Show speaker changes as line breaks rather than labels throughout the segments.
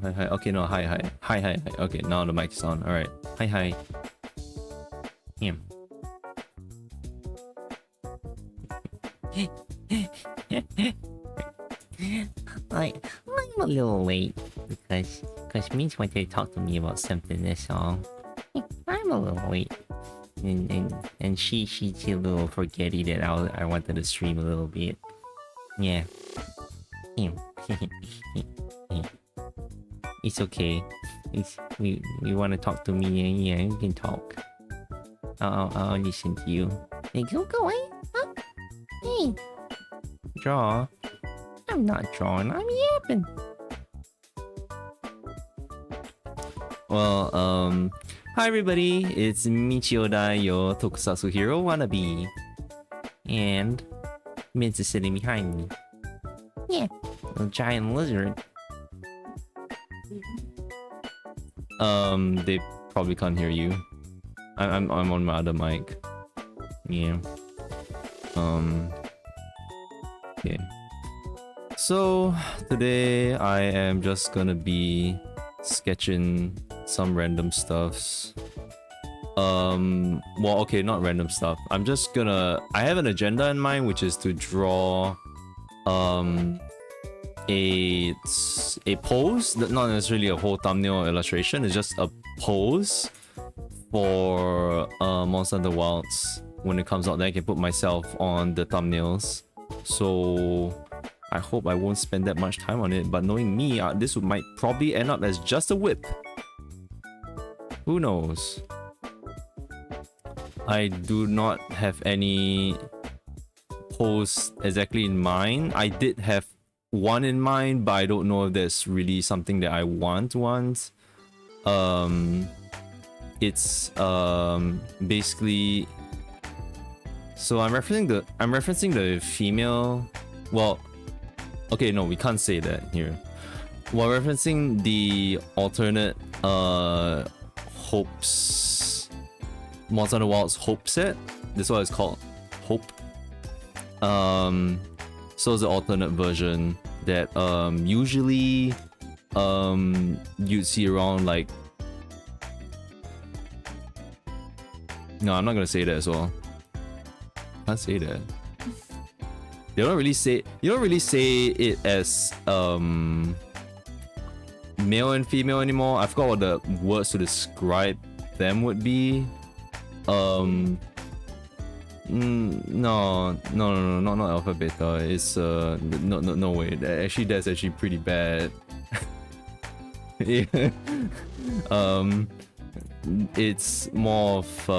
Hi. Okay, no, hi. Okay, now the mic's on. All right. Hi. Damn. I'm a little late because Mitch wanted to talk to me about something. That's all. I'm a little late, and she's a little forgetty that I wanted to stream a little bit. Yeah. It's okay. We want to talk to me. Yeah, you can talk. I'll listen to you. Hey, go away. Huh? Hey. Draw. I'm not drawing. I'm yapping. Well, hi everybody. It's Michioda, your Tokusatsu hero wannabe, and Mitz is sitting behind me. Yeah, a giant lizard. They probably can't hear you. I'm on my other mic. Yeah. Okay. So today I am just gonna be sketching some random stuffs. Well, okay, not random stuff. I'm just gonna. I have an agenda in mind, which is to draw a pose, not necessarily a whole thumbnail illustration. It's just a pose for Monster Hunter Wilds. When it comes out, then I can put myself on the thumbnails. So I hope I won't spend that much time on it. But knowing me, this might probably end up as just a whip. Who knows? I do not have any pose exactly in mind. I did have one in mind, but I don't know if that's really something that I want. It's basically, so I'm referencing the female. Well, okay, no, we can't say that here. We're referencing the alternate hopes, Monster Hunter Wilds hope set. This one is called Hope. So it's the alternate version that usually you'd see around like. No, I'm not gonna say that as well. Can't say that. You don't really say it as male and female anymore. I forgot what the words to describe them would be. No, not alpha beta. It's no way. Actually, that's actually pretty bad. Yeah. It's more of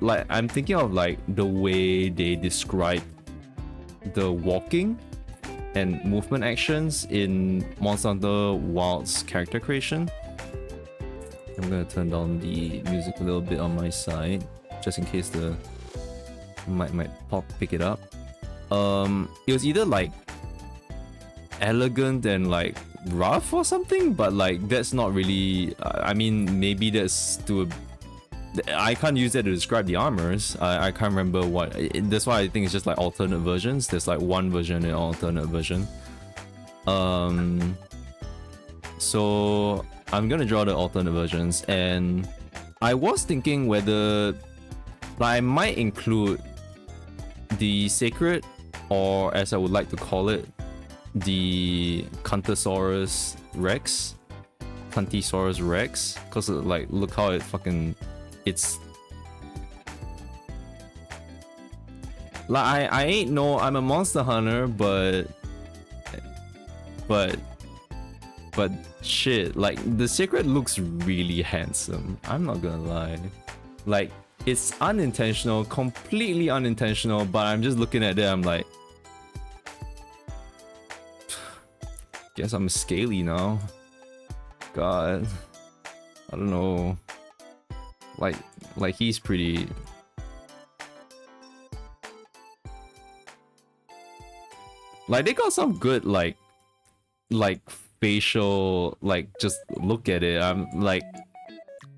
like, I'm thinking of like the way they describe the walking and movement actions in Monster Hunter Wilds character creation. I'm gonna turn down the music a little bit on my side, just in case the might pick it up. It was either like elegant and like rough or something, but like that's not really. I mean, maybe that's I can't use that to describe the armors. I can't remember what. That's why I think it's just like alternate versions. There's like one version and alternate version. So I'm gonna draw the alternate versions, and I was thinking whether I might include the sacred, or as I would like to call it, the Cantosaurus Rex, Cuntisaurus Rex, cause like look how it fucking it's like I ain't no I'm a monster hunter, but shit, like the secret looks really handsome. I'm not gonna lie, like it's unintentional, completely unintentional, but I'm just looking at it, I'm like, guess I'm scaly now. God, I don't know. Like he's pretty. Like they got some good like facial, like just look at it. I'm like,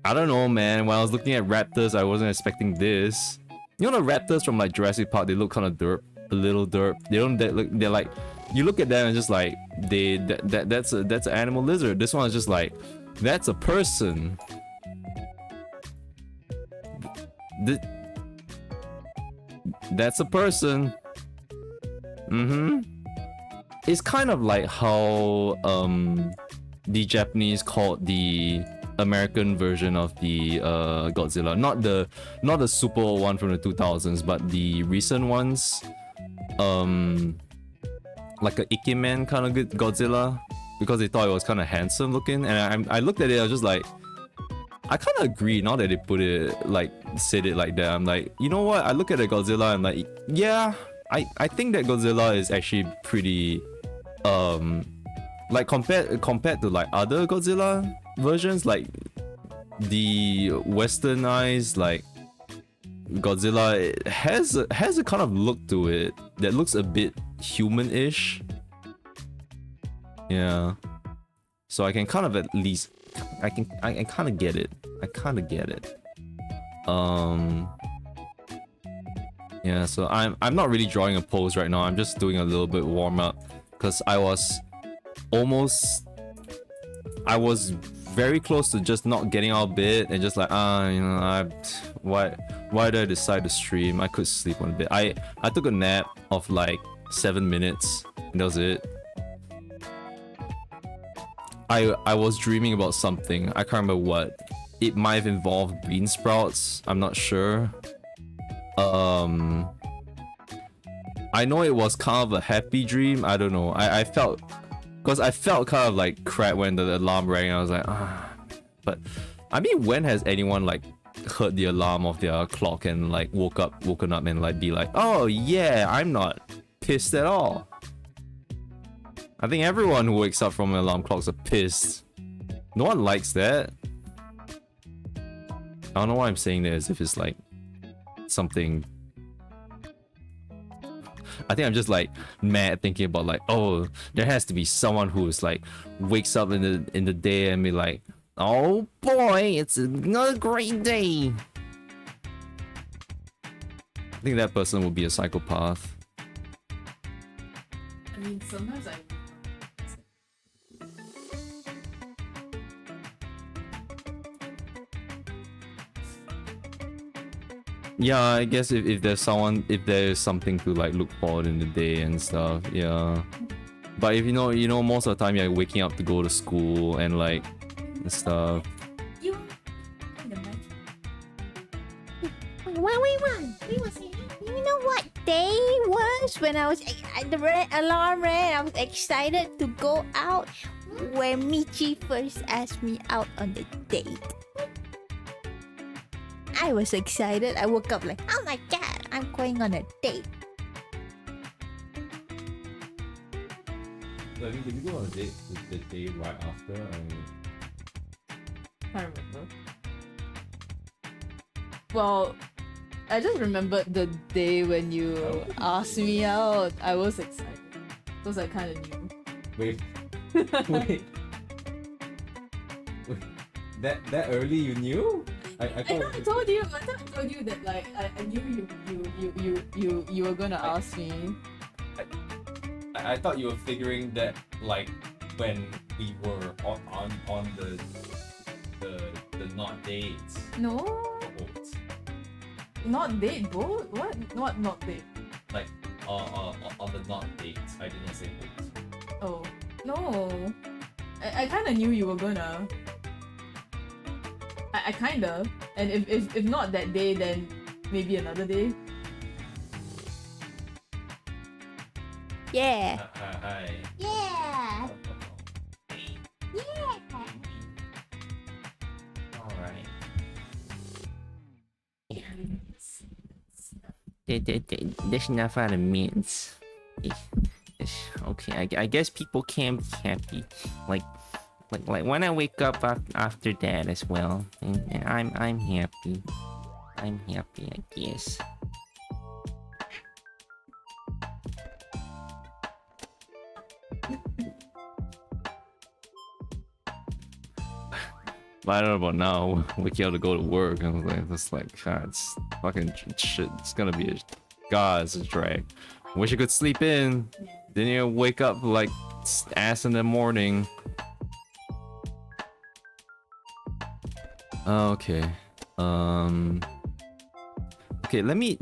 I don't know, man. When I was looking at raptors, I wasn't expecting this. You know the raptors from like Jurassic Park, they look kind of derp, a little derp. They don't. They're like, you look at them and just like that's an animal lizard. This one is just like, that's a person. That's a person. It's kind of like how the Japanese called the American version of the Godzilla, not the super old one from the 2000s, but the recent ones, like a Ikemen kind of good Godzilla, because they thought it was kind of handsome looking. And I looked at it, I was just like, I kind of agree now that they put it like said it like that. I'm like, you know what? I look at the Godzilla, I'm like, yeah, I think that Godzilla is actually pretty like compared to like other Godzilla versions, like the westernized like Godzilla, it has a kind of look to it that looks a bit human-ish. Yeah, so I can kind of at least I kind of get it. I kind of get it. Yeah, so I'm not really drawing a pose right now. I'm just doing a little bit warm up because I was very close to just not getting out of bed and just like, you know, why did I decide to stream? I could sleep on a bit. I took a nap of like 7 minutes and that was it. I was dreaming about something. I can't remember what. It might have involved bean sprouts. I'm not sure. I know it was kind of a happy dream. I don't know. I felt, because I felt kind of like crap when the alarm rang. I was like, but I mean, when has anyone like heard the alarm of their clock and like woken up and like be like, oh yeah, I'm not pissed at all. I think everyone who wakes up from alarm clocks are pissed. No one likes that. I don't know why I'm saying this, if it's like something. I think I'm just like mad thinking about like, oh, there has to be someone who's like wakes up in the day and be like, oh boy, it's another great day. I think that person will be a psychopath.
I mean, sometimes I.
Yeah, I guess if there's something to like look forward in the day and stuff, yeah. But if you know most of the time you're waking up to go to school and like and stuff.
You
know what day was when I was the alarm rang? I was excited to go out when Michi first asked me out on the date. I was excited. I woke up like, oh my god, I'm going on a date.
So, I mean, did you go on a date the day right after?
can't remember. Well, I just remembered the day when you asked me out. I was excited because I kind of knew.
Wait. That early you knew? I
thought I told you. I thought I told you that like I knew you were gonna ask me.
I thought you were figuring that like when we were on the not dates.
No.
Boat.
Not date boat? What not date?
Like on the not dates. I didn't say boat.
Oh no. I kinda knew you were gonna. I kinda. And if not that day, then maybe another day.
Yeah.
Hi.
Yeah. Yeah.
Alright.
There's enough out of mints. Okay, I guess people can be happy. Like when I wake up after that as well, and I'm happy. I'm happy, I guess.
But I don't know about now. Waking up to go to work. I was like, that's like, God, it's fucking shit. It's gonna be it's a drag. Wish I could sleep in. Then you wake up like ass in the morning. Okay. Okay, let me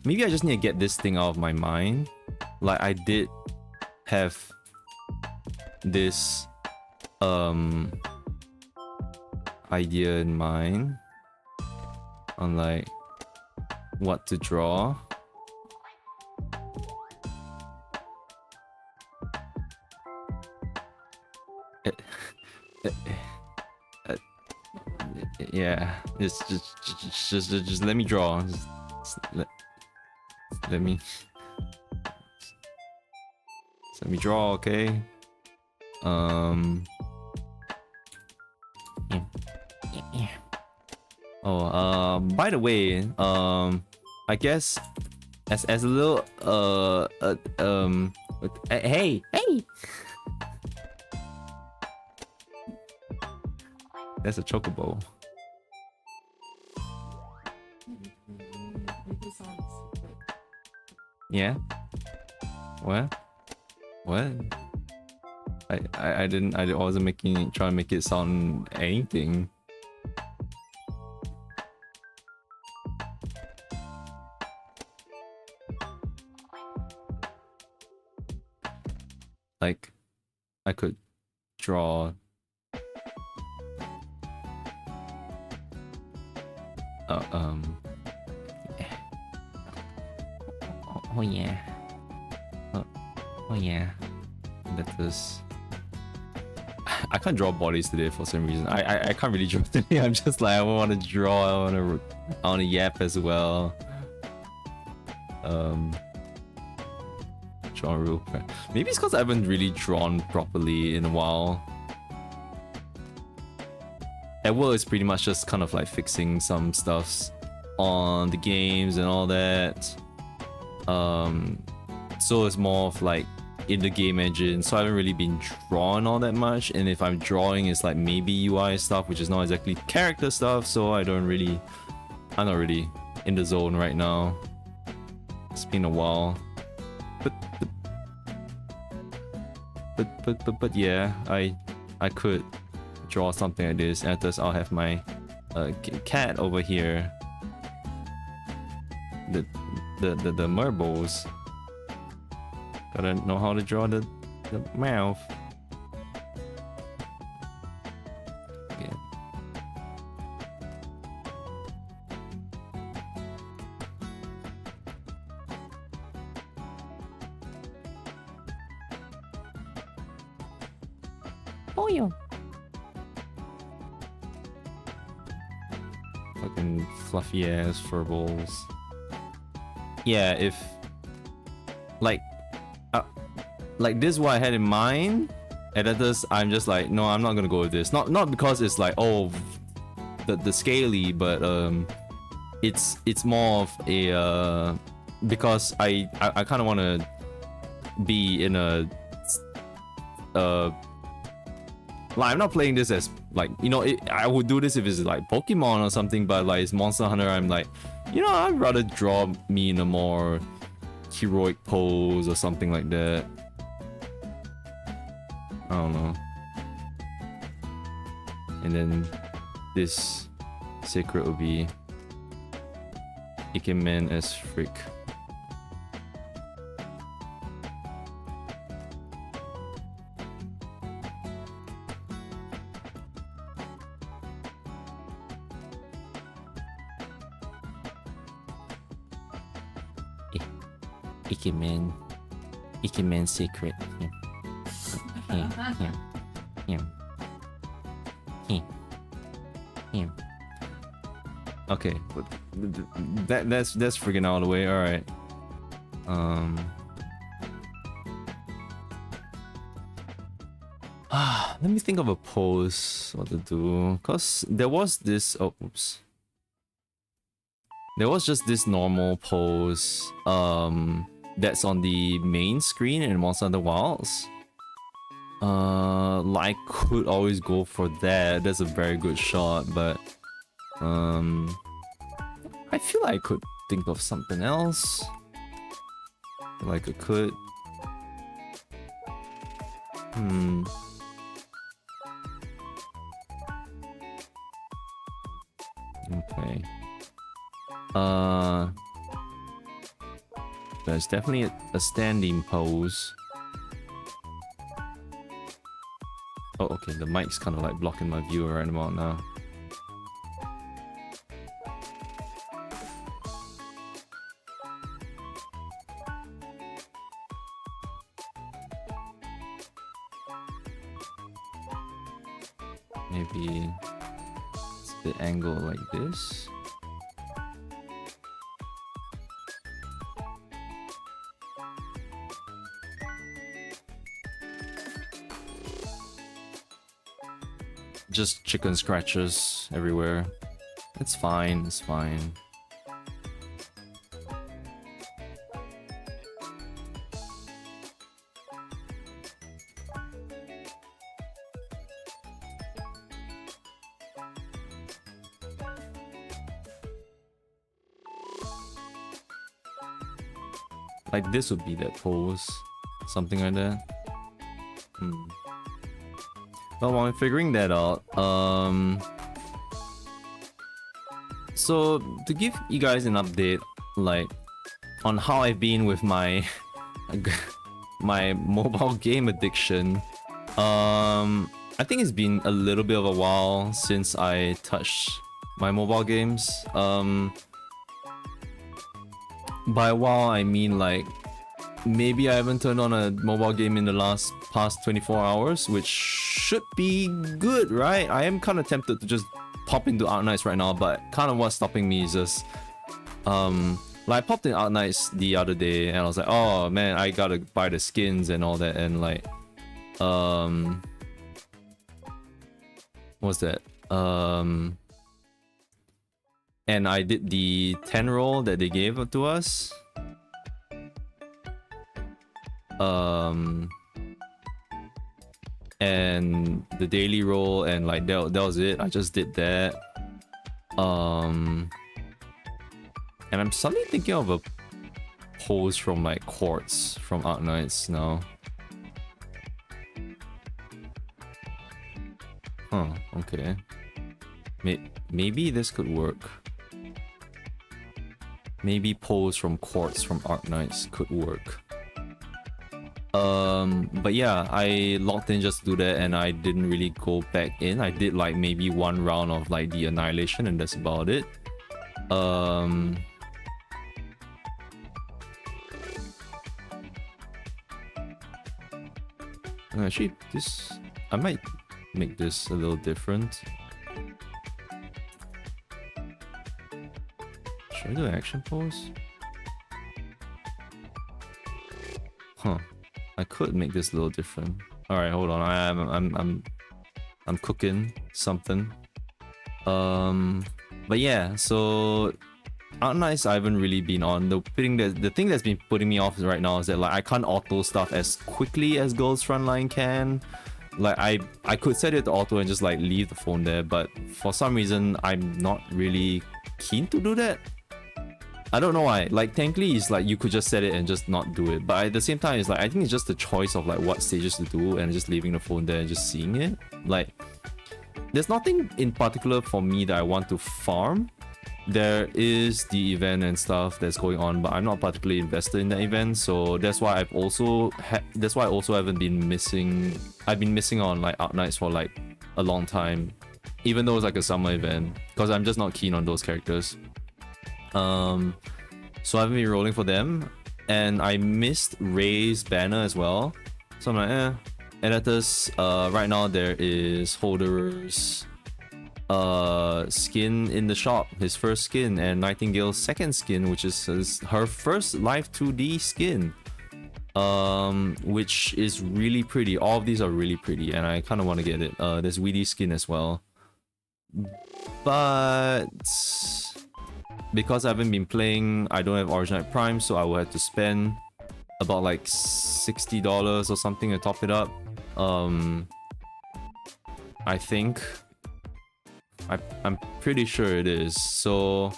maybe I just need to get this thing out of my mind. Like I did have this idea in mind on like what to draw. Yeah, just let me draw. Let me draw, okay? Oh, by the way, I guess as a little hey. That's a chocobo. Yeah. What? I wasn't trying to make it sound anything. Like I could draw
Oh yeah. Oh yeah.
That is. I can't draw bodies today for some reason. I can't really draw today. I'm just like I want to draw. I want to yap as well. Draw real quick. Maybe it's because I haven't really drawn properly in a while. At work, it's pretty much just kind of like fixing some stuffs on the games and all that. So it's more of like in the game engine, so I haven't really been drawing all that much, and if I'm drawing it's like maybe UI stuff, which is not exactly character stuff, so I'm not really in the zone right now. It's been a while, but yeah, I could draw something like this, and thus I'll have my cat over here, the marbles. Gotta know how to draw the mouth. Yeah.
Oh yeah.
Fucking fluffy ass furballs. Yeah, if like this is what I had in mind, and others I'm just like, no, I'm not gonna go with this. Not because it's like, oh, the scaly, but it's more of a because I kind of want to be in a like, I'm not playing this as like, you know, I would do this if it's like Pokemon or something, but like it's Monster Hunter, I'm like, you know, I'd rather draw me in a more heroic pose or something like that. I don't know. And then this secret would be Ikemen as Frick.
Ikemen. Ikemen secret. Here. Here. Here. Here. Here.
Okay, but that's freaking out of the way. All right. Let me think of a pose what to do. Cause there was this. Oh, oops. There was just this normal pose. That's on the main screen in Monster Hunter Wilds. I could always go for that. That's a very good shot, but I feel like I could think of something else. Like I could. Okay. There's definitely a standing pose. Oh, okay. The mic's kind of like blocking my view right about now. Maybe it's the angle like this. Just chicken scratches everywhere. It's fine, it's fine. Like this would be that pose. Something like that. Well, while I'm figuring that out, so to give you guys an update, like, on how I've been with my my mobile game addiction, I think it's been a little bit of a while since I touched my mobile games. By a while, I mean like maybe I haven't turned on a mobile game in the past 24 hours, which should be good, right? I am kind of tempted to just pop into Arknights right now, but kind of what's stopping me is just like I popped in Arknights the other day and I was like, oh man, I gotta buy the skins and all that, and like what's that? And I did the 10 roll that they gave to us. And the daily roll, and like that was it. I just did that. And I'm suddenly thinking of a pose from like Quartz from Arknights now. Huh, okay. Maybe this could work. Maybe pose from Quartz from Arknights could work. But yeah, I logged in just to do that and I didn't really go back in. I did like maybe one round of like the Annihilation and that's about it. Actually, I might make this a little different. Should I do an action pose? Huh. I could make this a little different. All right, hold on. I'm cooking something. But yeah, so Arknights I haven't really been on. The thing that's been putting me off right now is that like I can't auto stuff as quickly as Girls Frontline can. Like I could set it to auto and just like leave the phone there, but for some reason I'm not really keen to do that. I don't know why. Like technically it's like you could just set it and just not do it, but at the same time it's like I think it's just the choice of like what stages to do and just leaving the phone there and just seeing it. Like there's nothing in particular for me that I want to farm. There is the event and stuff that's going on, but I'm not particularly invested in that event, so that's why I've also that's why I also haven't been missing. I've been missing on like Arknights for like a long time, even though it's like a summer event, because I'm just not keen on those characters. So I haven't been rolling for them. and I missed Ray's banner as well. So I'm like, editors. Right now there is Holder's skin in the shop, his first skin, and Nightingale's second skin, which is her first live 2D skin. Which is really pretty. All of these are really pretty, and I kind of want to get it. There's Weedy skin as well, but because I haven't been playing, I don't have Original Prime, so I will have to spend about like $60 or something to top it up. I think. I'm pretty sure it is. So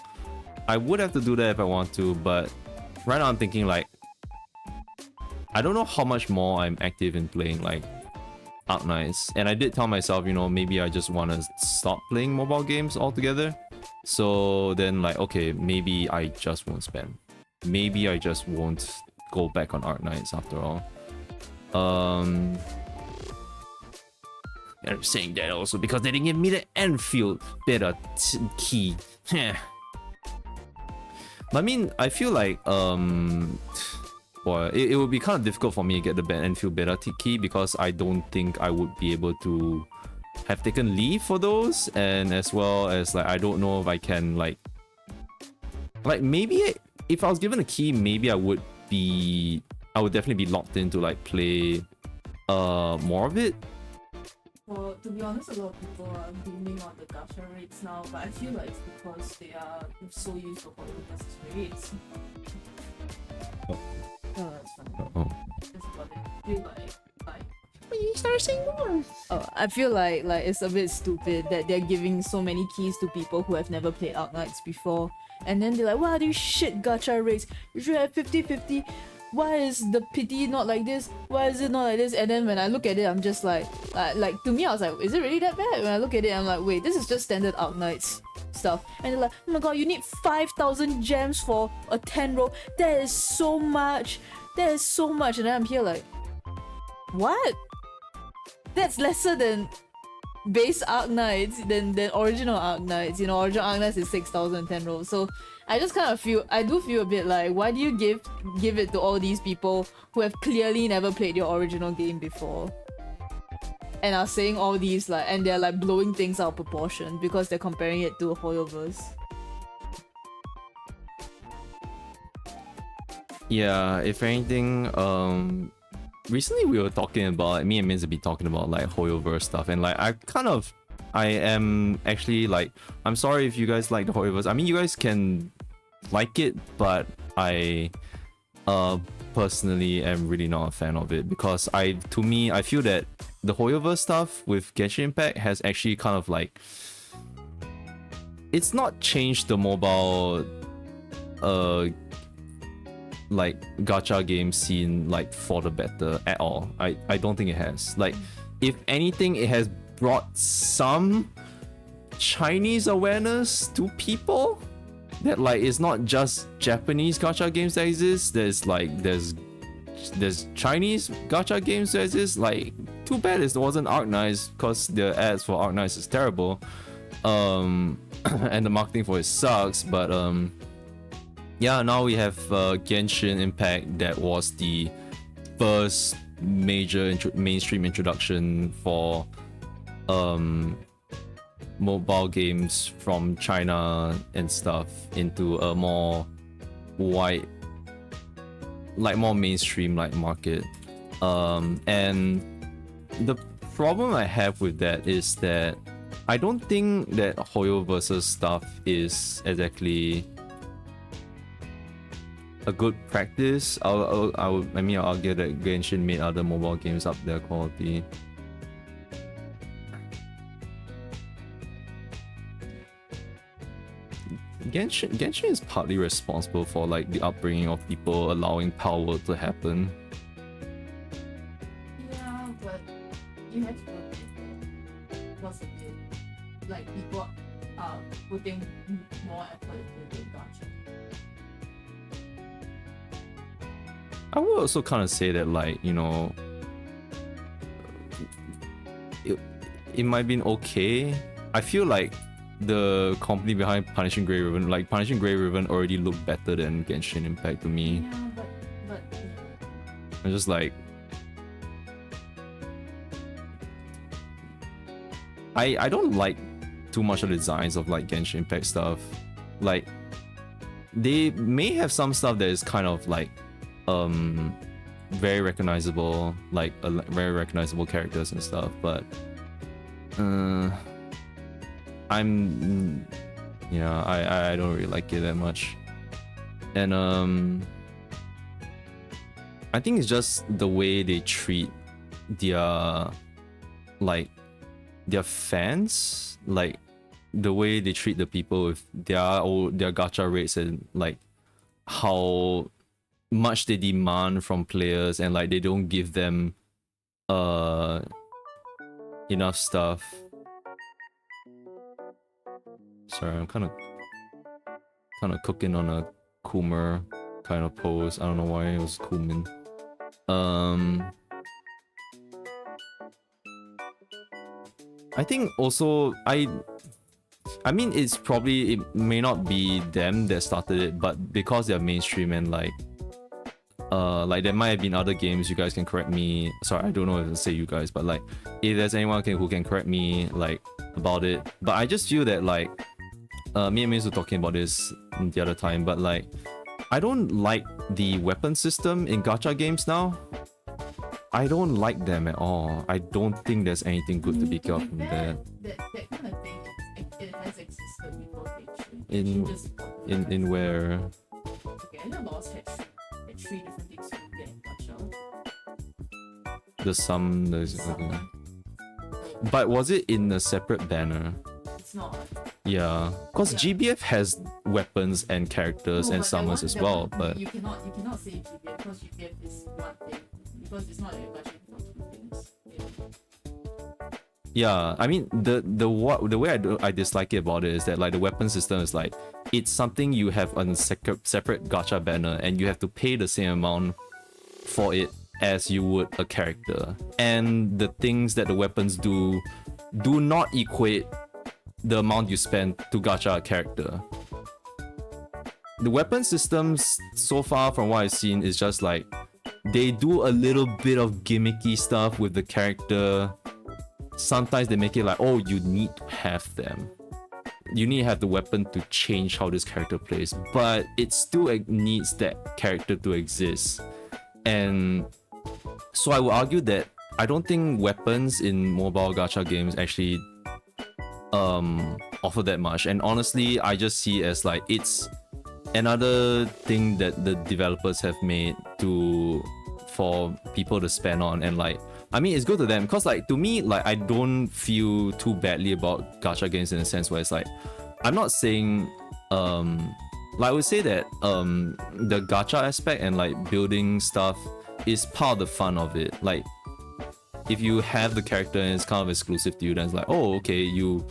I would have to do that if I want to, but right now I'm thinking like, I don't know how much more I'm active in playing like Arknights, and I did tell myself, you know, maybe I just want to stop playing mobile games altogether. So then like, okay, maybe I just won't spend. Maybe I just won't go back on Arknights after all. And I'm saying that also because they didn't give me the Enfield beta key. But I mean, I feel like boy, it would be kind of difficult for me to get the Enfield beta key because I don't think I would be able to have taken leave for those, and as well as like I don't know if I can like maybe if I was given a key, maybe I would definitely be locked in to like play more of it.
Well, to be honest, a lot of people are beaming on the gacha rates now, but I feel like it's because they are so used to Hollow versus rates.
Oh.
Oh, that's funny.
Oh.
That's about it. I feel like
When you start saying more.
oh, I feel like it's a bit stupid that they're giving so many keys to people who have never played Arknights before, and then they're like, "Wow, these shit gacha rates. You should have 50-50. Why is the pity not like this? Why is it not like this?" And then when I look at it, I'm just like to me, I was like, is it really that bad? When I look at it, I'm like, wait, this is just standard Arknights stuff. And they're like, oh my god, you need 5,000 gems for a 10 roll. That is so much. That is so much. And then I'm here like, what? That's lesser than base Arknights, than original Arknights. You know, original Arknights is 6,010 rolls. So I just kind of feel a bit like, why do you give it to all these people who have clearly never played your original game before, and are saying all these like, and they're like blowing things out of proportion because they're comparing it to a Hoyoverse.
Yeah, if anything, recently we were talking about, me and Minz have been talking about like Hoyoverse stuff, and like I am actually like, I'm sorry if you guys like the Hoyoverse. I mean, you guys can like it, but I personally am really not a fan of it because to me I feel that the Hoyoverse stuff with Genshin Impact has actually kind of like, it's not changed the mobile like gacha game scene like for the better at all. I don't think it has. Like, if anything, it has brought some Chinese awareness to people, that like it's not just Japanese gacha games that exist. There's Chinese gacha games that exist. Like, too bad it wasn't Arknights because the ads for Arknights is terrible, and the marketing for it sucks. But yeah, now we have Genshin Impact, that was the first major mainstream introduction for mobile games from China and stuff into a more wide, like more mainstream like market. And the problem I have with that is that I don't think that Hoyoverse stuff is exactly a good practice. I'll argue that Genshin made other mobile games up their quality. Genshin is partly responsible for like the upbringing of people allowing Power to happen.
Yeah, but you have to admit because of it, like people are putting more effort into the gacha.
I would also kind of say that, like, you know, it might have been okay. I feel like the company behind Punishing Grey Ribbon already looked better than Genshin Impact to me.
Yeah, but
I'm just like, I don't like too much of the designs of like Genshin Impact stuff. Like, they may have some stuff that is kind of like very recognizable, like very recognizable characters and stuff, but I'm I don't really like it that much. And I think it's just the way they treat their their fans, like the way they treat the people with their gacha rates, and like how much they demand from players, and like they don't give them enough stuff. Sorry, I'm kind of cooking on a Coomer kind of pose. I don't know why it was Kumin. I think also I mean, it may not be them that started it, but because they're mainstream and like there might have been other games, you guys can correct me. Sorry, I don't know if to say you guys, but like if there's anyone who can correct me like about it. But I just feel that like me and Miz were talking about this the other time, but like I don't like the weapon system in gacha games now. I don't like them at all. I don't think there's anything good to pick up from that.
That kind of thing, it has existed before Page 3.
In where?
Okay, I know Lost had three different things you get in gacha.
There's okay. But was it in a separate banner?
It's not.
Yeah, because
Yeah.
GBF has weapons and characters and summons as well, but
you cannot say GBF because GBF is one thing, because it's not a gacha for two things.
yeah, I mean the way I dislike it about it is that like the weapon system is like it's something you have on a separate gacha banner, and you have to pay the same amount for it as you would a character, and the things that the weapons do not equate the amount you spend to gacha a character. The weapon systems so far from what I've seen is just like they do a little bit of gimmicky stuff with the character. Sometimes they make it like, oh, you need to have them. You need to have the weapon to change how this character plays, but it still needs that character to exist. And so I would argue that I don't think weapons in mobile gacha games actually offer that much. And honestly, I just see it as like it's another thing that the developers have made for people to spend on. And like, I mean, it's good to them because like to me, like I don't feel too badly about gacha games in a sense where it's like I'm not saying like I would say that the gacha aspect and like building stuff is part of the fun of it. Like if you have the character and it's kind of exclusive to you, then it's like, oh, okay, you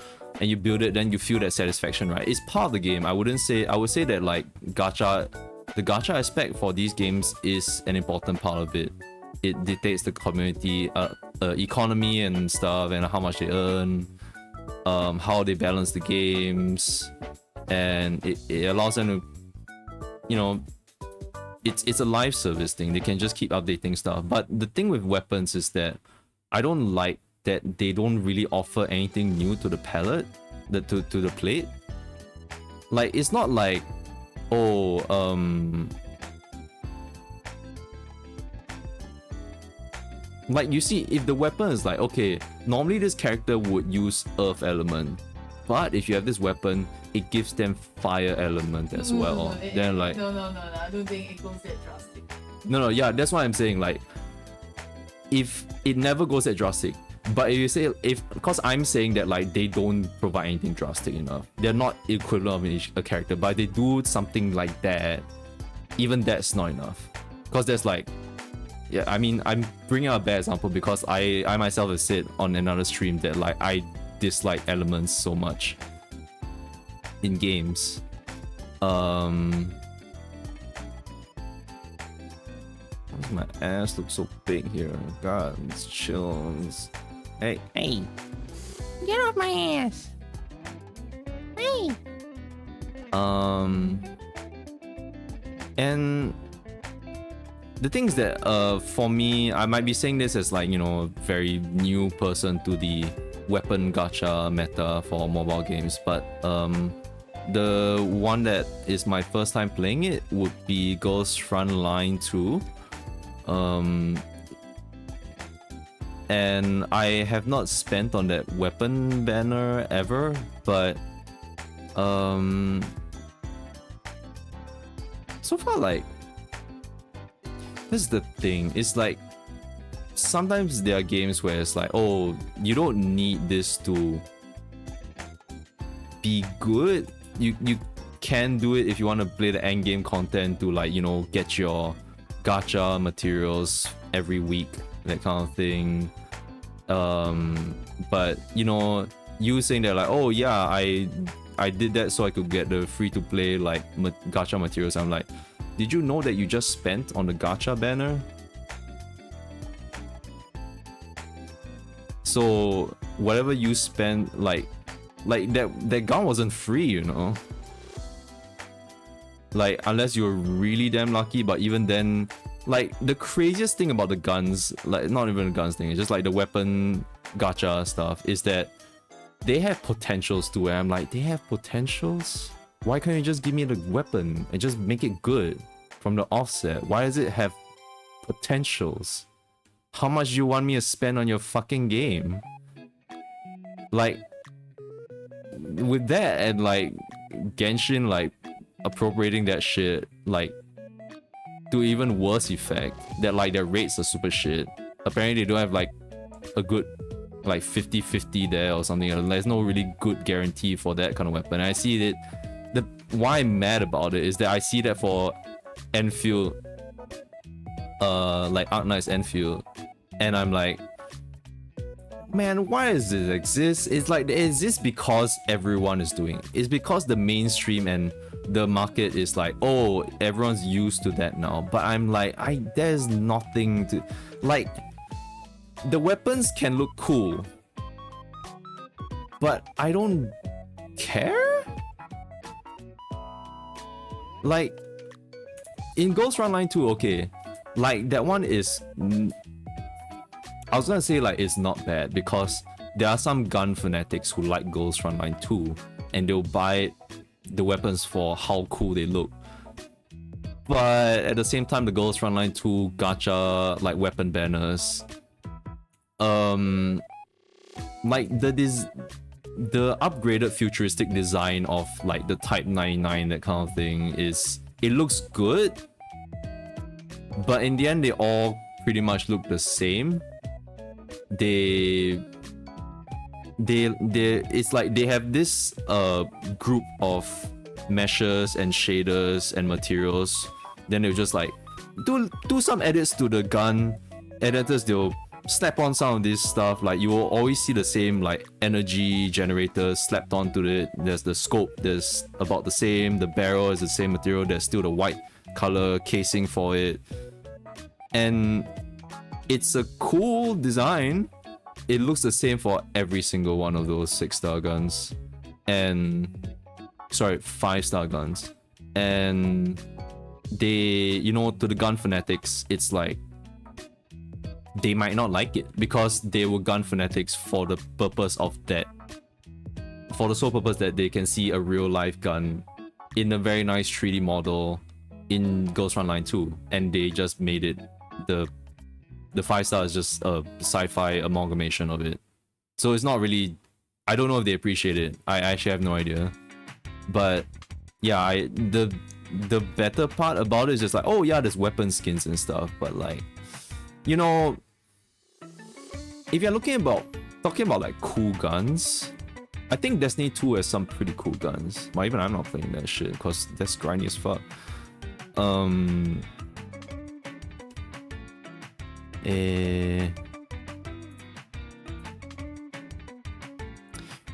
build it, then you feel that satisfaction, right? It's part of the game. I would say that like the gacha aspect for these games is an important part of it. It dictates the community economy and stuff, and how much they earn, how they balance the games, and it allows them to, you know, it's a live service thing. They can just keep updating stuff. But the thing with weapons is that I don't like that they don't really offer anything new to the palette, to the plate. Like it's not like, oh, like you see, if the weapon is like, okay, normally this character would use earth element, but if you have this weapon, it gives them fire element as well. Then like
no, I don't think it goes that drastic.
No, yeah, that's what I'm saying. Like, if it never goes that drastic, but if you say because I'm saying that like they don't provide anything drastic enough, they're not equivalent of a character, but they do something like that. Even that's not enough, because there's like, yeah, I mean, I'm bringing out a bad example because I myself have said on another stream that like I dislike elements so much in games. My ass looks so big here. God, it's chills. Hey,
Get off my ass. Hey.
and the things that for me, I might be saying this as like, you know, a very new person to the weapon gacha meta for mobile games, but the one that is my first time playing it would be Ghost Frontline 2. And I have not spent on that weapon banner ever, but so far, like, this is the thing, it's like sometimes there are games where it's like, oh, you don't need this to be good. You can do it if you want to play the end game content to, like, you know, get your gacha materials every week, that kind of thing. But you know, you saying that like, oh yeah, I did that so I could get the free to play like gacha materials. I'm like, did you know that you just spent on the gacha banner? So whatever you spent, like that gun wasn't free, you know. Like, unless you're really damn lucky, but even then, like, the craziest thing about the guns, like, not even the guns thing, it's just like the weapon gacha stuff, is that they have potentials to where I'm like, they have potentials? Why can't you just give me the weapon and just make it good from the offset? Why does it have potentials? How much do you want me to spend on your fucking game? Like, with that and like Genshin like appropriating that shit like to even worse effect, that like their rates are super shit. Apparently they don't have like a good like 50-50 there or something. There's no really good guarantee for that kind of weapon. And I see it, why I'm mad about it is that I see that for Enfield, like Arknight's Enfield, and I'm like, man, why does this exist? It's like, it exists because everyone is doing it. It's because the mainstream and the market is like, oh, everyone's used to that now. But I'm like, there's nothing to, like, the weapons can look cool, but I don't care. Like, in Ghost Frontline 2, okay, like that one is, I was gonna say like it's not bad because there are some gun fanatics who like Ghost Frontline 2 and they'll buy the weapons for how cool they look. But at the same time, the Ghost Frontline 2 gacha like weapon banners, like the upgraded futuristic design of like the Type 99, that kind of thing, is, it looks good, but in the end they all pretty much look the same. It's like they have this group of meshes and shaders and materials, then they'll just like do some edits to the gun. Editors, they'll slap on some of this stuff, like you will always see the same like energy generators slapped onto it. There's the scope, there's about the same, the barrel is the same material, there's still the white color casing for it, and it's a cool design. It looks the same for every single one of those 6-star guns, and sorry, 5-star guns. And they, you know, to the gun fanatics, it's like they might not like it because they were gun fanatics for the purpose of that, for the sole purpose that they can see a real life gun in a very nice 3D model in Ghost Frontline 2, and they just made it the 5-star is just a sci-fi amalgamation of it. So it's not really, I don't know if they appreciate it. I actually have no idea. But yeah, the better part about it is just like, oh yeah, there's weapon skins and stuff, but like, you know, if you're talking about like cool guns, I think Destiny 2 has some pretty cool guns. Well, even I'm not playing that shit because that's grindy as fuck.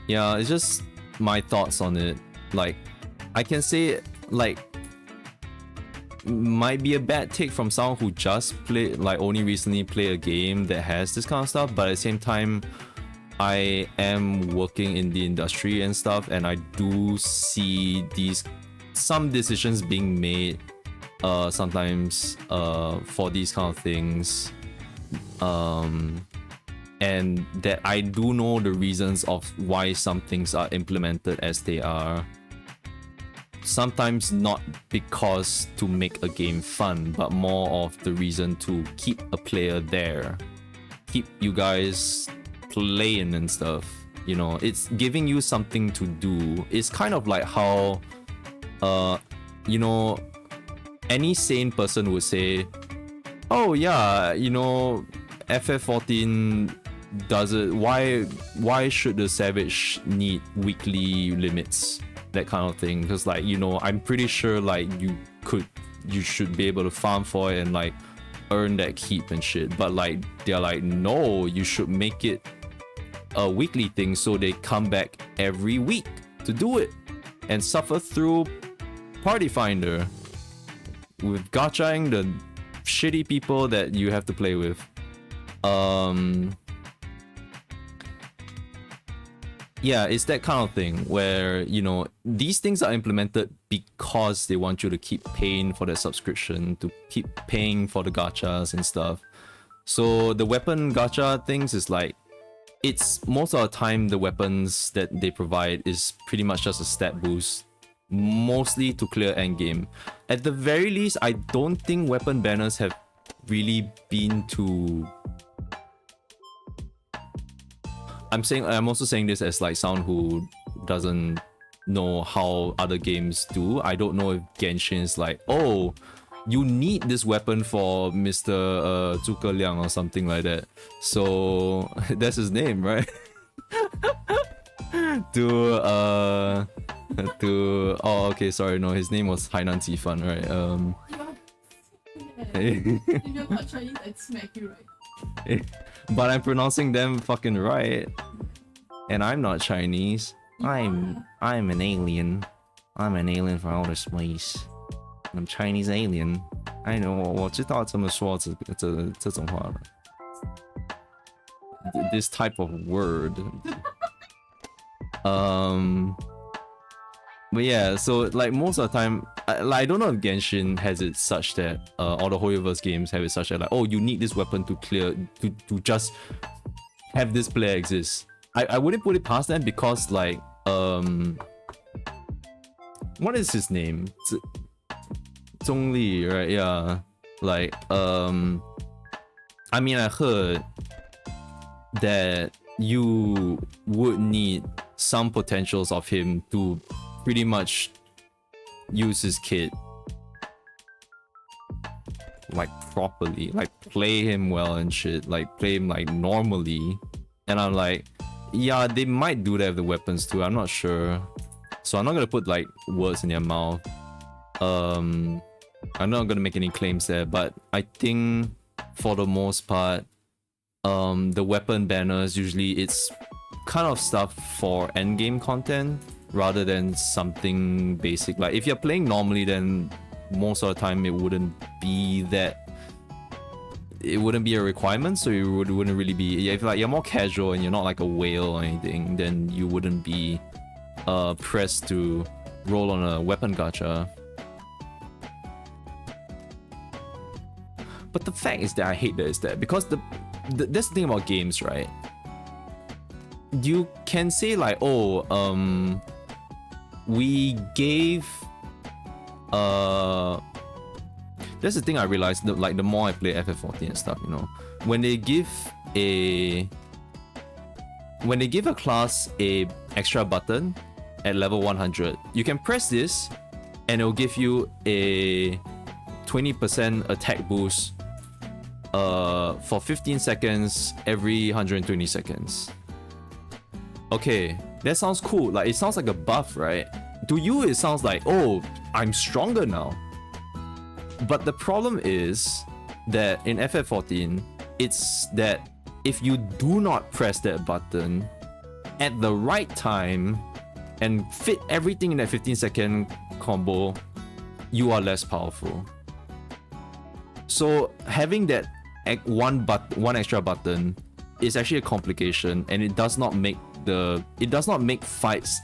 Yeah, it's just my thoughts on it. Like, I can say, like, might be a bad take from someone who just played, like, only recently played a game that has this kind of stuff, but at the same time, I am working in the industry and stuff, and I do see some decisions being made sometimes for these kind of things, and that I do know the reasons of why some things are implemented as they are. Sometimes not because to make a game fun, but more of the reason to keep a player there, keep you guys playing and stuff. You know, it's giving you something to do. It's kind of like how you know, any sane person would say, oh yeah, you know, FF14 does it, why should the Savage need weekly limits, that kind of thing? Because like, you know, I'm pretty sure like you should be able to farm for it and like earn that keep and shit, but like they're like, no, you should make it a weekly thing so they come back every week to do it and suffer through Party Finder with gachaing the shitty people that you have to play with. Yeah, it's that kind of thing where, you know, these things are implemented because they want you to keep paying for their subscription, to keep paying for the gachas and stuff. So the weapon gacha things is like, it's most of the time the weapons that they provide is pretty much just a stat boost, mostly to clear endgame. At the very least, I don't think weapon banners have really been to... I'm also saying this as like someone who doesn't know how other games do. I don't know if Genshin's like, oh, you need this weapon for Mr. Zhuge Liang or something like that. So that's his name, right? Oh okay, sorry, no, his name was Hainan Zifan, right?
If you're not Chinese, I'd smack you, right?
But I'm pronouncing them fucking right. And I'm not Chinese.
I'm an alien. I'm an alien from outer space. I'm Chinese alien.
I know, 我知道这么说这种话了。This type of word. But yeah, so like most of the time, I don't know if Genshin has it such that, or the Hoyoverse games have it such that like, oh, you need this weapon to clear, to just have this player exist. I wouldn't put it past them because like, what is his name? Zhongli, right? Yeah, like, I mean, I heard that you would need some potentials of him to pretty much use his kit like properly, like play him well and shit, like play him like normally. And I'm like, yeah, they might do that with the weapons too, I'm not sure. So I'm not gonna put like words in their mouth. I'm not gonna make any claims there, but I think for the most part, the weapon banners usually it's kind of stuff for endgame content rather than something basic. Like if you're playing normally, then most of the time it wouldn't be that, it wouldn't be a requirement, so you wouldn't really be, if like you're more casual and you're not like a whale or anything, then you wouldn't be pressed to roll on a weapon gacha. But the fact is that I hate that is that because that's the thing about games, right? You can say like, oh, we gave that's the thing I realized, that like the more I play FF14 and stuff, you know, when they give a class a extra button at level 100, you can press this and it'll give you a 20% attack boost for 15 seconds every 120 seconds. Okay, that sounds cool. Like it sounds like a buff, right? To you it sounds like, oh, I'm stronger now. But the problem is that in FF14, it's that if you do not press that button at the right time and fit everything in that 15-second combo, you are less powerful. So having that one extra button is actually a complication, and it does not make fights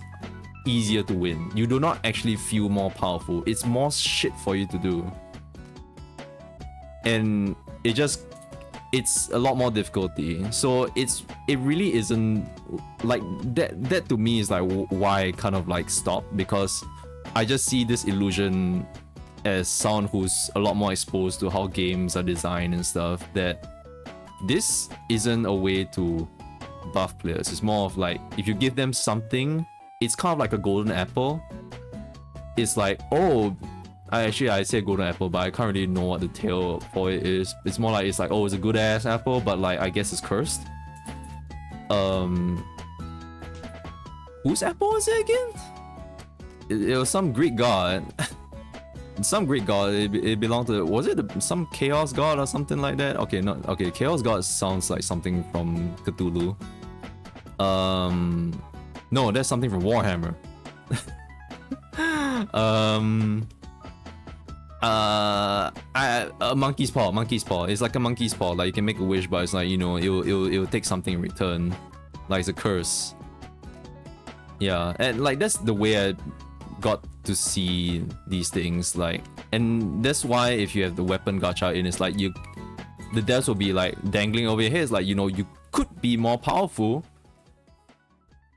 easier to win. You do not actually feel more powerful. It's more shit for you to do. and it's a lot more difficulty. So it really isn't like that to me is like why I kind of like stop, because I just see this illusion as someone who's a lot more exposed to how games are designed and stuff, that this isn't a way to buff players. It's more of like, if you give them something, it's kind of like a golden apple. It's like, oh, I say golden apple, but I can't really know what the tail for it is. It's more like, it's like, oh, it's a good ass apple, but like I guess it's cursed. Whose apple is it again? It was some Greek god. Some Greek god. It belonged to, was it some chaos god or something like that? Okay, not okay. Chaos god sounds like something from Cthulhu. No, that's something from Warhammer. A monkey's paw. It's like a monkey's paw. Like you can make a wish, but it's like, you know, it'll take something in return. Like it's a curse. Yeah, and like that's the way I got to see these things, like, and that's why if you have the weapon gacha in, it's like the devs will be like dangling over your head. It's like, you know, you could be more powerful,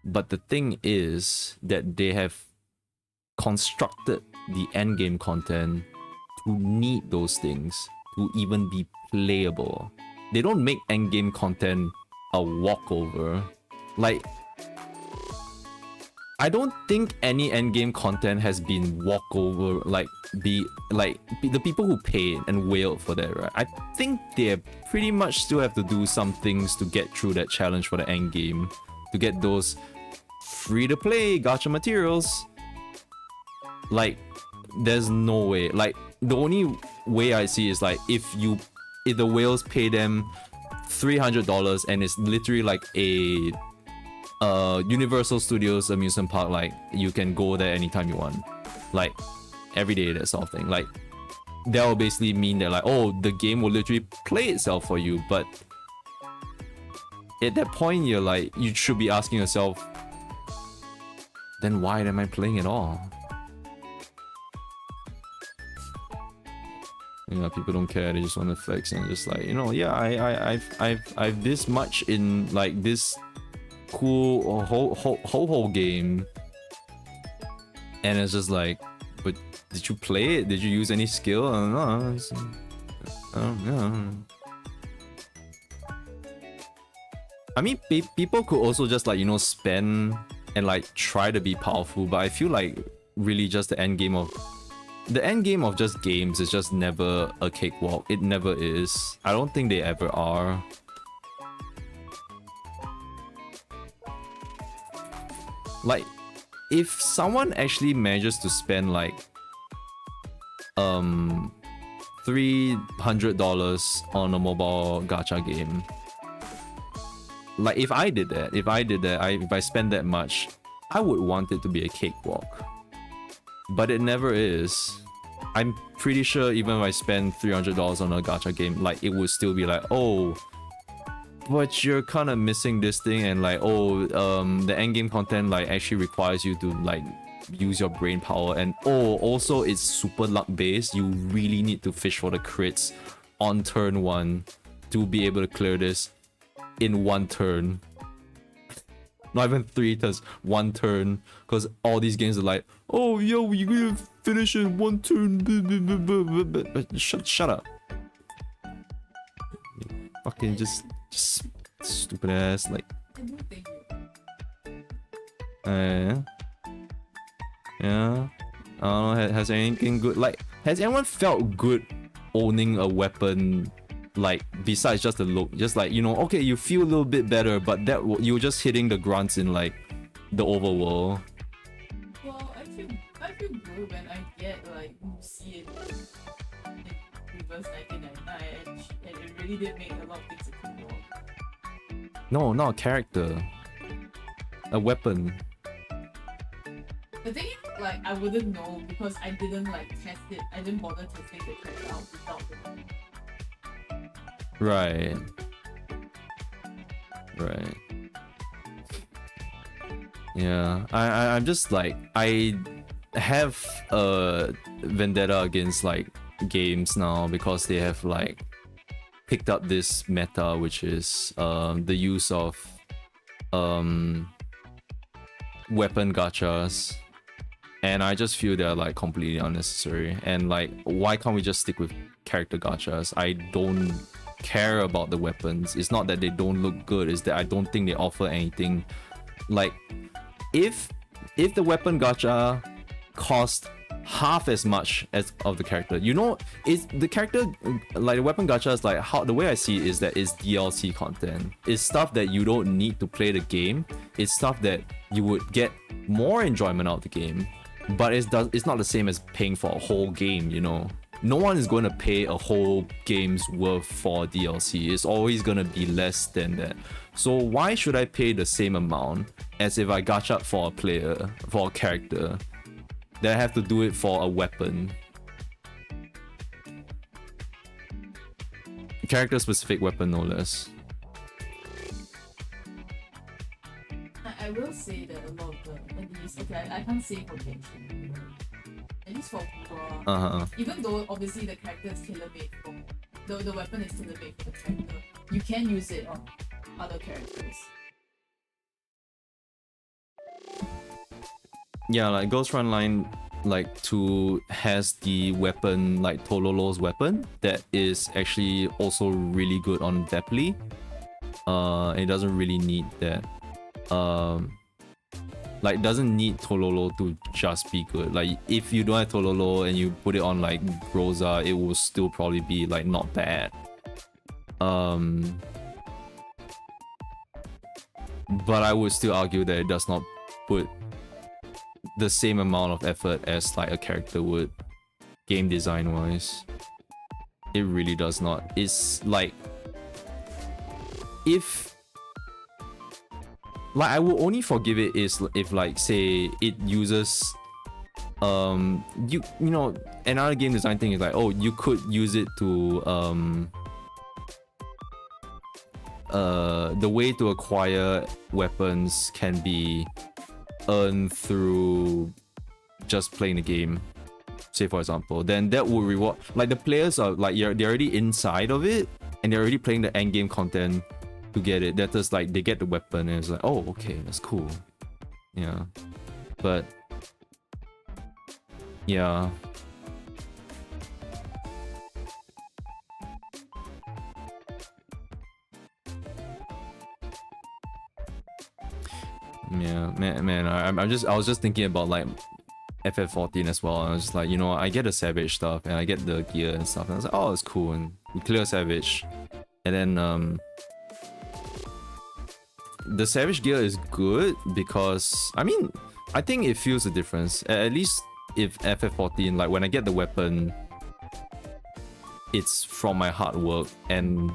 but the thing is that they have constructed the endgame content to need those things to even be playable. They don't make endgame content a walkover. Like, I don't think any endgame content has been walkover, like the people who paid and wailed for that, right? I think they pretty much still have to do some things to get through that challenge for the endgame, to get those free-to-play gacha materials. Like, there's no way. Like, the only way I see is like if the whales pay them $300 and it's literally like a Universal Studios amusement park, like you can go there anytime you want, like every day, that sort of thing. Like that will basically mean that like, oh, the game will literally play itself for you. But at that point, you're like, you should be asking yourself, then why am I playing at all? You know, people don't care. They just want to flex and just like, you know, yeah, I've this much in like this cool whole game, and it's just like, but did you play it? Did you use any skill? I don't know. I don't know. I mean, people could also just like, you know, spend and like try to be powerful, but I feel like really just the end game of just games is just never a cakewalk. It never is. I don't think they ever are. Like, if someone actually manages to spend like $300 on a mobile gacha game, like if I did that, if I spend that much, I would want it to be a cakewalk. But it never is. I'm pretty sure even if I spend $300 on a gacha game, like it would still be like, oh, but you're kind of missing this thing, and like, oh, the endgame content like actually requires you to like use your brain power, and oh, also it's super luck based. You really need to fish for the crits on turn 1 to be able to clear this in 1 turn. Not even 3 turns, 1 turn, because all these games are like, oh yo, we're gonna finish in 1 turn. But shut up. Fucking just stupid ass, like. Yeah. I don't know. Has anything good? Like, has anyone felt good owning a weapon? Like, besides just the look, just like, you know, okay, you feel a little bit better, but that you're just hitting the grunts in like the overworld.
Well, I feel good when I get like see it in reverse 1999, and it really did make a lot of things a cool.
No, not a character. A weapon.
The thing is, like, I wouldn't know because I didn't like test it. I didn't bother testing the character out without the.
Right. Yeah, I'm just like, I have a vendetta against like games now because they have like picked up this meta, which is the use of weapon gachas, and I just feel they're like completely unnecessary. And like, why can't we just stick with character gachas? I don't care about the weapons. It's not that they don't look good, it's that I don't think they offer anything. Like, if the weapon gacha cost half as much as of the character, you know, is the character, like the weapon gacha is like, how the way I see it is that it's DLC content. It's stuff that you don't need to play the game. It's stuff that you would get more enjoyment out of the game, but it's not the same as paying for a whole game, you know. No one is going to pay a whole game's worth for DLC. It's always going to be less than that. So why should I pay the same amount as if I gacha for a player, for a character, that I have to do it for a weapon? Character specific weapon, no less.
I will say that a lot of the, at least, okay, I can't say for Genshin, at least for Pura, even though obviously the character is tailor-made for, the weapon is tailor-made for the character, you can use it on other characters.
Yeah, like Ghost Frontline like 2 has the weapon, like Tololo's weapon, that is actually also really good on Vepli. It doesn't really need that. Like, doesn't need Tololo to just be good. Like, if you don't have Tololo and you put it on like Rosa, it will still probably be like not bad. But I would still argue that it does not put the same amount of effort as like a character would, game design wise. It really does not. It's like, if like, I will only forgive it is if like, say it uses you know, another game design thing is like, oh, you could use it to the way to acquire weapons can be earned through just playing the game, say for example, then that will reward, like, the players are like, they're already inside of it and they're already playing the end game content to get it. That is like, they get the weapon and it's like, oh, okay, that's cool. Yeah, but yeah. Yeah, man, I was just thinking about like FF14 as well. I was just like, you know, I get the Savage stuff and I get the gear and stuff, and I was like, oh, it's cool, and we clear Savage, and then the Savage gear is good because, I mean, I think it feels the difference. At least if FF14, like when I get the weapon, it's from my hard work, and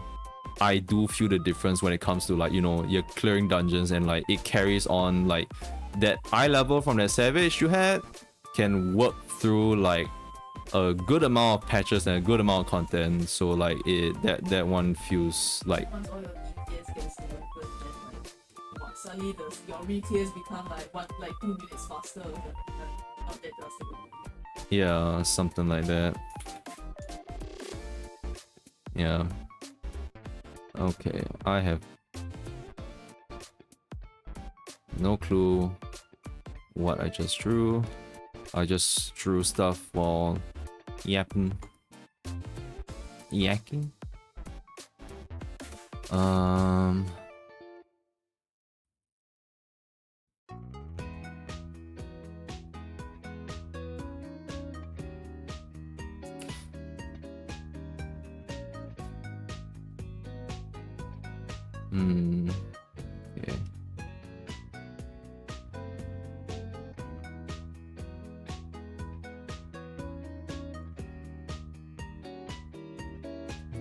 I do feel the difference when it comes to, like, you know, you're clearing dungeons and like it carries on, like that eye level from that Savage you had can work through like a good amount of patches and a good amount of content. So like that one feels like,
Once all your DPS gets the weapon, then like, wow, suddenly your re-clears become like 2 minutes faster. Not that drastic.
yeah, something like that. Yeah. Okay, I have no clue what I just drew. I just drew stuff while yakking. Okay.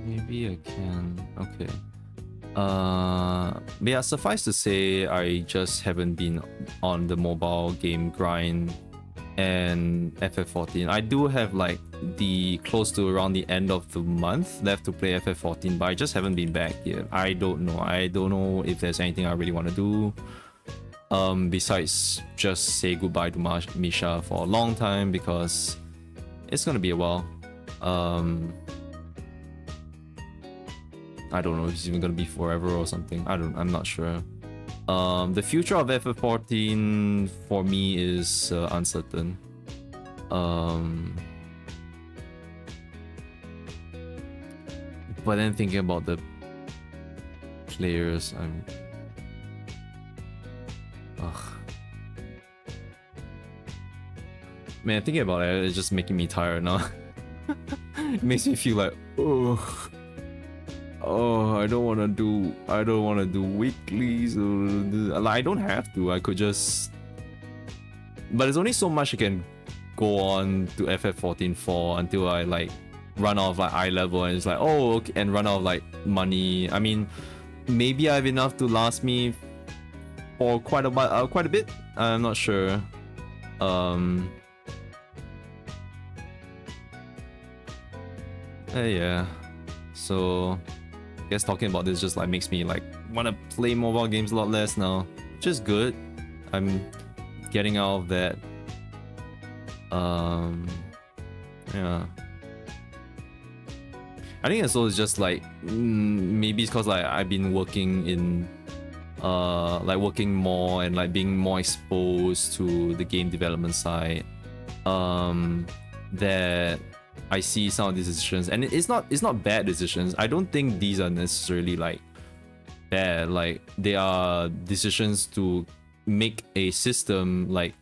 Maybe I can. Okay. But yeah, suffice to say, I just haven't been on the mobile game grind and FF14. I do have like the close to around the end of the month left to play FF14, but I just haven't been back yet. I don't know if there's anything I really want to do besides just say goodbye to Misha for a long time, because it's gonna be a while. I don't know if it's even gonna be forever or something. I'm not sure. The future of FF14 for me is uncertain. But then thinking about the players, man, thinking about it, it's just making me tired now. It makes me feel like, I don't want to do weeklies. Like, I don't have to. I could just. But there's only so much I can go on to FF14 for until I like run out of like eye level, and it's like, okay, and run out of like money. I mean, maybe I have enough to last me for quite a bit. I'm not sure. Yeah. So I guess talking about this just like makes me like want to play mobile games a lot less now, which is good. I'm getting out of that. Yeah. I think it's also just like maybe it's because like I've been working in like working more and like being more exposed to the game development side, that I see some of these decisions, and it's not bad decisions. I don't think these are necessarily like bad. Like, they are decisions to make a system, like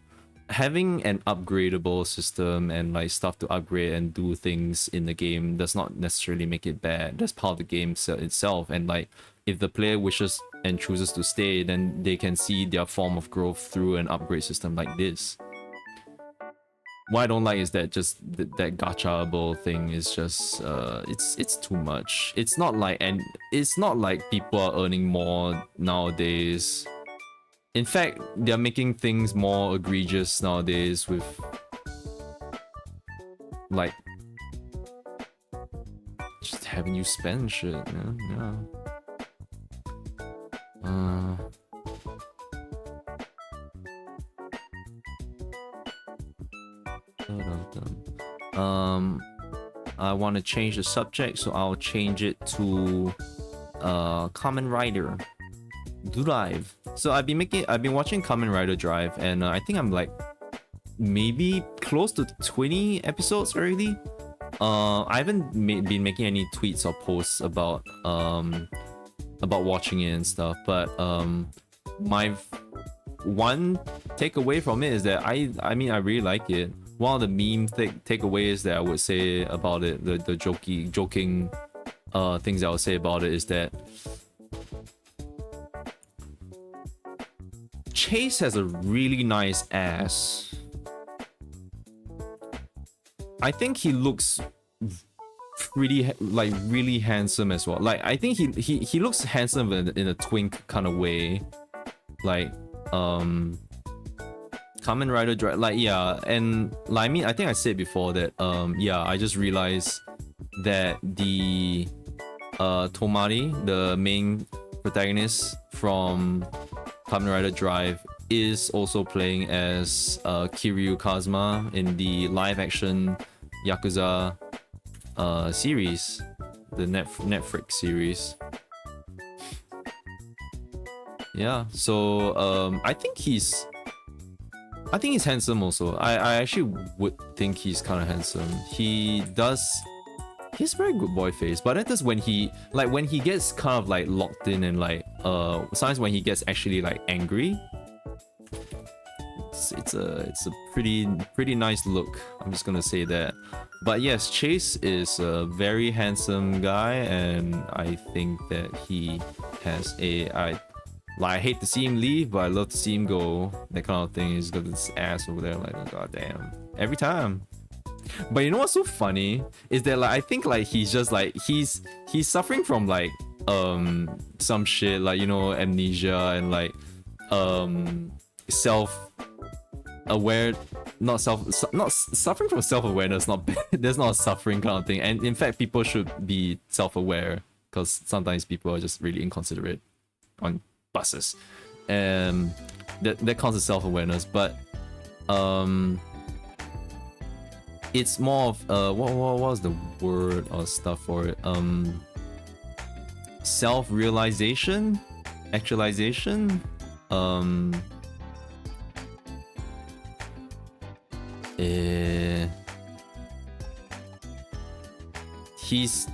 having an upgradable system and like stuff to upgrade and do things in the game does not necessarily make it bad. That's part of the game itself, and like if the player wishes and chooses to stay, then they can see their form of growth through an upgrade system like this. What I don't like is that just that gachaable thing is just it's too much. It's not like people are earning more nowadays. In fact, they're making things more egregious nowadays with like just having you spend shit, man. Yeah. I want to change the subject, so I'll change it to Kamen Rider Drive. So I've been watching Kamen Rider Drive, and I think I'm like maybe close to 20 episodes already. I haven't been making any tweets or posts about watching it and stuff, but my one takeaway from it is that I mean I really like it. One of the meme takeaways that I would say about it, the joking things I would say about it is that Chase has a really nice ass. I think he looks pretty like really handsome as well. Like, I think he looks handsome in a twink kind of way. Like Kamen Rider Drive, like, yeah, and like, I mean, I think I said before that yeah, I just realized that the Tomari, the main protagonist from Kamen Rider Drive, is also playing as Kiryu Kazuma in the live-action Yakuza series, the Netflix series. Yeah, so I think he's handsome also. I actually would think he's kind of handsome. He has very good boy face, but that is when he gets kind of like locked in and like sometimes when he gets actually like angry. It's a pretty nice look. I'm just gonna say that. But yes, Chase is a very handsome guy, and I think that he has I hate to see him leave, but I love to see him go. That kind of thing. He's got this ass over there, like, oh, goddamn, every time. But you know what's so funny is that like I think like he's just like he's suffering from like some shit, like, you know, amnesia and like self-aware, not suffering from self-awareness. Not that's not a suffering kind of thing. And in fact, people should be self-aware, because sometimes people are just really inconsiderate on buses, and that counts as self-awareness. But it's more of what was the word or stuff for it? Self-realization, actualization. He's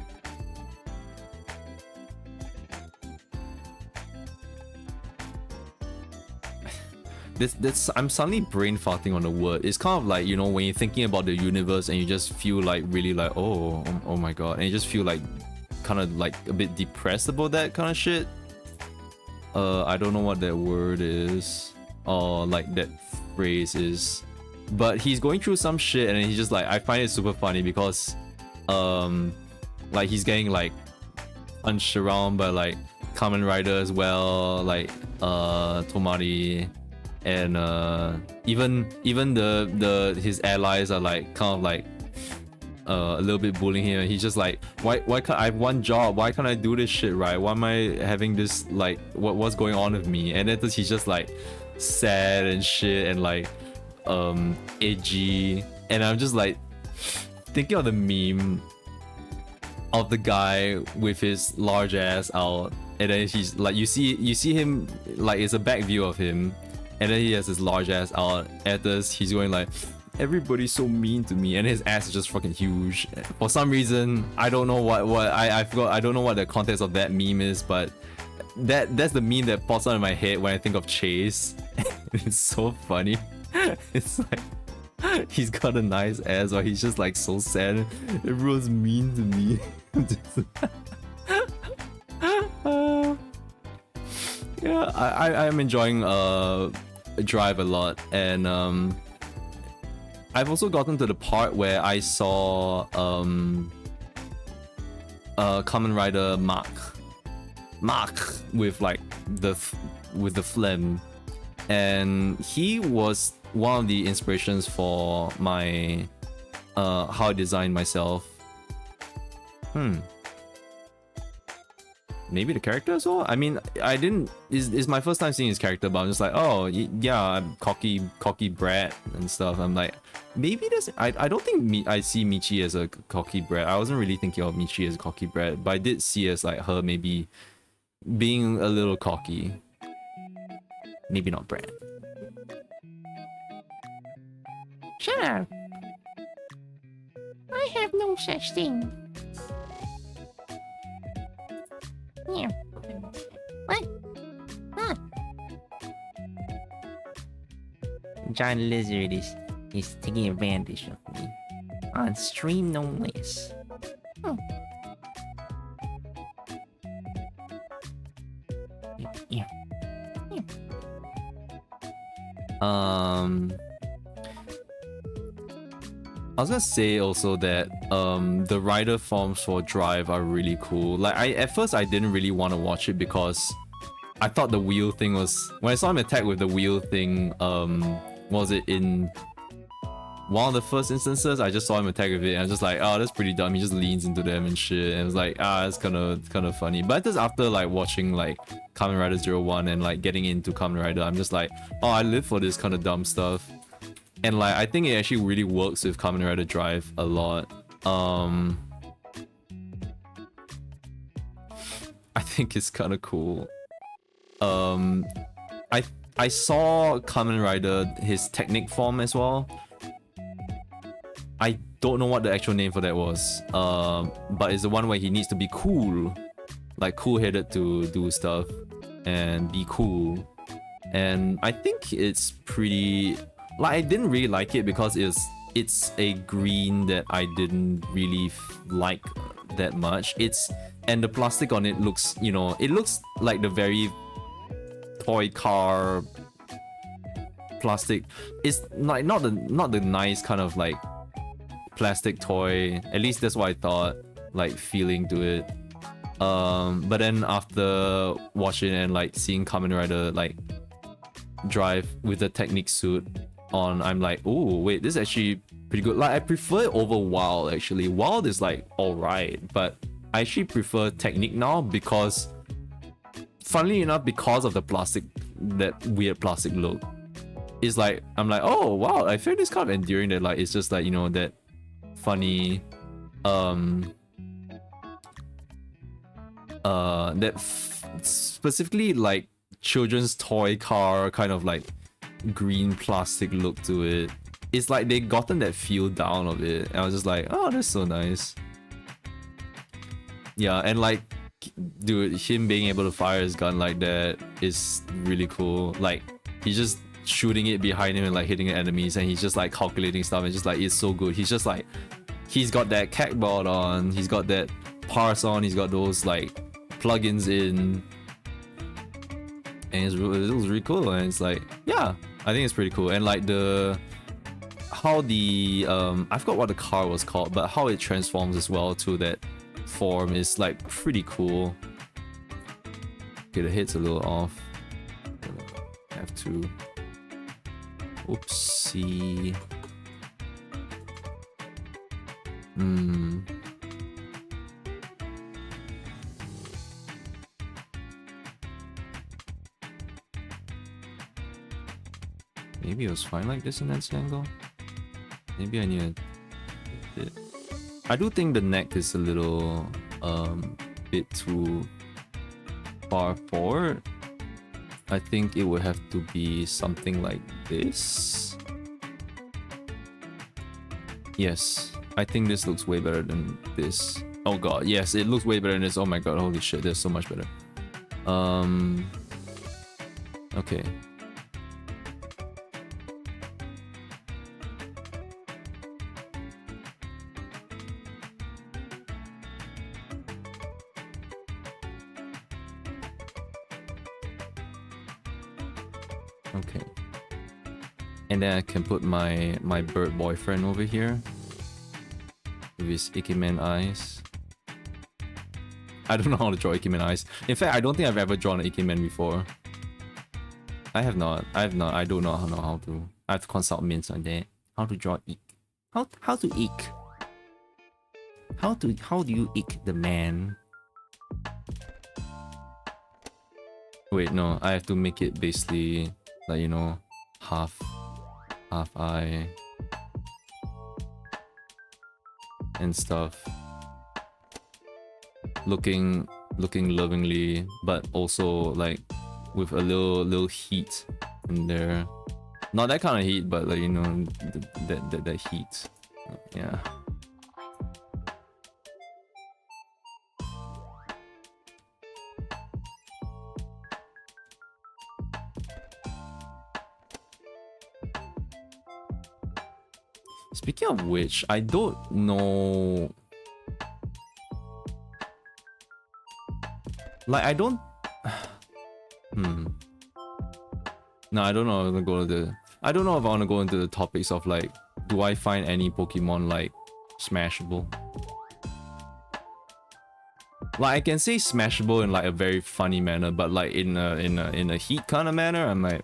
this I'm suddenly brain farting on the word. It's kind of like, you know, when you're thinking about the universe and you just feel like really like oh my god, and you just feel like kind of like a bit depressed about that kind of shit. I don't know what that word is or like that phrase is, but he's going through some shit and he's just like, I find it super funny because like he's getting like punched around by like Kamen Rider as well, like Tomari, and even the his allies are like kind of like a little bit bullying him. He's just like, why can't I have one job? Why can't I do this shit right? Why am I having this, like, what's going on with me? And then he's just like sad and shit and like edgy, and I'm just like thinking of the meme of the guy with his large ass out, and then he's like, you see him, like it's a back view of him, and then he has his large ass out at this, he's going like, everybody's so mean to me, and his ass is just fucking huge. For some reason, I don't know what I forgot, I don't know what the context of that meme is, but that's the meme that pops out in my head when I think of Chase. It's so funny. It's like he's got a nice ass, or he's just like so sad. Everyone's mean to me. Yeah, I'm enjoying Drive a lot, and I've also gotten to the part where I saw Kamen Rider Mark with like the phlegm, and he was one of the inspirations for my how I designed myself. Maybe the character as well? I mean, I didn't... It's my first time seeing his character, but I'm just like, oh, yeah, I'm cocky brat and stuff. I'm like, maybe this... I don't think I see Michi as a cocky brat. I wasn't really thinking of Michi as a cocky brat, but I did see as like her maybe being a little cocky. Maybe not brat.
Shut up. I have no such thing. Yeah. What? Huh?
John Lizard is taking advantage of me. On stream no less. Yeah.
I was gonna say also that the rider forms for Drive are really cool. Like at first I didn't really want to watch it because I thought the wheel thing was, when I saw him attack with the wheel thing, was it in one of the first instances? I just saw him attack with it and I was just like, oh, that's pretty dumb. He just leans into them and shit, and it was like, it's kind of funny. But just after like watching like Kamen Rider 01 and like getting into Kamen Rider, I'm just like, oh, I live for this kind of dumb stuff. And like, I think it actually really works with Kamen Rider Drive a lot. I think it's kind of cool. I saw Kamen Rider, his technique form as well. I don't know what the actual name for that was. But it's the one where he needs to be cool, like cool-headed to do stuff and be cool. And I think it's pretty... Like, I didn't really like it because it's a green that I didn't really like that much. And the plastic on it looks, you know, it looks like the very toy car plastic. It's like not the nice kind of like plastic toy. At least that's what I thought, like feeling to it. But then after watching and like seeing Kamen Rider like Drive with the Technic suit on, I'm like, oh wait, this is actually pretty good. Like, I prefer it over Wild actually. Wild is like alright, but I actually prefer Technique now because, funnily enough, because of the plastic, that weird plastic look. It's like, I'm like, oh wow, I feel this kind of endearing that like it's just like, you know, that funny specifically like children's toy car kind of like green plastic look to it. It's like they gotten that feel down of it, and I was just like, oh, that's so nice. Yeah, and like, dude, him being able to fire his gun like that is really cool. Like, he's just shooting it behind him and like hitting enemies, and he's just like calculating stuff, and just like, it's so good. He's just like, he's got that catboard on, he's got that parse on, he's got those like plugins in, and it was really cool. And it's like, yeah, I think it's pretty cool. And like how the I forgot what the car was called, but how it transforms as well to that form is like pretty cool. Okay, the head's a little off. Have to. Oopsie. Maybe it was fine like this in that angle. Maybe I need a bit. I do think the neck is a little bit too far forward. I think it would have to be something like this. Yes, I think this looks way better than this. Oh god, yes, it looks way better than this. Oh my god, holy shit, there's so much better. Okay. Okay. And then I can put my bird boyfriend over here with his Ikemen eyes. I don't know how to draw Ikemen eyes. In fact, I don't think I've ever drawn an Ikemen before. I have not. I don't know how to. I have to consult Mints on that. How to draw Ike. How to Ike. How do you Ike the man? Wait, no, I have to make it basically like, you know, half eye and stuff. Looking lovingly, but also like with a little heat in there. Not that kind of heat, but like, you know, that heat. Yeah. Speaking of which, I don't know. Like, I don't. No, I don't know. I'm gonna go to the. I don't know if I want to go into the topics of like, do I find any Pokemon like smashable? Like, I can say smashable in like a very funny manner, but like in a heat kind of manner, I'm like.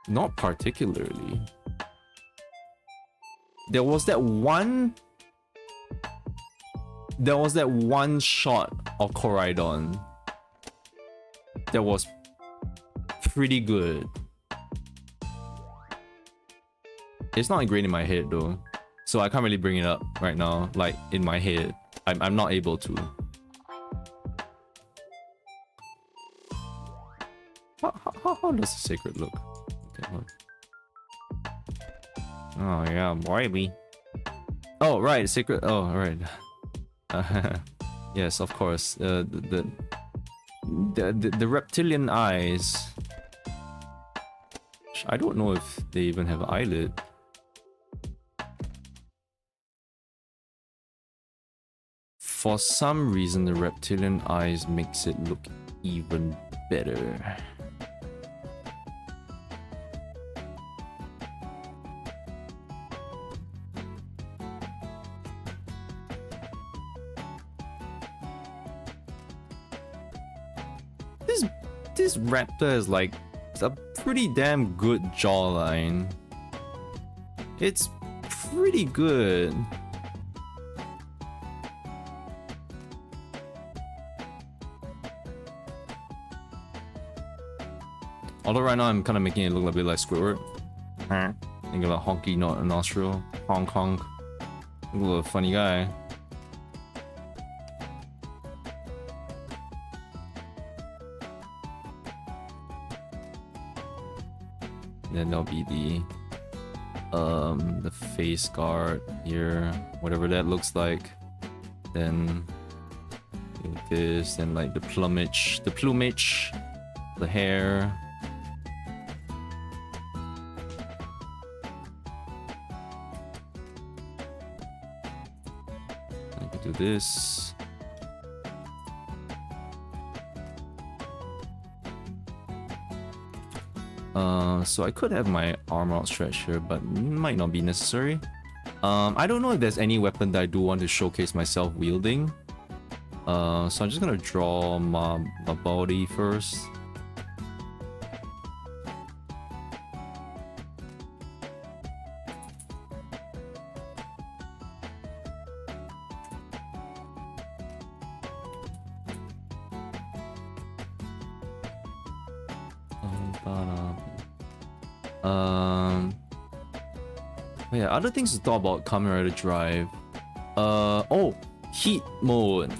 Not particularly. There was that one shot of Koraidon that was pretty good. It's not ingrained in my head though, so I can't really bring it up right now. Like in my head, I'm not able to. How does the sacred look? Okay, look. Oh yeah, boy. Oh right, sacred. Oh right. Yes, of course. The reptilian eyes. I don't know if they even have an eyelid. For some reason, the reptilian eyes makes it look even better. This raptor is like a pretty damn good jawline. It's pretty good. Although right now I'm kind of making it look a bit like Squidward.
Huh?
You got a honky nostril, honk honk. Look a little funny guy. Then there'll be the face guard here, whatever that looks like. Then this, and like the plumage, the hair. I can do this. So I could have my arm outstretched here, but might not be necessary. I don't know if there's any weapon that I do want to showcase myself wielding. So I'm just gonna draw my body first. Oh yeah, other things to talk about Kamen Rider Drive. Oh, heat mode.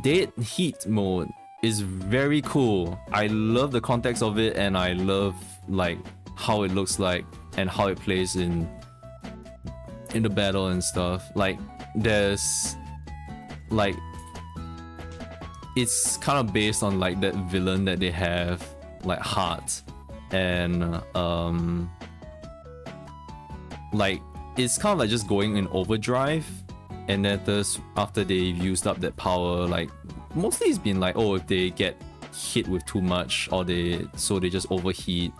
Dead heat mode is very cool. I love the context of it, and I love like how it looks like and how it plays in the battle and stuff. Like there's like it's kind of based on like that villain that they have, like Heart, and like it's kind of like just going in overdrive, and then there's after they've used up that power, like mostly it's been like, oh, if they get hit with too much, or they just overheat,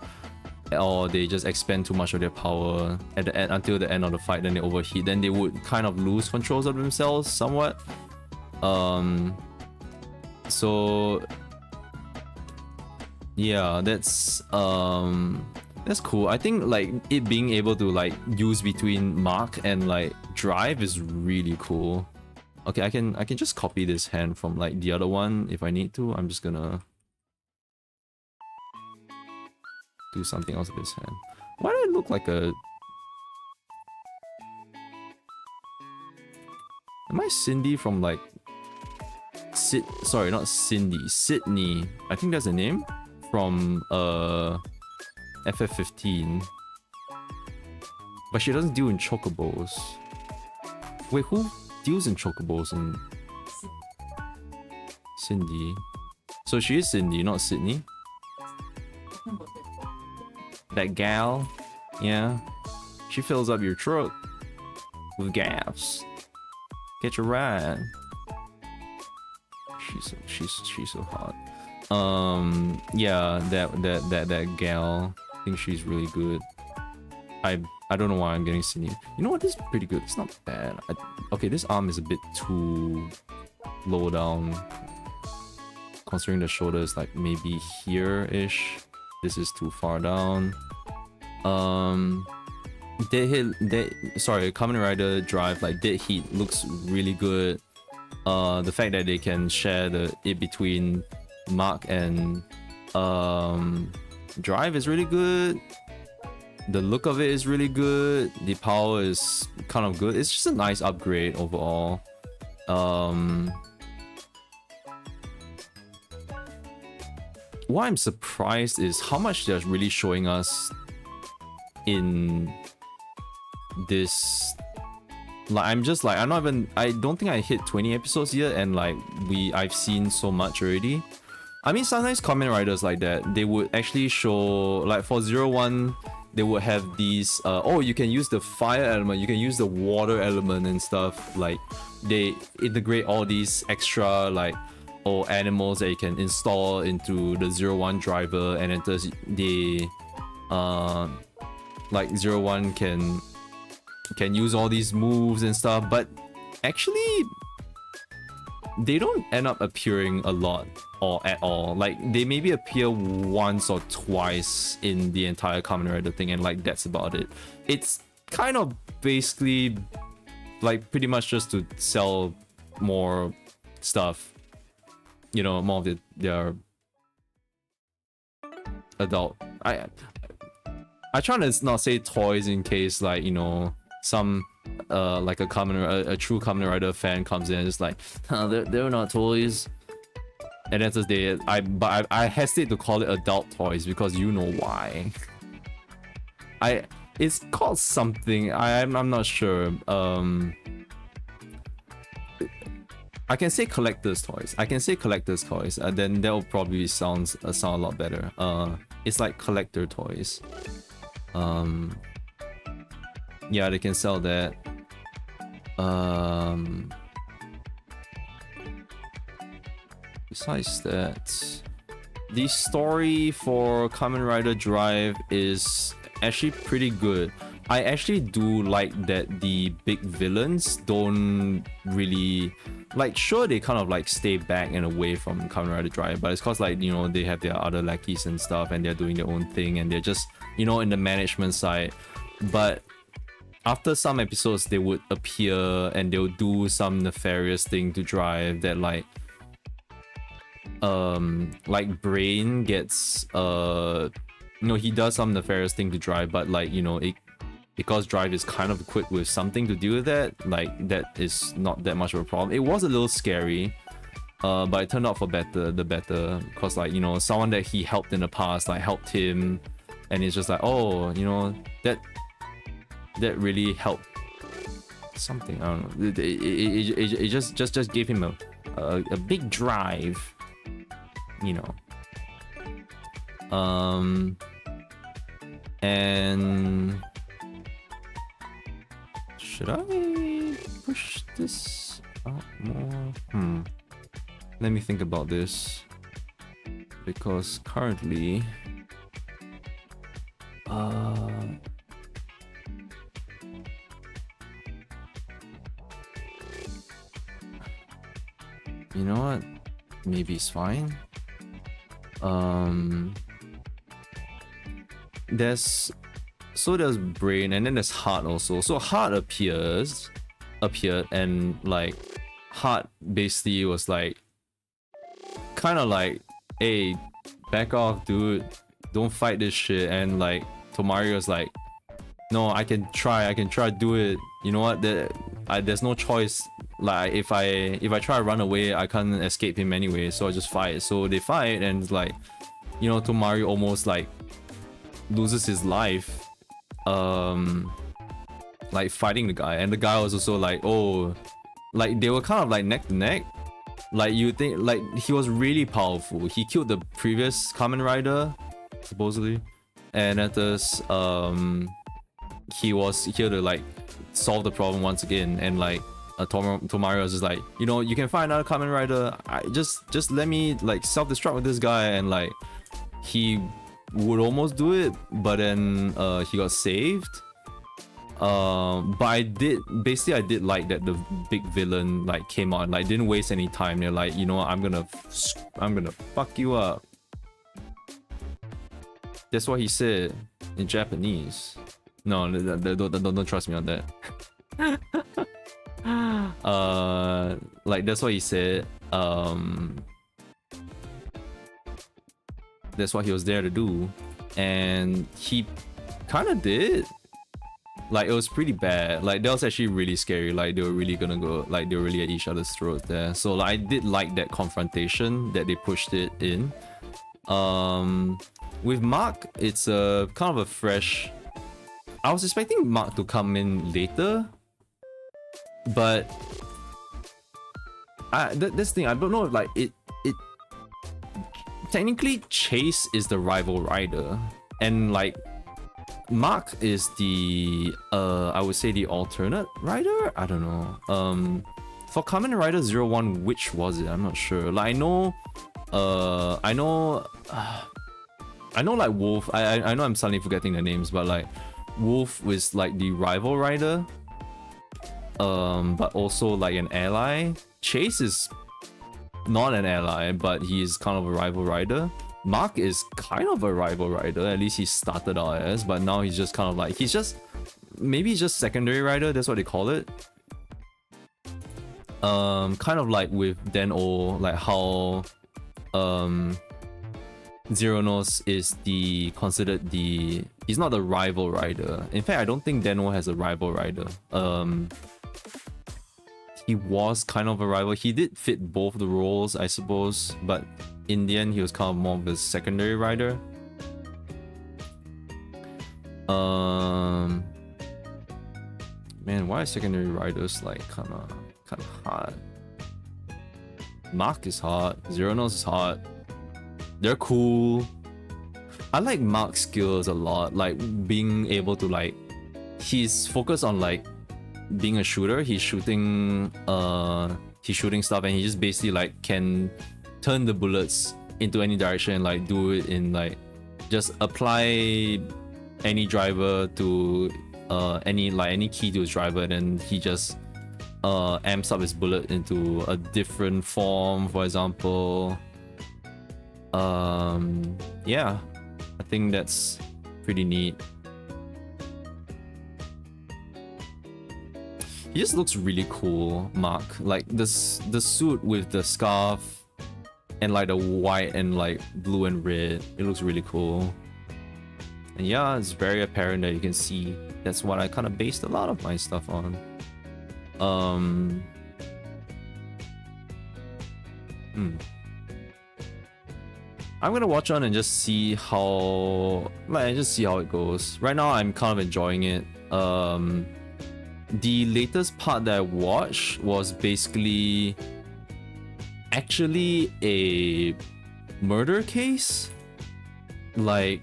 or they just expend too much of their power at the end until the end of the fight, then they overheat, then they would kind of lose controls of themselves somewhat. So yeah, that's cool. I think like it being able to like use between Mark and like Drive is really cool. Okay, I can just copy this hand from like the other one if I need to. I'm just gonna do something else with this hand. Why do I look like a... Am I Cindy from like... Sorry, not Cindy. Sydney. I think that's the name. From FF15. But she doesn't deal in chocobos. Wait, who deals in chocobos in... Cindy. So she is Cindy, not Sydney. That gal, yeah, she fills up your truck with gas. Get your ride. She's so hot. Yeah, that gal. I think she's really good. I don't know why I'm getting Sydney. You know what? This is pretty good. It's not bad. Okay, this arm is a bit too low down. Considering the shoulder is like maybe here-ish. This is too far down. Kamen Rider Drive, like Dead Heat looks really good. The fact that they can share it between Mark and Drive is really good. The look of it is really good. The power is kind of good. It's just a nice upgrade overall. What I'm surprised is how much they're really showing us in this. Like, I don't think I hit 20 episodes yet, and like I've seen so much already. I mean, sometimes Kamen Riders like that, they would actually show, like for 01, they would have these, oh, you can use the fire element, you can use the water element and stuff. Like, they integrate all these extra, like, animals that you can install into the 01 driver, and then like 01 can use all these moves and stuff, but actually they don't end up appearing a lot or at all. Like, they maybe appear once or twice in the entire Kamen Rider thing, and like that's about it. It's kind of basically like pretty much just to sell more stuff, you know, more of their adult. I try to not say toys in case like, you know, some like a true Kamen Rider fan comes in and just like, they're not toys. And then today I hesitate to call it adult toys because you know why. It's called something. I'm not sure. I can say collector's toys. Then that'll probably sound a lot better. It's like collector toys. Yeah, they can sell that. Besides that, the story for Kamen Rider Drive is actually pretty good. I actually do like that the big villains don't really, like, sure, they kind of like stay back and away from Kamen Rider Drive, but it's cause like, you know, they have their other lackeys and stuff and they're doing their own thing and they're just, you know, in the management side. But after some episodes they would appear and they'll do some nefarious thing to Drive that like Brain gets you know, he does some nefarious thing to Drive, but like, you know, because Drive is kind of equipped with something to deal with that, like, that is not that much of a problem. It was a little scary, but it turned out for the better, because like, you know, someone that he helped in the past like helped him, and it's just like, oh, you know, that really helped something. I don't know. It just gave him a big drive, you know. And should I push this out more? Let me think about this, because currently you know what? Maybe it's fine. There's Brain and then there's Heart also. So Heart appeared and like Heart basically was like kind of like, hey, back off, dude, don't fight this shit. And like Tomario's like, no, I can try do it. You know what, there's no choice. Like if I try to run away, I can't escape him anyway, so I just fight. So they fight and it's like, you know, Tomario almost like loses his life like fighting the guy, and the guy was also like, oh, like they were kind of like neck to neck. Like you think like he was really powerful. He killed the previous Kamen Rider supposedly, and at this he was here to like solve the problem once again. And like Tomario was just like, you know, you can find another Kamen Rider. Just let me like self-destruct with this guy. And like he would almost do it, but then he got saved. But I did like that the big villain like came out and like didn't waste any time. They're like, you know what, I'm gonna fuck you up. That's what he said in Japanese. No, don't trust me on that. Like that's what he said. That's what he was there to do, and he kind of did. Like it was pretty bad. Like that was actually really scary. Like they were really gonna go, like they were really at each other's throats there. So like, I did like that confrontation that they pushed it in. With Mark, it's a kind of a fresh. I was expecting Mark to come in later, but this thing, I don't know if like it technically Chase is the rival rider, and like Mark is the I would say the alternate rider. I don't know. For Kamen Rider 01, which was it? I'm not sure. Like I know like Wolf. I know I'm suddenly forgetting the names, but like Wolf was like the rival rider, but also like an ally. Chase is not an ally, but he's kind of a rival rider. Mark is kind of a rival rider, at least he started out as, but now he's just kind of like, maybe he's just secondary rider, that's what they call it. Kind of like with Den-O, like how Zero Nose is considered the, he's not the rival rider. In fact, I don't think Deno has a rival rider. He was kind of a rival. He did fit both the roles, I suppose, but in the end, he was kind of more of a secondary rider. Man, why are secondary riders like kind of hard? Mark is hard. Zero Nose is hard. They're cool. I like Mark's skills a lot. Like being able to like, he's focused on like being a shooter. He's shooting stuff, and he just basically like can turn the bullets into any direction and like do it in like, just apply any driver to any key to his driver, and then he just amps up his bullet into a different form, for example. Yeah, I think that's pretty neat. He just looks really cool, Mark. Like the suit with the scarf and like the white and like blue and red, it looks really cool. And yeah, it's very apparent that you can see that's what I kind of based a lot of my stuff on. I'm gonna watch on and just see how it goes. Right now, I'm kind of enjoying it. The latest part that I watched was basically actually a murder case. Like,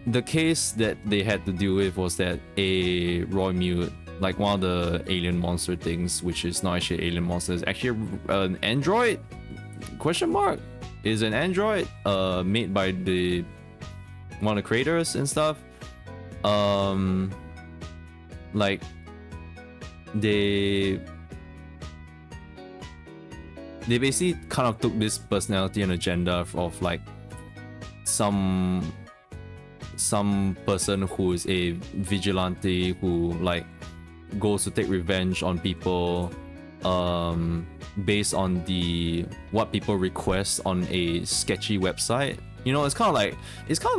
the case that they had to deal with was that a Roy Mute, like one of the alien monster things, which is not actually an alien monster, is actually an android? Question mark? Is an android made by one of the creators and stuff. Like they basically kind of took this personality and agenda of like some person who is a vigilante who like goes to take revenge on people based on what people request on a sketchy website. You know, it's kind of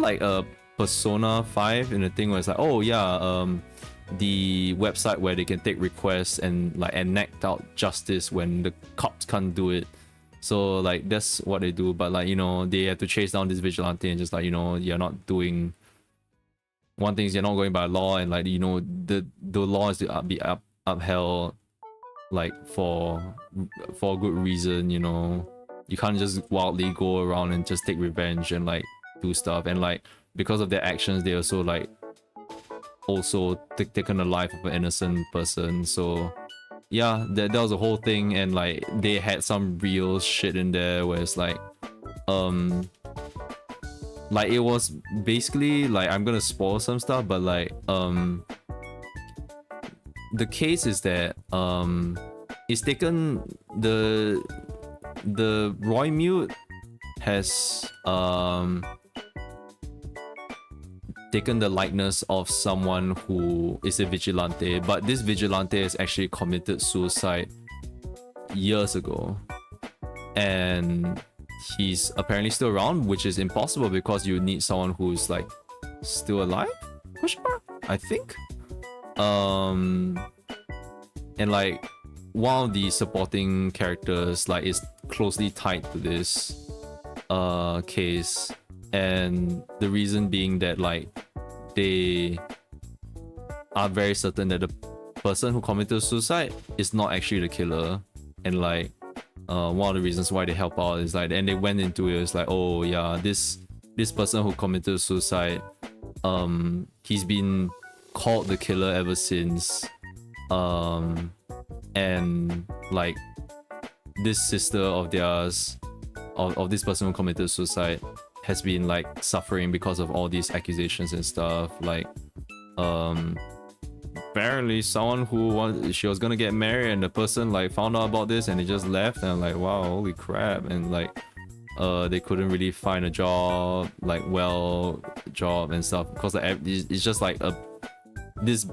like a Persona 5 in the thing where it's like, oh yeah, the website where they can take requests and like enact out justice when the cops can't do it. So like that's what they do, but like, you know, they have to chase down this vigilante and just like, you know, you're not doing one thing, is you're not going by law, and like, you know, the law is to be upheld like for a good reason. You know, you can't just wildly go around and just take revenge and like do stuff, and like because of their actions they also like taken the life of an innocent person. So yeah, that was the whole thing, and like they had some real shit in there where it's like it was basically like, I'm gonna spoil some stuff, but like the case is that it's taken the Roy Mute has taken the likeness of someone who is a vigilante, but this vigilante has actually committed suicide years ago, and he's apparently still around, which is impossible because you need someone who's like still alive, question mark, I think. And like one of the supporting characters like is closely tied to this case, and the reason being that like they are very certain that the person who committed suicide is not actually the killer, and like one of the reasons why they help out is like, and they went into it, it's like, oh yeah, this person who committed suicide, he's been called the killer ever since, and like this sister of theirs, of this person who committed suicide, has been like suffering because of all these accusations and stuff. Like apparently someone she was gonna get married, and the person like found out about this and they just left, and I'm like, wow, holy crap. And like they couldn't really find a job, like job and stuff, because like, it's just like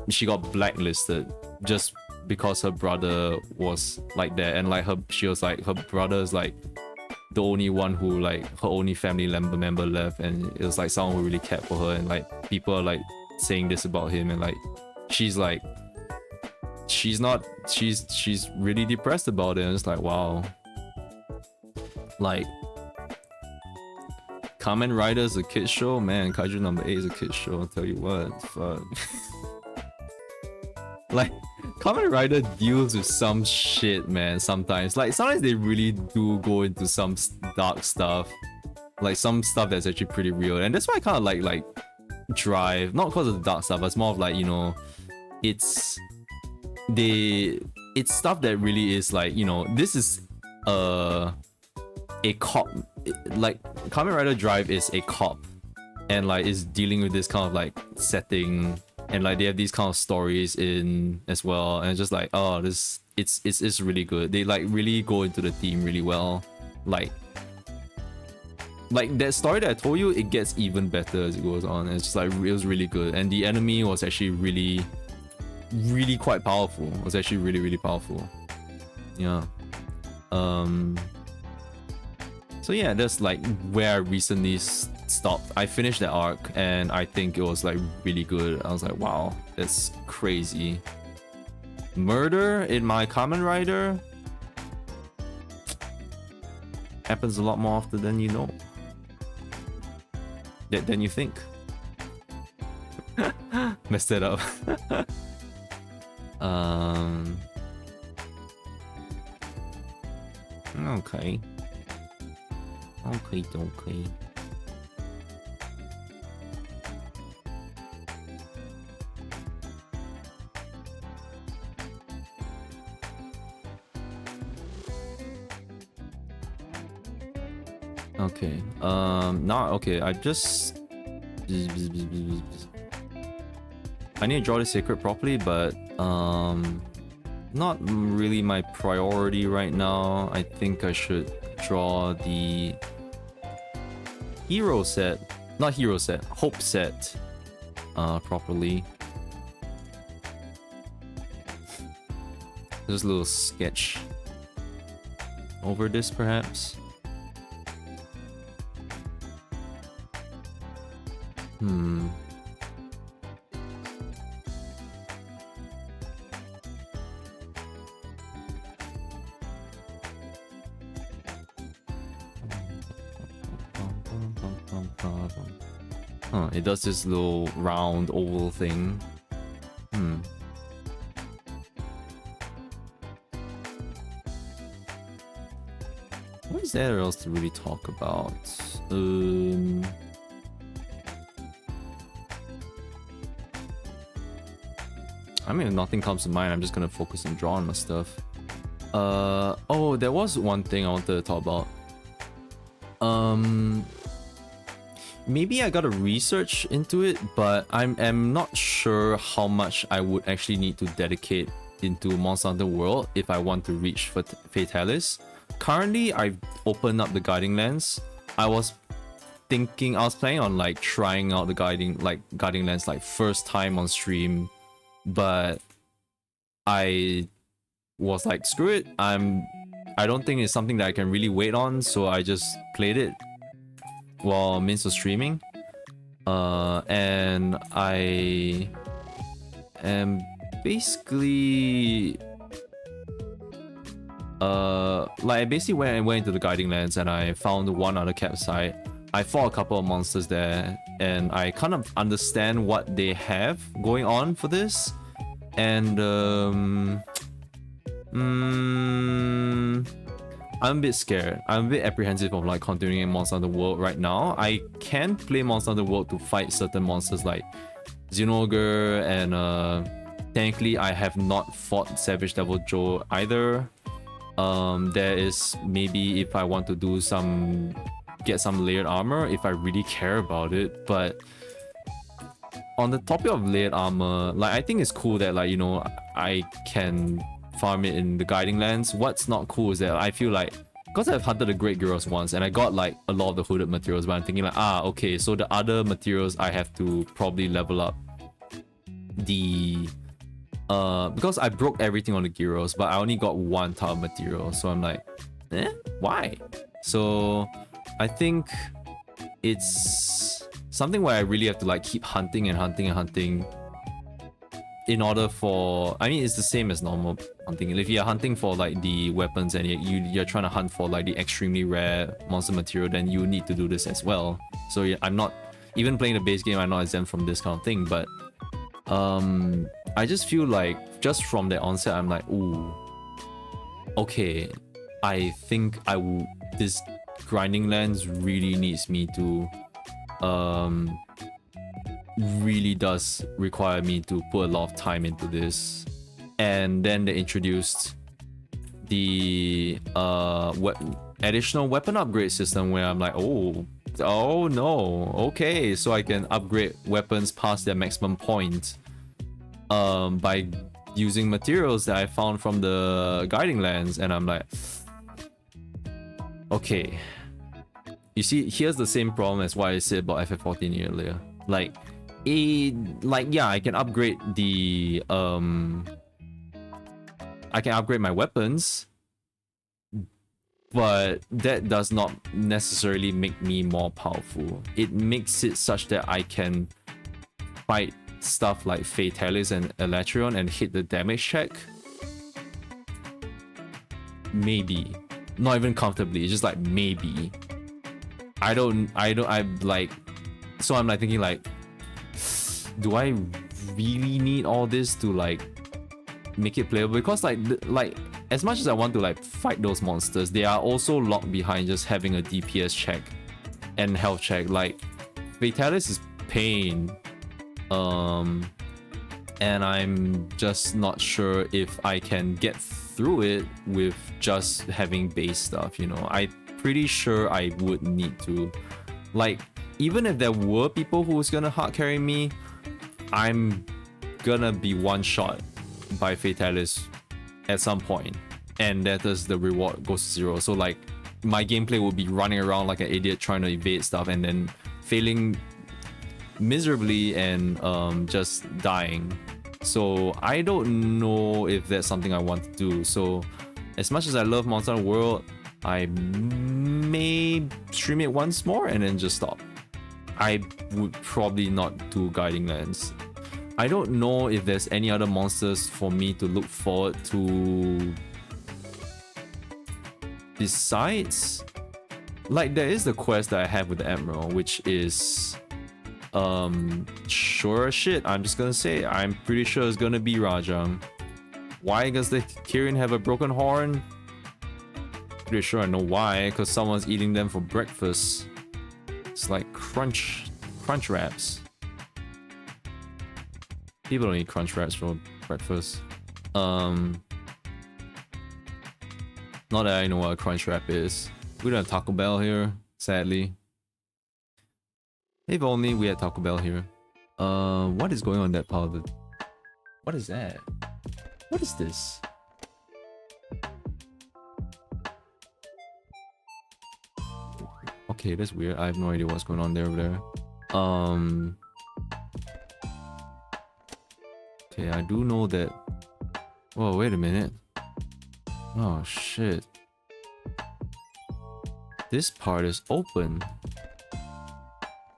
she got blacklisted just because her brother was like that, and like she was like, her brother's like the only one who like her only family member left, and it was like someone who really cared for her, and like people are like saying this about him, and like she's like she's really depressed about it, and it's like wow, like Kamen Rider is a kid show, man. Kaiju number 8 is a kid show, I'll tell you what. Fuck. Like Kamen Rider deals with some shit, man. Sometimes they really do go into some dark stuff, like some stuff that's actually pretty real, and that's why I kind of like Drive, not because of the dark stuff, but it's more of like, you know, it's stuff that really is like, you know, this is a cop, like Kamen Rider Drive is a cop, and like is dealing with this kind of like setting, and like they have these kind of stories in as well, and it's just like, oh, this it's really good. They like really go into the theme really well. Like that story that I told you, it gets even better as it goes on. It's just like, it was really good, and the enemy was actually really quite powerful. It was actually really powerful. Yeah. So yeah, that's like where I recently stopped. I finished that arc, and I think it was like really good. I was like, wow, that's crazy. Murder in my Kamen Rider happens a lot more often than you know. Than you think. Messed it up. Okay. Okay. Okay. Now, okay, I just... I need to draw the sacred properly, but not really my priority right now. I think I should draw the hero set, not hero set, hope set properly. Just a little sketch over this perhaps. It does this little round oval thing. What is there else to really talk about? I mean, if nothing comes to mind, I'm just gonna focus on drawing my stuff. Oh, there was one thing I wanted to talk about. Maybe I gotta research into it, but I'm not sure how much I would actually need to dedicate into Monster Hunter World if I want to reach Fatalis. Currently, I've opened up the guiding lens. I was planning on like trying out the guiding lens like first time on stream, but I was like, screw it. I don't think it's something that I can really wait on, so I just played it while Mince was streaming. And I am basically like I basically went into the guiding lands, and I found one other campsite. I fought a couple of monsters there, and I kind of understand what they have going on for this, and I'm a bit scared. I'm a bit apprehensive of like continuing Monster Hunter World right now. I can play Monster Hunter World to fight certain monsters like Xenogre, and technically I have not fought Savage Devil Joe either. There is maybe if I want to do get some layered armor if I really care about it, but on the topic of layered armor, like I think it's cool that like, you know, I can farm it in the guiding lands. What's not cool is that I feel like, because I've hunted the Great Gyros once and I got like a lot of the hooded materials, but I'm thinking like, okay, so the other materials I have to probably level up the because I broke everything on the Gyros, but I only got one type of material, so I'm like, why? So I think it's something where I really have to like keep hunting and hunting and hunting in order for, I mean, it's the same as normal hunting. If you're hunting for like the weapons and you're trying to hunt for like the extremely rare monster material, then you need to do this as well. So yeah, I'm not even playing the base game, I'm not exempt from this kind of thing. But I just feel like just from the onset, I'm like, ooh, okay, I think this grinding lands really needs me to really does require me to put a lot of time into this. And then they introduced the additional weapon upgrade system where I'm like, oh no, okay, so I can upgrade weapons past their maximum point by using materials that I found from the guiding lands. And I'm like, okay, you see, here's the same problem as what I said about FF14 earlier. Like yeah, I can upgrade the I can upgrade my weapons, but that does not necessarily make me more powerful. It makes it such that I can fight stuff like Fatalis and Elatrion and hit the damage check. Maybe. Not even comfortably, it's just like maybe. I'm like, so I'm like thinking like, do I really need all this to like make it playable? Because like as much as I want to like fight those monsters, they are also locked behind just having a DPS check and health check. Like Fatalis is pain, and I'm just not sure if I can get through it with just having base stuff, you know. I'm pretty sure I would need to, like, even if there were people who was gonna hard carry me, I'm gonna be one shot by Fatalis at some point, and that is the reward goes to zero. So like my gameplay will be running around like an idiot trying to evade stuff and then failing miserably and just dying. So I don't know if that's something I want to do. So as much as I love Monster Hunter World, I may stream it once more and then just stop. I would probably not do guiding lands. I don't know if there's any other monsters for me to look forward to besides, like, there is the quest that I have with the Admiral, which is sure as shit, I'm just gonna say, I'm pretty sure it's gonna be Rajang. Why does the Kirin have a broken horn? Pretty sure I know why, because someone's eating them for breakfast. It's like crunch wraps. People don't eat crunch wraps for breakfast. Not that I know what a crunch wrap is. We don't have Taco Bell here, sadly. If only we had Taco Bell here. What is going on in that part of the... What is that? What is this? Okay, that's weird. I have no idea what's going on there over there. Okay, I do know that... Whoa, wait a minute. Oh, shit. This part is open.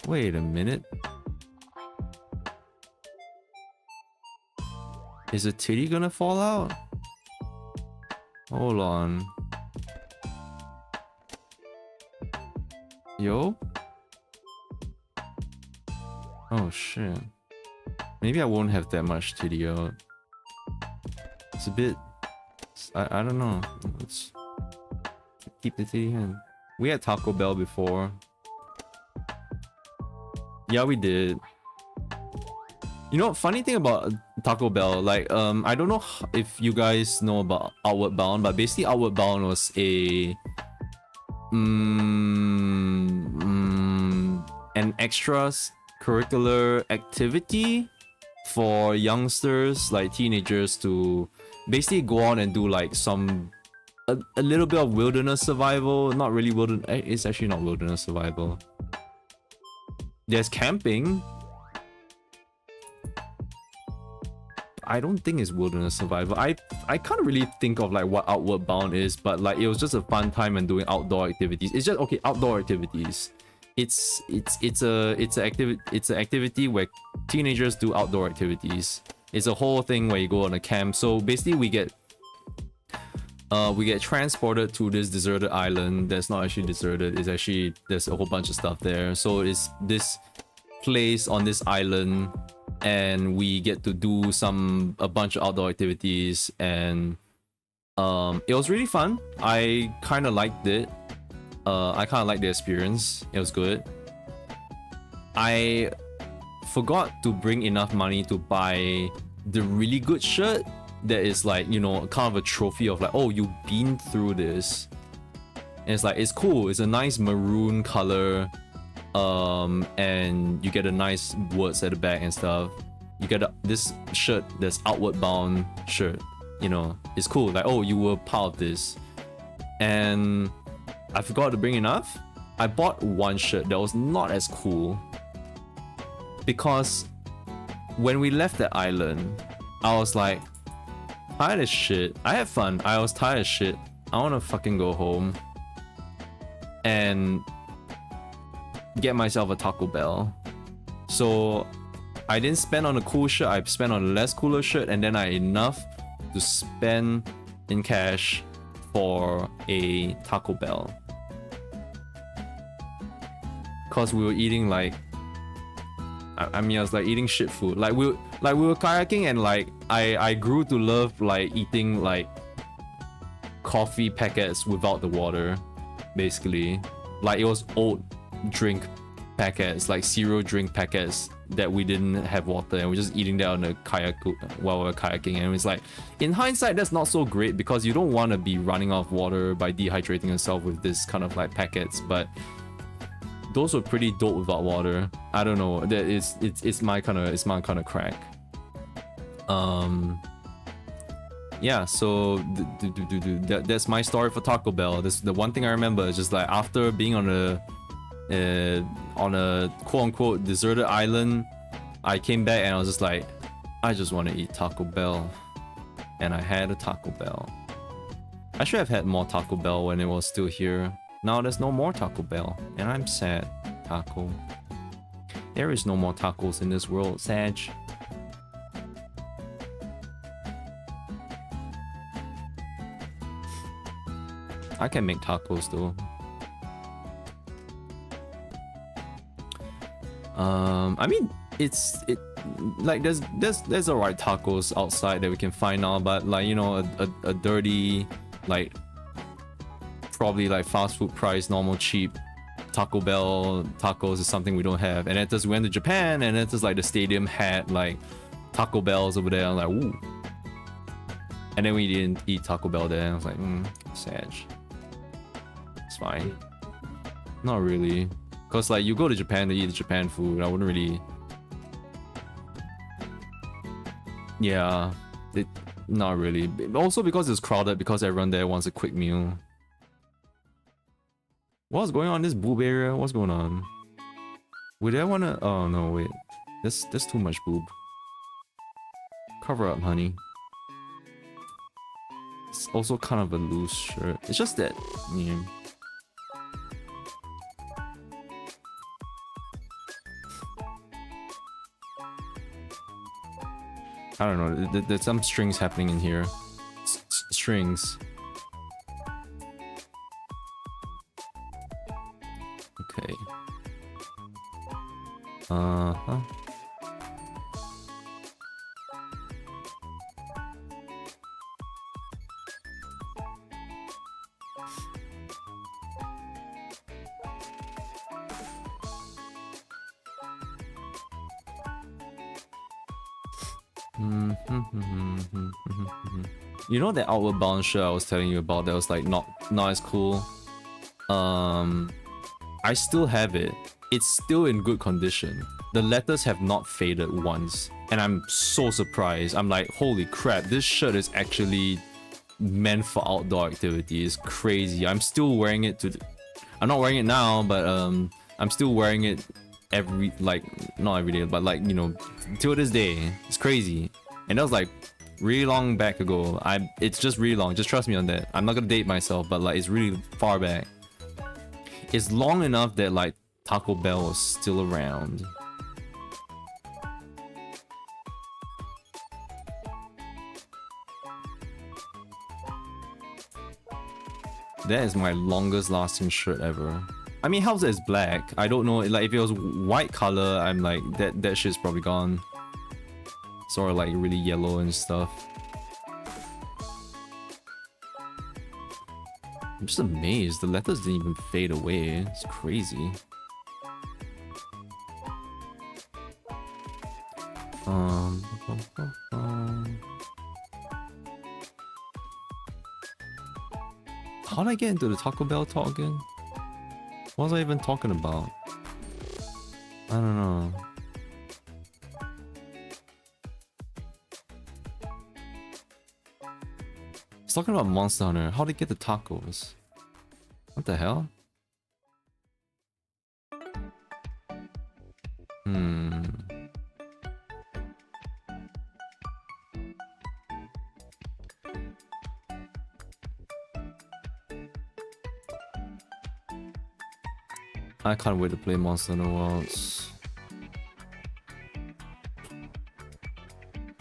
Wait a minute. Is a titty gonna fall out? Hold on. Yo? Oh shit. Maybe I won't have that much titty out. It's a bit... I don't know. Let's keep the titty in. We had Taco Bell before. Yeah, we did. You know, funny thing about Taco Bell, like, I don't know if you guys know about Outward Bound, but basically Outward Bound was a... an extracurricular activity for youngsters, like teenagers, to basically go on and do like a little bit of wilderness survival. Not really wilderness, it's actually not wilderness survival. There's camping. I don't think it's wilderness survival. I can't really think of like what Outward Bound is, but like it was just a fun time and doing outdoor activities. It's just okay, outdoor activities. It's an activity where teenagers do outdoor activities. It's a whole thing where you go on a camp. So basically we get transported to this deserted island that's not actually deserted. It's actually, there's a whole bunch of stuff there. So it's this place on this island, and we get to do a bunch of outdoor activities, and it was really fun. I kind of liked it. I kind of liked the experience. It was good. I forgot to bring enough money to buy the really good shirt that is like, you know, kind of a trophy of like, oh, you've been through this. And it's like, it's cool. It's a nice maroon color. And you get a nice words at the back and stuff. You get this shirt that's Outward Bound shirt. You know, it's cool. Like, oh, you were part of this. And I forgot to bring enough. I bought one shirt that was not as cool, because when we left the island, I was like, tired as shit. I had fun. I was tired as shit. I want to fucking go home and get myself a Taco Bell. So I didn't spend on a cool shirt. I spent on a less cooler shirt, and then I had enough to spend in cash for a Taco Bell. Cause we were eating like, I mean, I was like eating shit food. Like we were kayaking, and like I grew to love like eating like coffee packets without the water, basically. Like it was oat drink packets, like cereal drink packets that we didn't have water, and we're just eating that on the kayak while we were kayaking. And it's like, in hindsight, that's not so great, because you don't want to be running out of water by dehydrating yourself with this kind of like packets. But those were pretty dope without water. I don't know. That it's my kind of crack. Yeah. So that's my story for Taco Bell. This the one thing I remember is just like, after being on a quote unquote deserted island, I came back and I was just like, I just want to eat Taco Bell, and I had a Taco Bell. I should have had more Taco Bell when it was still here. Now there's no more Taco Bell, and I'm sad. Taco. There is no more tacos in this world, Sag. I can make tacos though. I mean, like there's alright tacos outside that we can find now, but like, you know, a dirty, like probably like fast food price, normal cheap Taco Bell tacos is something we don't have. And then we went to Japan, and it's just like the stadium had like Taco Bells over there. I'm like, ooh. And then we didn't eat Taco Bell there. I was like, sad. It's fine. Not really. Cause like you go to Japan to eat the Japan food, I wouldn't really. Yeah, not really. Also because it's crowded, because everyone there wants a quick meal. What's going on in this boob area? What's going on? Would I wanna? Oh no, wait. There's too much boob. Cover up, honey. It's also kind of a loose shirt. It's just that, yeah. I don't know. There's some strings happening in here. Strings. Okay. Uh-huh. You know that Outward Bound shirt I was telling you about that was like not as cool? I still have it. It's still in good condition. The letters have not faded once, and I'm so surprised. I'm like, holy crap, this shirt is actually meant for outdoor activity. It's crazy. I'm still wearing it I'm not wearing it now, but I'm still wearing it not every day, but like, you know, till this day. It's crazy. And that was like really long back ago. It's just really long. Just trust me on that. I'm not gonna date myself, but like it's really far back. It's long enough that like Taco Bell was still around. That is my longest lasting shirt ever. I mean, how's it as black? I don't know. Like, if it was white color, I'm like, that shit's probably gone. Sort of like really yellow and stuff. I'm just amazed. The letters didn't even fade away. It's crazy. How did I get into the Taco Bell talk again? What was I even talking about? I don't know. I was talking about Monster Hunter. How did I get the tacos? What the hell? I can't wait to play Monster Hunter Worlds.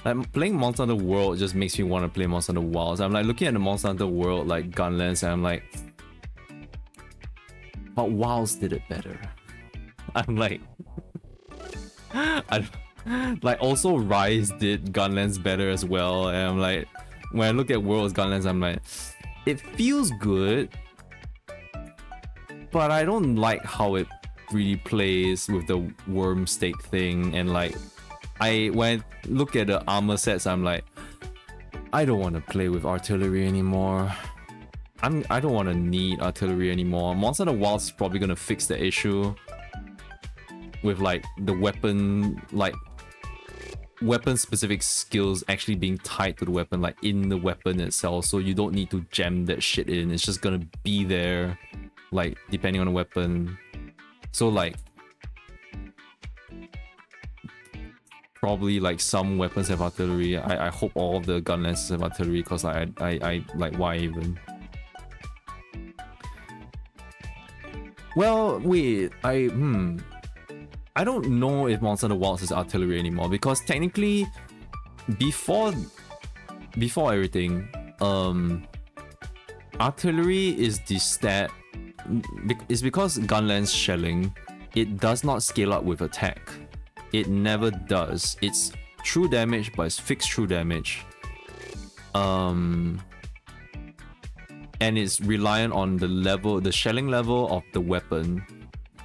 Like, playing Monster Hunter World just makes me want to play Monster Hunter Wilds. I'm like looking at the Monster Hunter World like Gunlands and I'm like, but Wilds did it better. I'm like, like also Rise did Gunlands better as well. And I'm like, when I look at Worlds Gunlands, I'm like, it feels good, but I don't like how it really plays with the worm stake thing. And like, when I look at the armor sets, I'm like, I don't want to play with artillery anymore. I don't want to need artillery anymore. Monster Hunter Wilds is probably gonna fix the issue with like the weapon, like weapon specific skills actually being tied to the weapon, like in the weapon itself, so you don't need to jam that shit in. It's just gonna be there, like depending on the weapon. So like probably like some weapons have artillery. I hope all of the gun lances have artillery, because I like, why even? Well, wait, I don't know if Monster Hunter Wilds is artillery anymore, because technically before everything, artillery is the stat. It's because gunlance shelling, it does not scale up with attack. It never does. It's true damage, but it's fixed true damage. And it's reliant on the level, the shelling level of the weapon.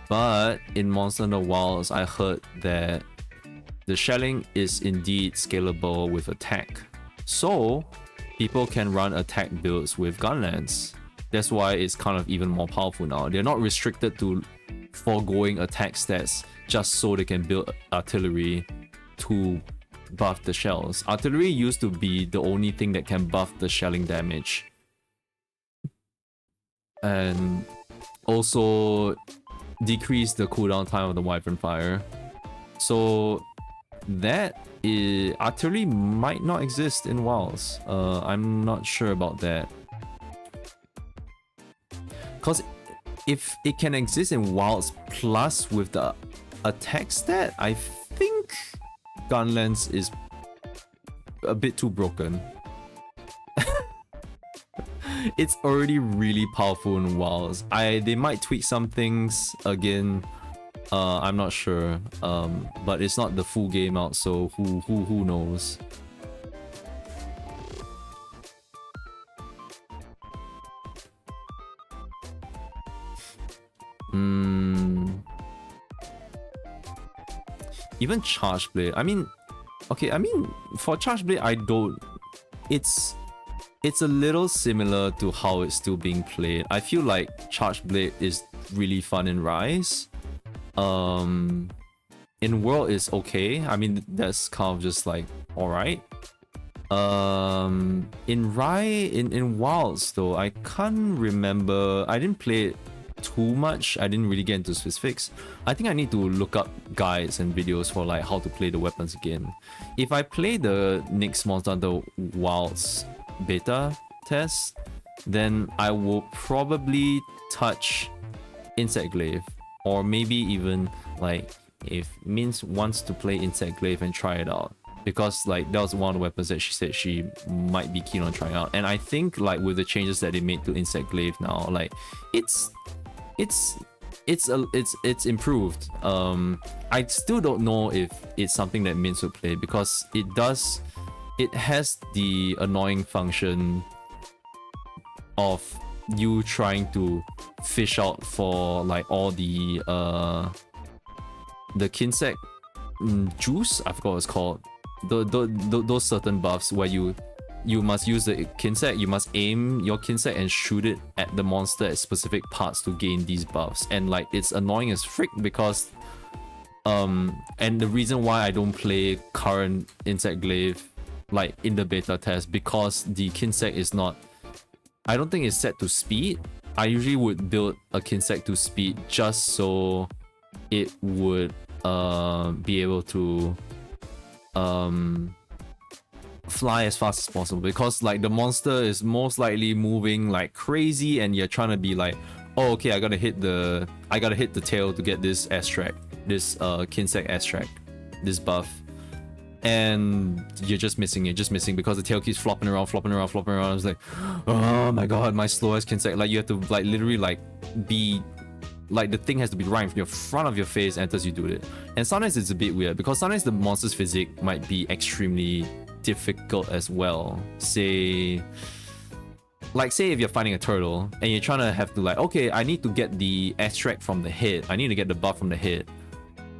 But in Monster Hunter Wilds, I heard that the shelling is indeed scalable with attack. So people can run attack builds with gunlance. That's why it's kind of even more powerful now. They're not restricted to foregoing attack stats just so they can build artillery to buff the shells. Artillery used to be the only thing that can buff the shelling damage. And also decrease the cooldown time of the Wyvern Fire. So that is, artillery might not exist in Wilds. I'm not sure about that. Because if it can exist in Wilds plus with the attack stat, I think Gunlance is a bit too broken. It's already really powerful in Wilds. They might tweak some things again. I'm not sure. But it's not the full game out, so who knows? Even Charge Blade. I mean, okay. I mean, for Charge Blade, I don't. It's a little similar to how it's still being played. I feel like Charge Blade is really fun in Rise. In World is okay. I mean, that's kind of just like alright. In Wilds though, I can't remember. I didn't play it too much. I didn't really get into specifics. I think I need to look up guides and videos for like how to play the weapons again. If I play the next Monster Hunter Wilds beta test, then I will probably touch Insect Glaive, or maybe even like if Mince wants to play Insect Glaive and try it out, because like that was one of the weapons that she said she might be keen on trying out. And I think like with the changes that they made to Insect Glaive now, like it's improved. I still don't know if it's something that Mince would play, because it has the annoying function of you trying to fish out for like all the Kinsect juice, I forgot what it's called. Those certain buffs where you must use the Kinsect, you must aim your Kinsect and shoot it at the monster at specific parts to gain these buffs. And like it's annoying as frick, because and the reason why I don't play current Insect Glaive like in the beta test, because the Kinsect is not, I don't think it's set to speed. I usually would build a Kinsect to speed just so it would be able to fly as fast as possible, because like the monster is most likely moving like crazy and you're trying to be like, oh okay, I gotta hit the tail to get this extract, this Kinsect extract, this buff, and you're just missing because the tail keeps flopping around. I was like, oh my god, my slowest Kinsect. Like you have to like literally like be like, the thing has to be right in front of your face until you do it. And sometimes it's a bit weird, because sometimes the monster's physique might be extremely difficult as well. Say if you're fighting a turtle and you're trying to have to like, okay, I need to get the extract from the head, I need to get the buff from the head,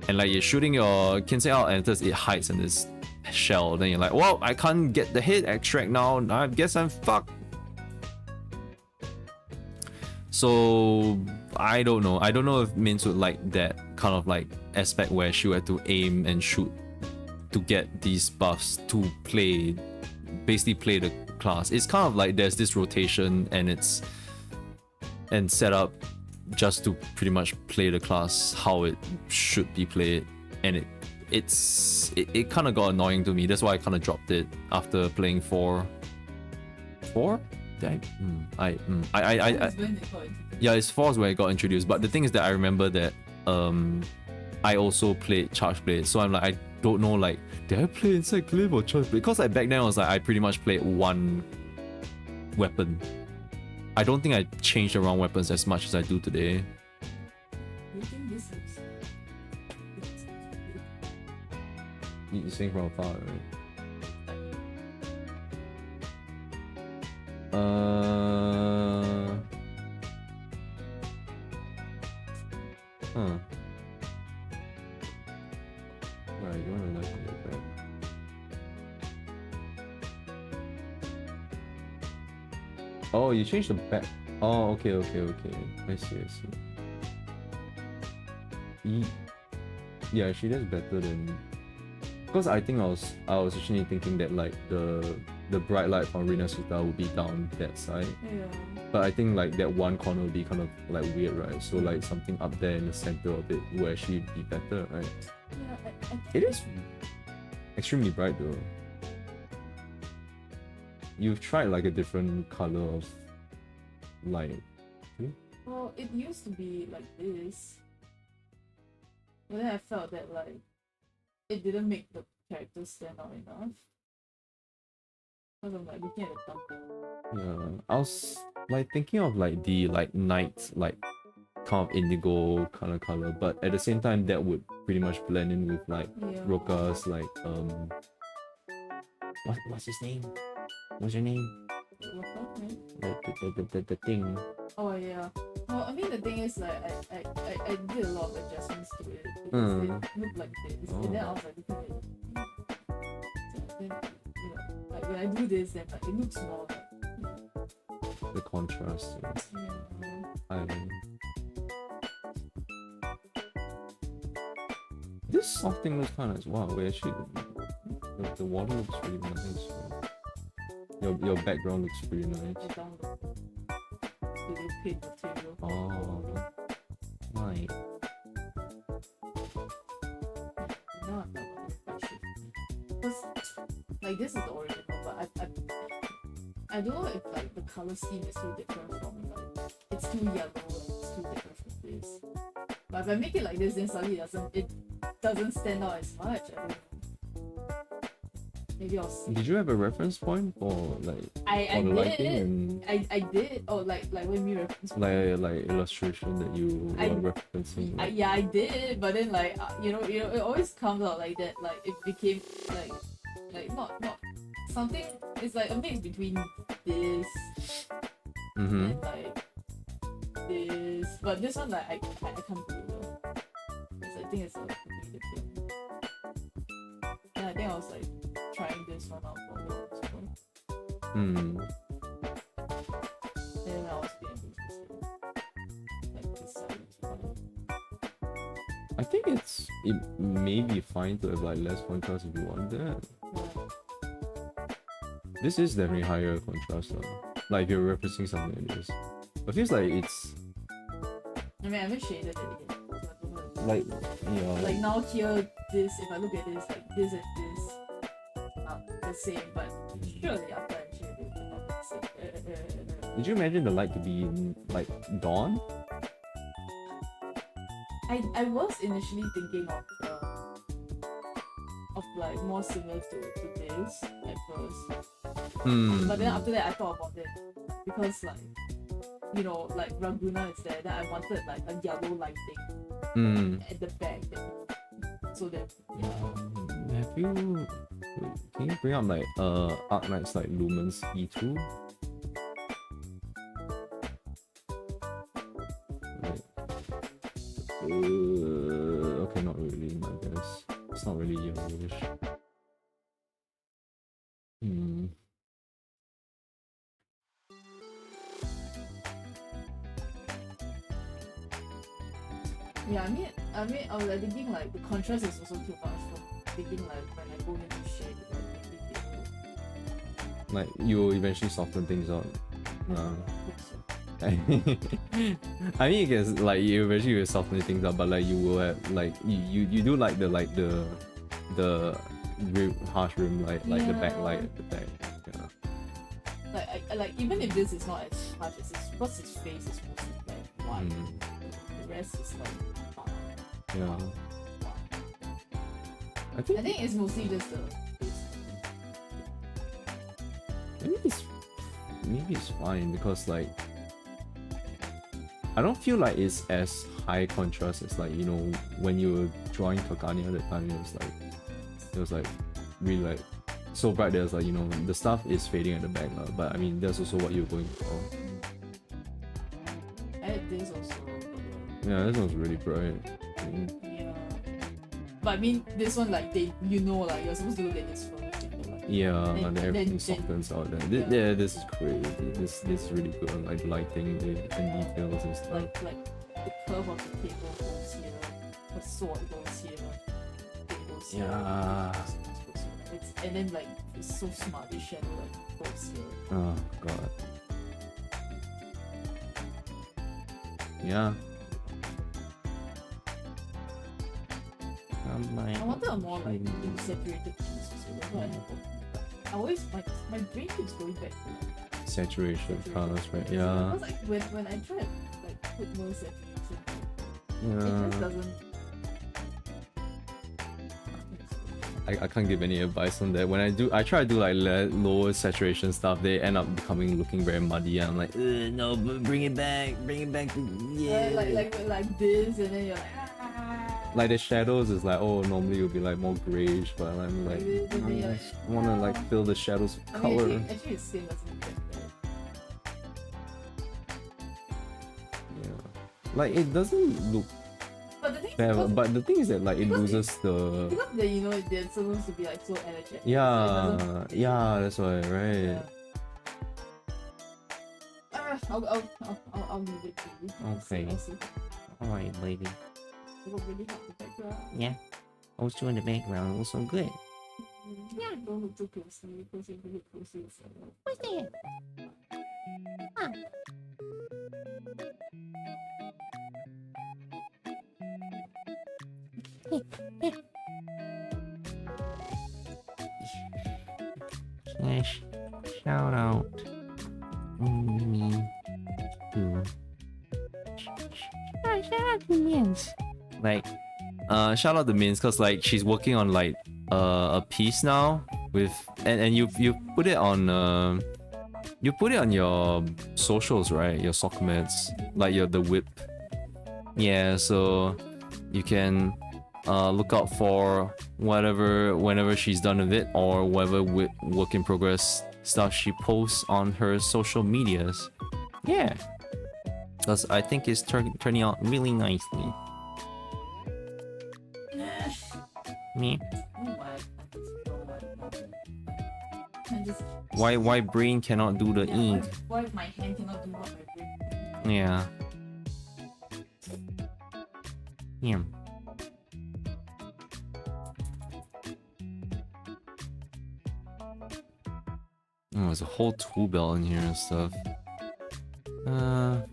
and like you're shooting your Kinsect out and it hides in this shell, then you're like, well, I can't get the head extract now, I guess I'm fucked. So I don't know if Mince would like that kind of like aspect where she would have to aim and shoot to get these buffs to basically play the class. It's kind of like there's this rotation and set up just to pretty much play the class how it should be played, and it kind of got annoying to me. That's why I kind of dropped it after playing 4. Yeah, it's 4 is where it got introduced. But the thing is that I remember that I also played Charge Blade, so I'm like, I don't know, like, did I play Insect Glaive or Charge Blade? Because like back then I was like, I pretty much played one weapon. I don't think I changed around weapons as much as I do today. You're saying from afar, right? Right, you wanna look at it, right? Oh, you changed the back. Oh, okay. I see. Yeah, she does better than. Because I think I was actually thinking that like the bright light from Rina Suta would be down that side.
Yeah.
But I think like that one corner would be kind of like weird, right? So like something up there in the center of it would actually be better, right?
Yeah,
It is extremely bright though. You've tried like a different color of light.
well, it used to be like this, but then I felt that like it didn't make the character stand out enough. Because I'm like looking at the thumbnail.
Yeah, I was like thinking of like the like night like kind of indigo kind of color, but at the same time that would pretty much blend in with like Roka's like what's his name? What's your name? The thing.
Oh yeah. Well, I mean the thing is like I did a lot of adjustments to it because it looked like this, and then I was like looking at it. So then, like when I do this, then like it looks more like
The contrast.
yeah.
I don't know. This soft thing looks kind of as well. Wait, actually, the water looks really nice. Your background looks pretty nice.
I downloaded the paid material.
Oh.
light.
No, I'm not quite sure. Because like this is the original, but I don't know if like the color scheme is too different from like it's too yellow and it's too different from this. But if I make it like this, then suddenly it doesn't stand out as much. I don't know. Maybe I'll see.
Did you have a reference point for like
I
for the lighting
did.
and
I did. Oh, like when we reference.
like illustration that you
I-
were referencing? Like,
Yeah, I did, but then like you know, it always comes out like that. Like it became like not something. It's like a mix between this
mm-hmm.
and like this, but this one like I can't do it though. 'Cause I think it's a completely different. And I think I was like trying this one out for a while as well.
Hmm.
Then I was being able to see like this side is fine.
I think it may be fine to have like less contrast if you want that.
Yeah.
This is definitely higher contrast though. Like if you're referencing something like this. But feels like it's
I mean I haven't shaded it again. So I don't know.
like
Like now here, this, if I look at this, like this and this are the same, but surely after I shade it, they're not the same.
did you imagine the light to be in, like dawn?
I was initially thinking of like more similar to this at first, but then after that I thought about it because like you know like Raguna is there, then I wanted like a yellow lighting at the back there, so that
Have you wait, can you bring up like Arknight's like Lumens E2? Okay, not really, I guess. It's not really yellowish.
yeah, I mean I was like thinking like the contrast is also too much for thinking like when I go into shade it will make it yellow.
Like you will eventually soften things out.
I hope so.
I mean, I guess like you eventually will soften things up, but like you will have like you do like the rim, harsh rim light, like the backlight at the back. Yeah.
Like I like even if this is not as harsh as this, because his face is mostly like white. The rest is like
Yeah. I
I
think
think it's mostly just the face.
maybe it's fine because like I don't feel like it's as high contrast as like you know when you were drawing Tokania that time it was like really like so bright there's like you know the stuff is fading at the back but I mean that's also what you're going for.
I had this also.
Yeah, this one's really bright.
Yeah. But I mean this one like they you know like you're supposed to look at this first.
Yeah,
Then-
and everything
then-
softens out there.
yeah.
Yeah, this is crazy. This is really good on like lighting and details and stuff.
Like the curve of the table goes here, the sword goes here, it goes here.
Yeah.
And then like it's so smart this shadow like goes here.
Oh god. Yeah.
Oh my.
I wanted a more like separated piece also. That's what I have. I always my brain keeps going back to like
Saturation colors, right? Yeah.
Because like when I try to like put more saturation, it
Yeah.
just doesn't.
I can't give any advice on that. When I try to do like lower saturation stuff, they end up looking very muddy. And I'm like, no, bring it back, yeah.
Like this, and then you're like.
Like the shadows is like, oh, normally it would be like more grayish, but I'm like,
Like this, and then you're like,
I wanna like fill the shadows with
I
color.
mean, actually his skin doesn't look that bad.
Yeah. Like it doesn't look
But the thing is,
bad,
because,
but the thing is that like it
because
loses the.
because they, you know they're supposed to be like so energetic. so it
Yeah,
doesn't-
yeah, that's why, right?
I'll leave it to you.
Okay.
I'll see.
Alright, lady.
It will really help the background.
Yeah. I was doing the background. It was so good.
Yeah. Don't look too closely because if you look closely, it's
What's that? Huh.
Shout out me to shout out to Mins.
Like, shout out to Mins, cause like she's working on like a piece now with and you put it on you put it on your socials, right? Your soccer meds, like the whip. Yeah, so you can look out for whenever she's done with it, or whatever work in progress stuff she posts on her social medias. Yeah, because I think it's turning out really nicely. Me? Why brain cannot do the ink?
Why my hand cannot do what my brain?
Yeah.
Yeah.
Oh, there's a whole tool belt in here and stuff. Oh,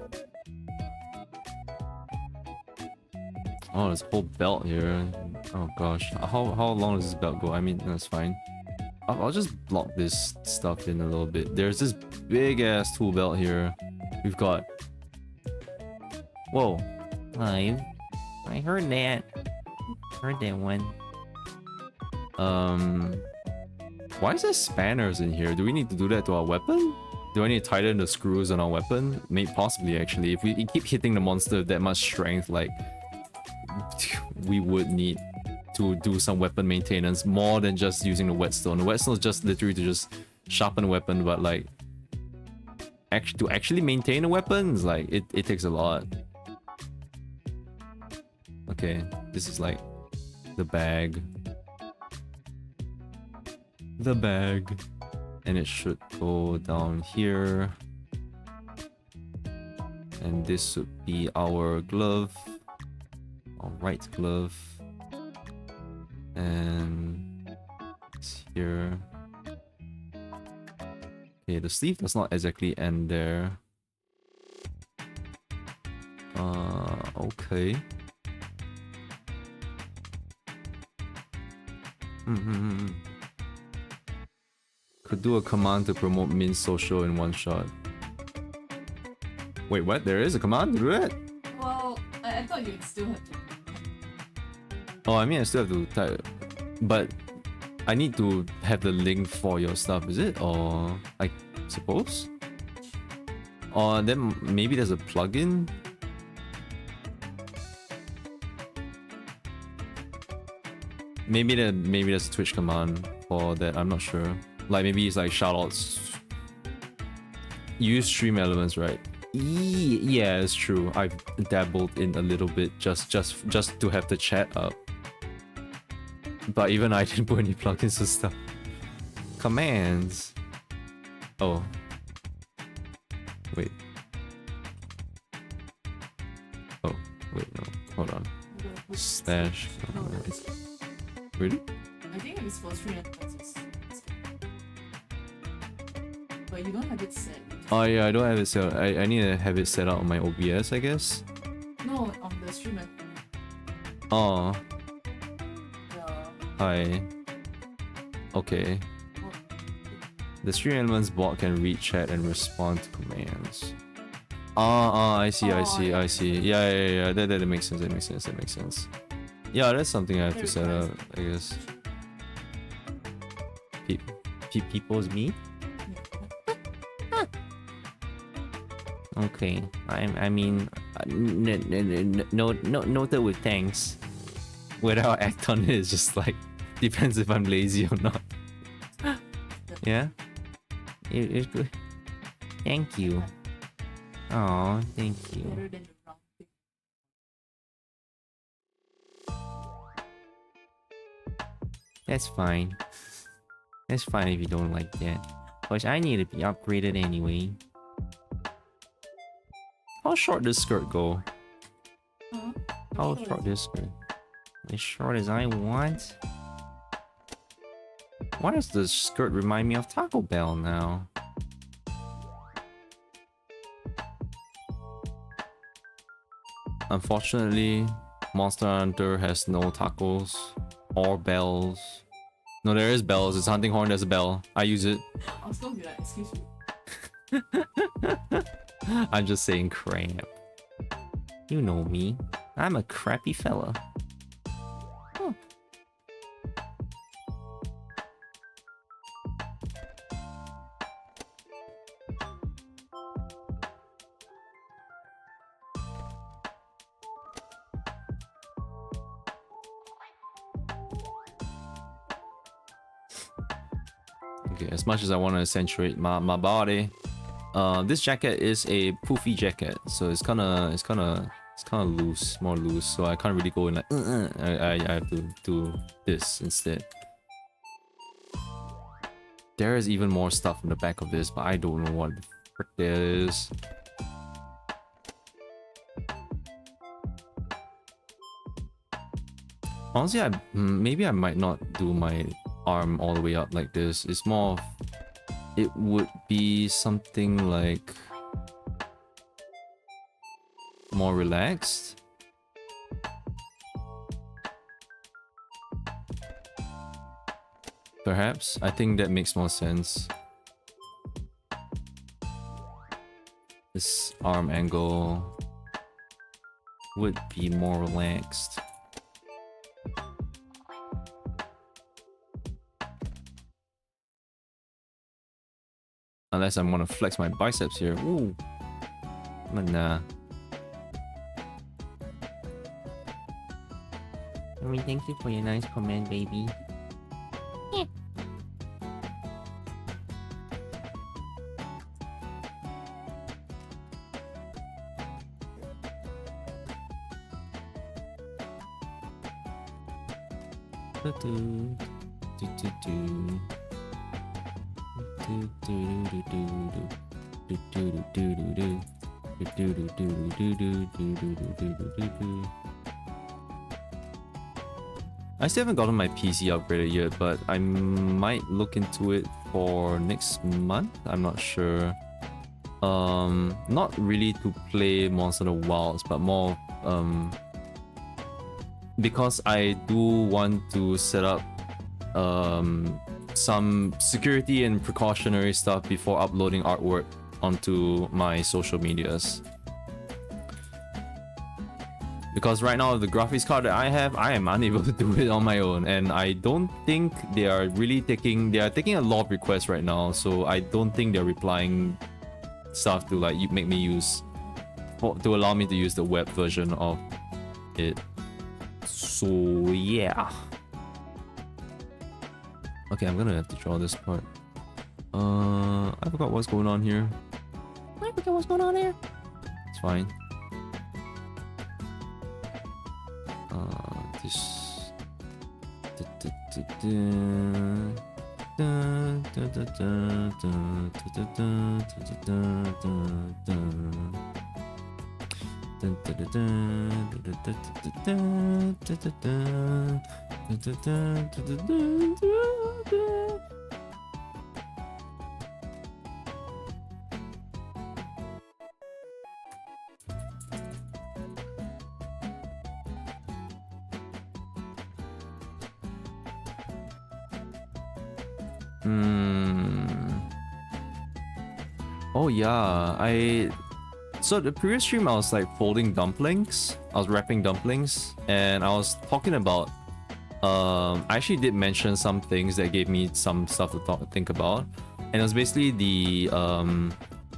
there's a whole belt here. Oh gosh, how long does this belt go? I mean, that's fine. I'll just block this stuff in a little bit. There's this big ass tool belt here. We've got. Whoa.
Live. I heard that. Heard that one.
Why is there spanners in here? Do we need to do that to our weapon? Do I need to tighten the screws on our weapon? Maybe possibly actually. If we keep hitting the monster with that much strength, like we would need to do some weapon maintenance more than just using the whetstone. The whetstone is just literally to just sharpen the weapon, but like to actually maintain a weapon is like it takes a lot. Okay, this is like the bag. The bag. And it should go down here. And this should be our glove. Our right glove. And it's here. Okay, the sleeve does not exactly end there. Okay. Could do a command to promote min social in one shot. Wait, what? There is a command to do that?
Well, I thought you'd still have to.
Oh, I mean, I still have to type. But I need to have the link for your stuff, is it? Or I suppose? Or then maybe there's a plugin? Maybe there's a Twitch command for that, I'm not sure. Like maybe it's like shoutouts. Use stream elements, right? Yeah, it's true. I've dabbled in a little bit just to have the chat up. But even I didn't put any plugins and stuff. Commands. Oh. Wait. Oh, wait, no. Hold on. Stash.
No, it's,
Really?
I think if it's for stream it's but you don't have it set.
Oh yeah, I don't have it set. I need to have it set up on my OBS, I guess.
No, on the stream.
Oh,
Yeah.
hi. Okay. The stream elements bot can read chat and respond to commands. I see. Yeah. That makes sense. That makes sense. Yeah, that's something I have to set up, I guess. People's me?
Okay. I mean, noted with thanks.
Whether I'll act on it is just like depends if I'm lazy or not. Yeah?
It's good. Thank you. Oh, thank you.
Better than the wrong thing.
That's fine. That's fine if you don't like that. Cause I need to be upgraded anyway.
How short does skirt go?
Huh?
How short this skirt? As short as I want.
Why does the skirt remind me of Taco Bell now? Unfortunately, Monster Hunter has no tacos or bells. No, there is bells. It's hunting horn. There's a bell. I use it.
I was gonna be like, excuse me.
I'm just saying crap.
You know me. I'm a crappy fella.
Okay, as much as I want to accentuate my body, this jacket is a poofy jacket, so it's kind of loose, more loose. So I can't really go in like. I have to do this instead. There is even more stuff in the back of this, but I don't know what the frick that is. Honestly, maybe I might not do my arm all the way up like this. It's more of, it would be something like more relaxed. Perhaps. I think that makes more sense. This arm angle would be more relaxed. Unless I'm gonna flex my biceps here. Ooh. But nah.
I mean, thank you for your nice comment, baby. Yeah.
I still haven't gotten my PC upgraded yet, but I might look into it for next month. I'm not sure. Not really to play Monster Hunter Wilds, but more because I do want to set up some security and precautionary stuff before uploading artwork onto my social medias. Because right now the graphics card that I have, I am unable to do it on my own, and I don't think they are really taking a lot of requests right now, so I don't think they're replying stuff to like make me use to allow me to use the web version of it. So yeah. Okay, I'm gonna have to draw this part. I forgot what's going on here.
I forget what's going on here.
It's fine. This. Oh yeah, so the previous stream I was like folding dumplings. I was wrapping dumplings, and I was talking about I actually did mention some things that gave me some stuff to think about, and it was basically the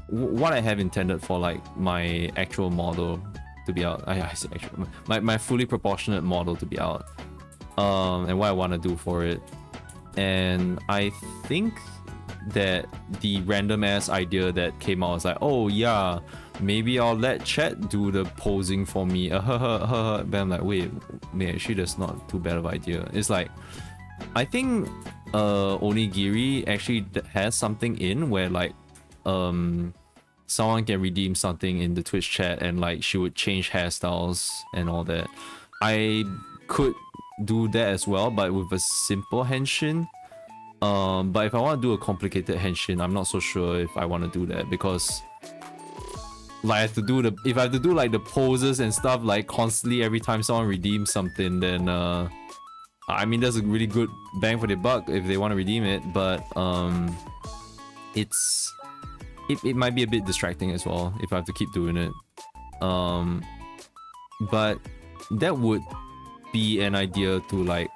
what I have intended for like my actual model to be out. I say actual, my fully proportionate model to be out, and what I want to do for it. And I think that the random ass idea that came out was like, oh yeah, maybe I'll let Chat do the posing for me. But I'm like, wait, actually that's not too bad of an idea. It's like, I think Onigiri actually has something in where like someone can redeem something in the Twitch chat, and like she would change hairstyles and all that. I could do that as well, but with a simple henshin. But if I want to do a complicated henshin, I'm not so sure if I want to do that, because like I have to do if I have to do like the poses and stuff like constantly every time someone redeems something, then I mean that's a really good bang for the buck if they want to redeem it, but it might be a bit distracting as well if I have to keep doing it. But that would be an idea to like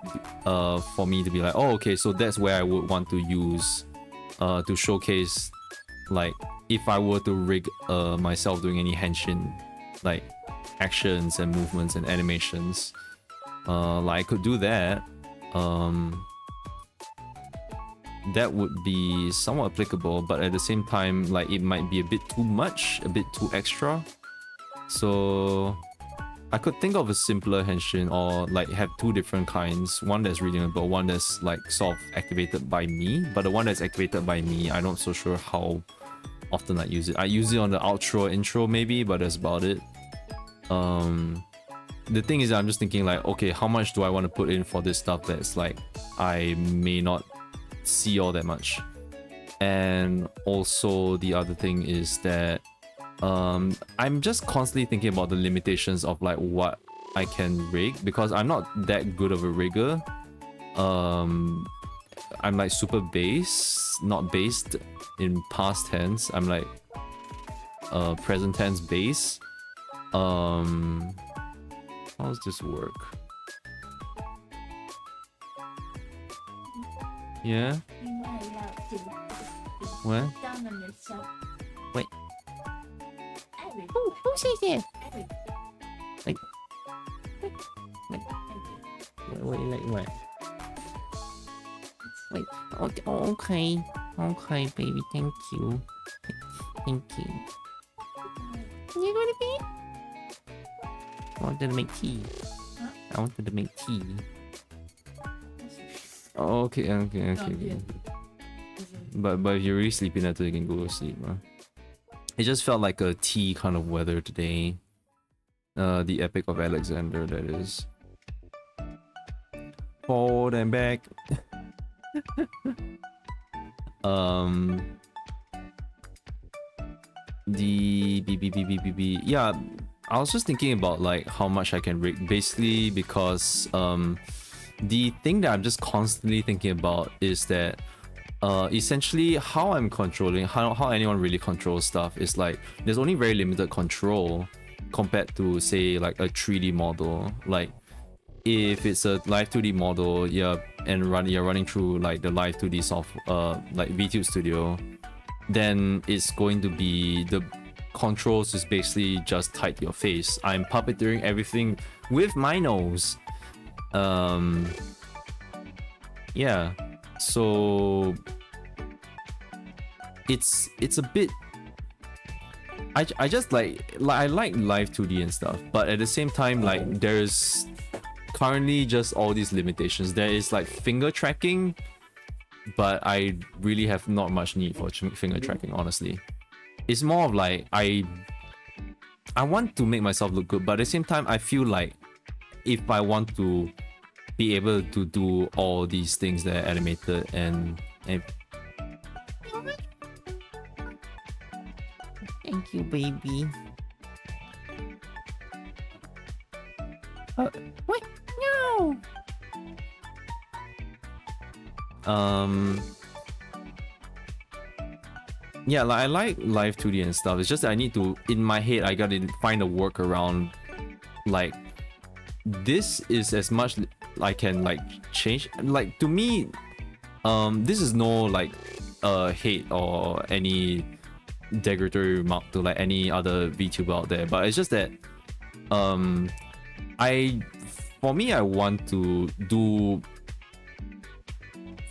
for me to be like, oh okay, so that's where I would want to use to showcase like if I were to rig myself doing any henshin like actions and movements and animations, like I could do that. That would be somewhat applicable, but at the same time like it might be a bit too much, a bit too extra. So I could think of a simpler henshin, or like have two different kinds, one that's redeemable, one that's like sort of activated by me, but the one that's activated by me, I'm not so sure how often I use it. I use it on the outro intro maybe, but that's about it. The thing is I'm just thinking like, okay, how much do I want to put in for this stuff that's like I may not see all that much. And also the other thing is that I'm just constantly thinking about the limitations of like what I can rig, because I'm not that good of a rigger. I'm like super base, not based in past tense. I'm like present tense base. How does this work? Yeah? What?
Wait. Who says that? Like what? Wait. Okay. Okay, baby. Thank you. Thank you. You going to be? I wanted to make tea.
Huh?
I wanted to make tea.
Oh, okay. But if you're really sleepy, that's you can go to sleep, huh? It just felt like a tea kind of weather today. The Epic of Alexander, that is. Forward and back. Yeah, I was just thinking about like how much I can rig, basically because the thing that I'm just constantly thinking about is that essentially how I'm controlling, how anyone really controls stuff is like there's only very limited control compared to say like a 3D model. Like if it's a live 2D model, yeah, and you're running through like the live 2D software, like VTube Studio, then it's going to be the controls is basically just tied to your face. I'm puppeteering everything with my nose. Yeah, so it's a bit. I just like I like live 2D and stuff, but at the same time like there's currently just all these limitations. There is like finger tracking, but I really have not much need for finger tracking, honestly. It's more of like I want to make myself look good, but at the same time I feel like if I want to be able to do all these things that are animated and
Thank you, baby. What? No.
Yeah, like I like live 2D and stuff. It's just that I need to, in my head, I gotta find a workaround. Like, this is as much I can like change. Like to me, this is no like hate or any derogatory remark to like any other VTuber out there, but it's just that for me I want to do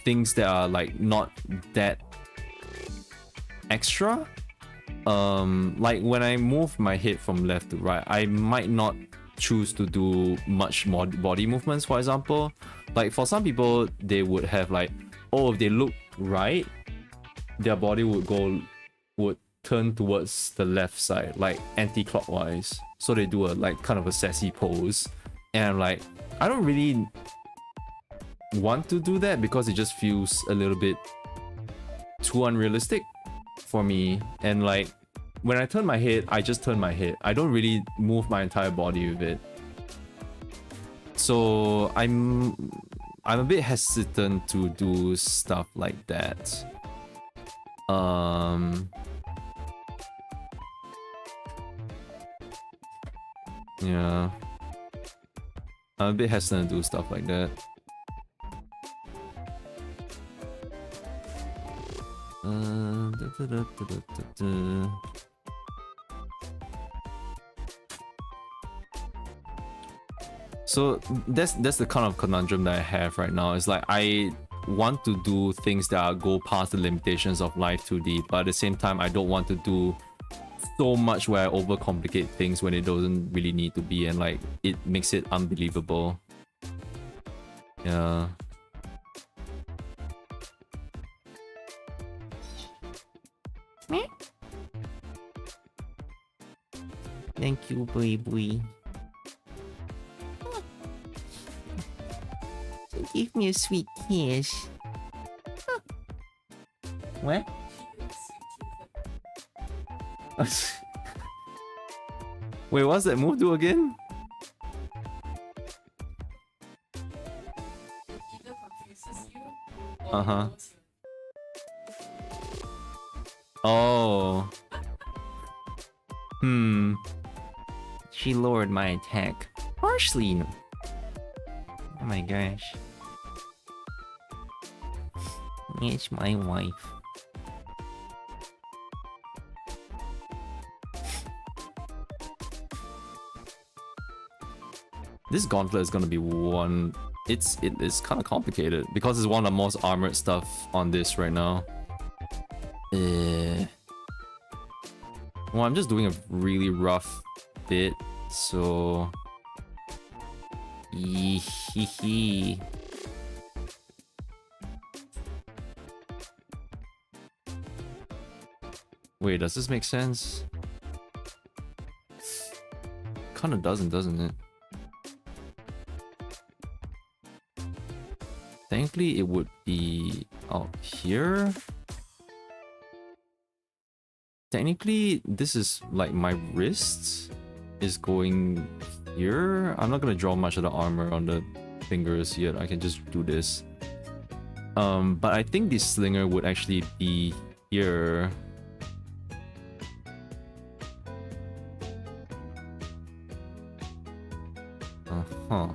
things that are like not that extra. Like when I move my head from left to right, I might not choose to do much more body movements, for example. Like for some people, they would have like, oh, if they look right, their body would turn towards the left side, like anti-clockwise. So they do a like kind of a sassy pose. And I'm like, I don't really want to do that because it just feels a little bit too unrealistic for me. And like when I turn my head, I just turn my head. I don't really move my entire body with it. So I'm a bit hesitant to do stuff like that. Yeah. I'm a bit hesitant to do stuff like that. So that's the kind of conundrum that I have right now. It's like I want to do things that go past the limitations of Live 2D, but at the same time I don't want to do so much where I overcomplicate things when it doesn't really need to be, and like it makes it unbelievable. Yeah.
Thank you, baby. Give me a sweet kiss. What?
Wait, what's that move do again? Uh-huh. Oh.
She lowered my attack harshly. Oh my gosh. It's my wife.
This gauntlet is gonna be one. It is kind of complicated because it's one of the most armored stuff on this right now. Well, I'm just doing a really rough bit, so.
Eehehe.
Wait, does this make sense? Kinda doesn't it? Technically, it would be out here. Technically, this is like my wrist is going here. I'm not gonna draw much of the armor on the fingers yet. I can just do this. But I think the slinger would actually be here. Uh-huh.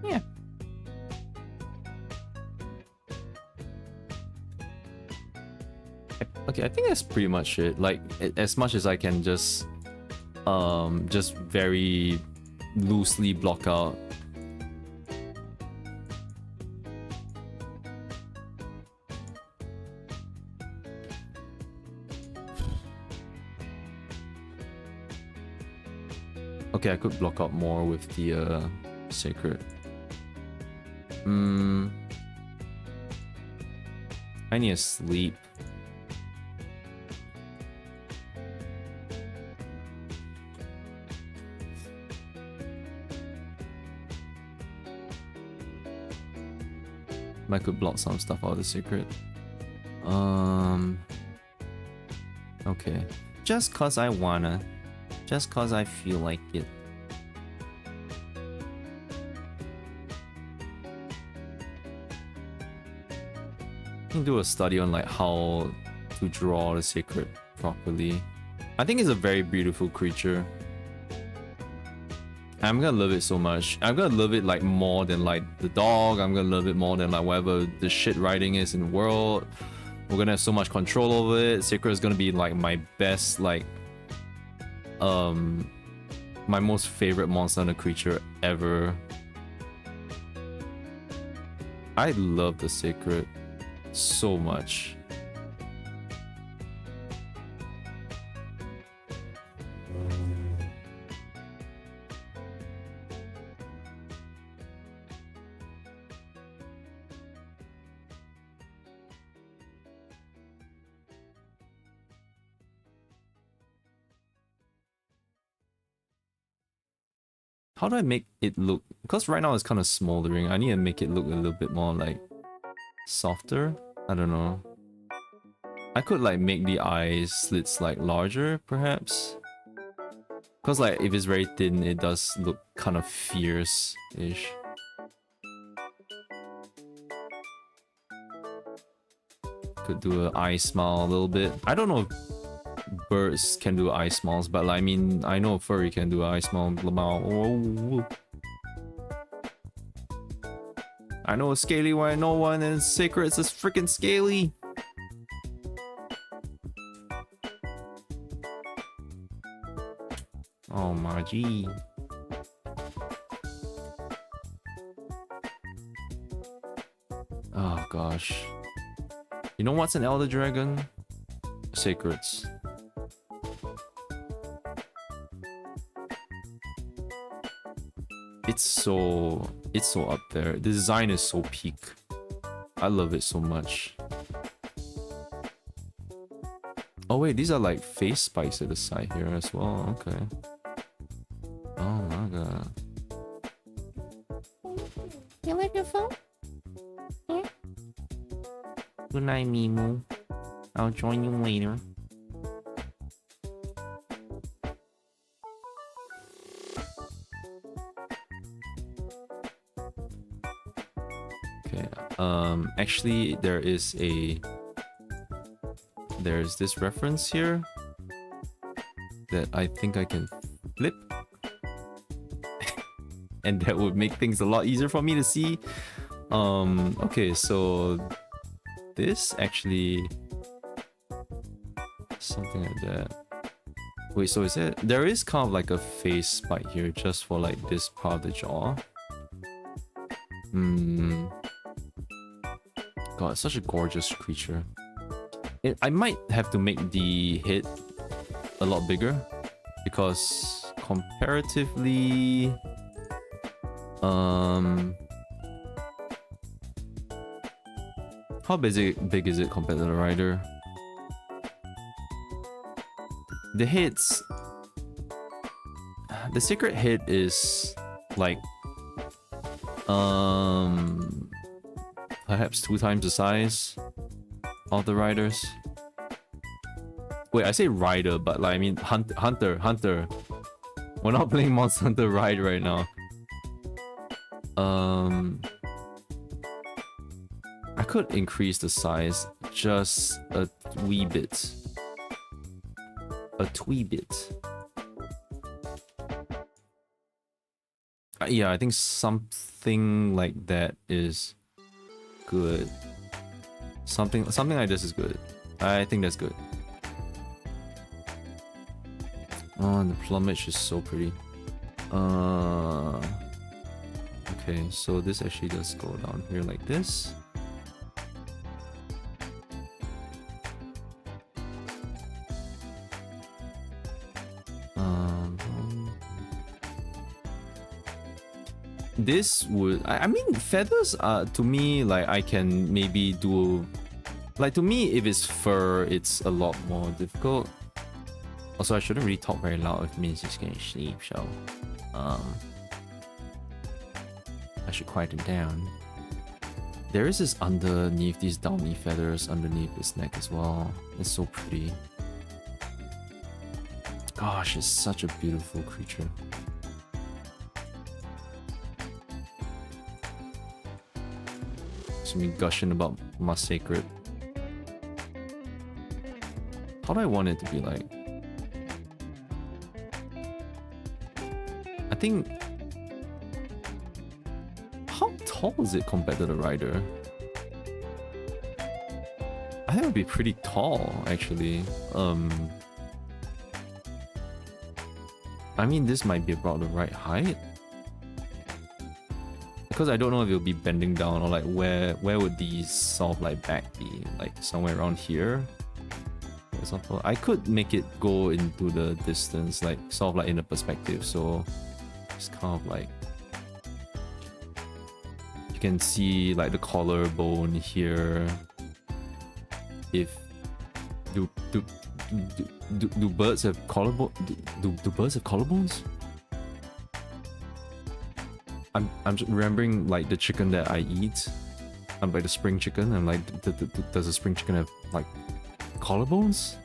Yeah.
Okay, I think that's pretty much it. Like, as much as I can just very loosely block out. Okay, I could block out more with the sacred. I need to sleep. I could block some stuff out of the secret. Okay. Just cause I wanna. Just cause I feel like it. I can do a study on like how to draw the secret properly. I think it's a very beautiful creature. I'm gonna love it so much. I'm gonna love it like more than like the dog. I'm gonna love it more than like whatever the shit writing is in the world. We're gonna have so much control over it. Secret is gonna be like my best, like my most favorite monster hunter creature ever. I love the secret so much. How do I make it look? Because right now it's kind of smoldering. I need to make it look a little bit more like softer. I don't know. I could like make the eye slits like larger, perhaps. Because like if it's very thin, it does look kind of fierce-ish. Could do an eye smile a little bit. I don't know if birds can do eye smiles, but like, I mean, I know a furry can do eye smile. Oh. I know a scaly one, I know one, and sacred is freaking scaly. Oh my gee. Oh gosh. You know what's an elder dragon? Sacreds. It's so up there. The design is so peak. I love it so much. Oh wait, these are like face spikes at the side here as well. Okay. Oh my god.
You like your phone? Yeah.
Good night, Mimu. I'll join you later.
Okay. Actually, there's this reference here that I think I can flip. And that would make things a lot easier for me to see. Okay, so this actually something like that. Wait, so is it? There is kind of like a face spike here just for like this part of the jaw. God, it's such a gorgeous creature. I might have to make the head a lot bigger because comparatively, how big is it compared to the rider? The heads, the secret head is like perhaps 2 times the size of the riders. Wait, I say rider, but like I mean hunter. We're not playing Monster Hunter Ride right now. I could increase the size just a wee bit. A twee bit. Yeah, I think something like that is good. Something like this is good. I think that's good. Oh, and the plumage is so pretty. Okay, so this actually does go down here like this. This would, I mean, feathers are, to me, like, I can maybe do, like, to me, if it's fur, it's a lot more difficult. Also, I shouldn't really talk very loud if Min's just gonna sleep, so, I should quieten down. There is this underneath, these downy feathers underneath his neck as well. It's so pretty. Gosh, it's such a beautiful creature. Me gushing about my sacred. How do I want it to be like? I think. How tall is it compared to the rider? I think it would be pretty tall, actually. I mean, this might be about the right height. Because I don't know if it'll be bending down or like where would these sort of like back be, like somewhere around here, for example. I could make it go into the distance, like sort of like in a perspective, so it's kind of like you can see like the collarbone here. If do birds have collarbone? Do birds have collarbones? I'm just remembering like the chicken that I eat. Like the spring chicken. I'm like, does the spring chicken have like collarbones?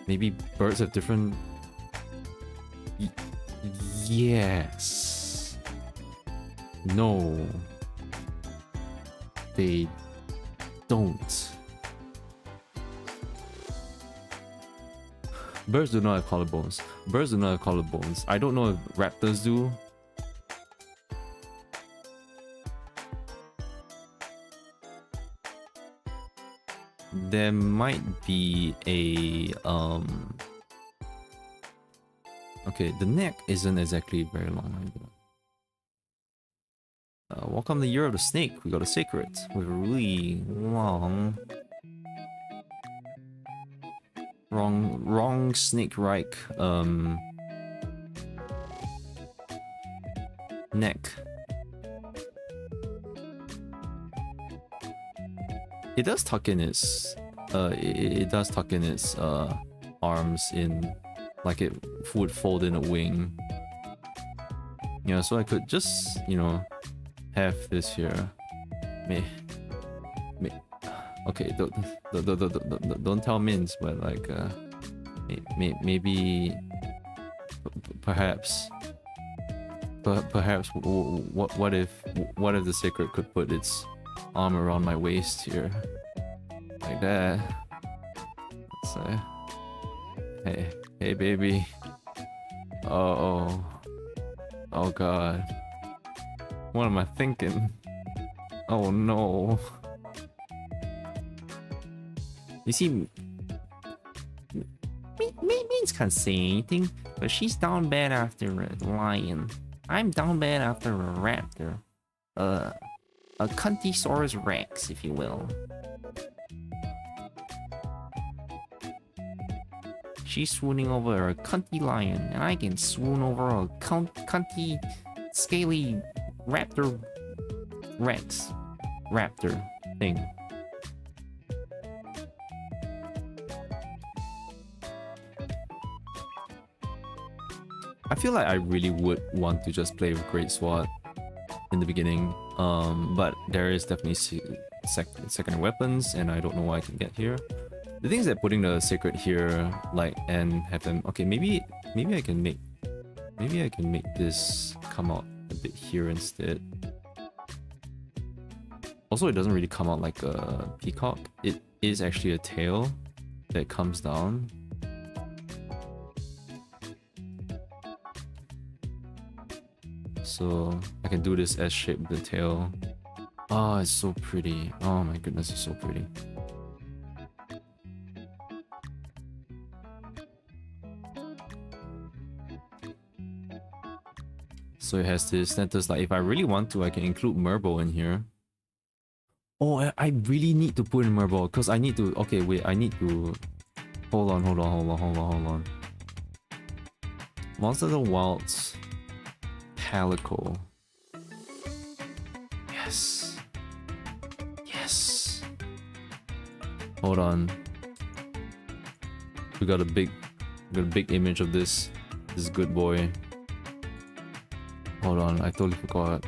Maybe birds have different. Yes. No. They don't. Birds do not have collarbones. Birds do not have collarbones. I don't know if raptors do. There might be a okay, the neck isn't exactly very long either. Welcome to the year of the snake. We got a sacred with a really wrong snake-like neck. It does tuck in its it does tuck in its arms in like it would fold in a wing. Yeah, so I could just, you know, have this here. Okay, don't tell Mince, but like maybe perhaps what if the sacred could put its arm around my waist here, like that. Let's say, hey baby. Oh god, what am I thinking? Oh no. You see, Mince can't say anything, but she's down bad after a lion. I'm down bad after a raptor. A Cuntosaurus Rex, if you will. She's swooning over a cunty lion, and I can swoon over a cunty, scaly raptor Rex raptor thing. I feel like I really would want to just play with Great Sword in the beginning, but there is definitely secondary weapons, and I don't know what I can get here. The thing is that putting the sacred here, like, and have them. Okay, maybe I can make this come out a bit here instead. Also, it doesn't really come out like a peacock. It is actually a tail that comes down. So I can do this S shape with the tail. Oh, it's so pretty. Oh my goodness, it's so pretty. So it has this centers, like if I really want to, I can include Merbo in here. Oh, I really need to put in Merbo because I need to. Okay, wait, I need to. Hold on. Monster of the Wilds. Calico. Yes. Hold on. We got a big image of this good boy. Hold on, I totally forgot.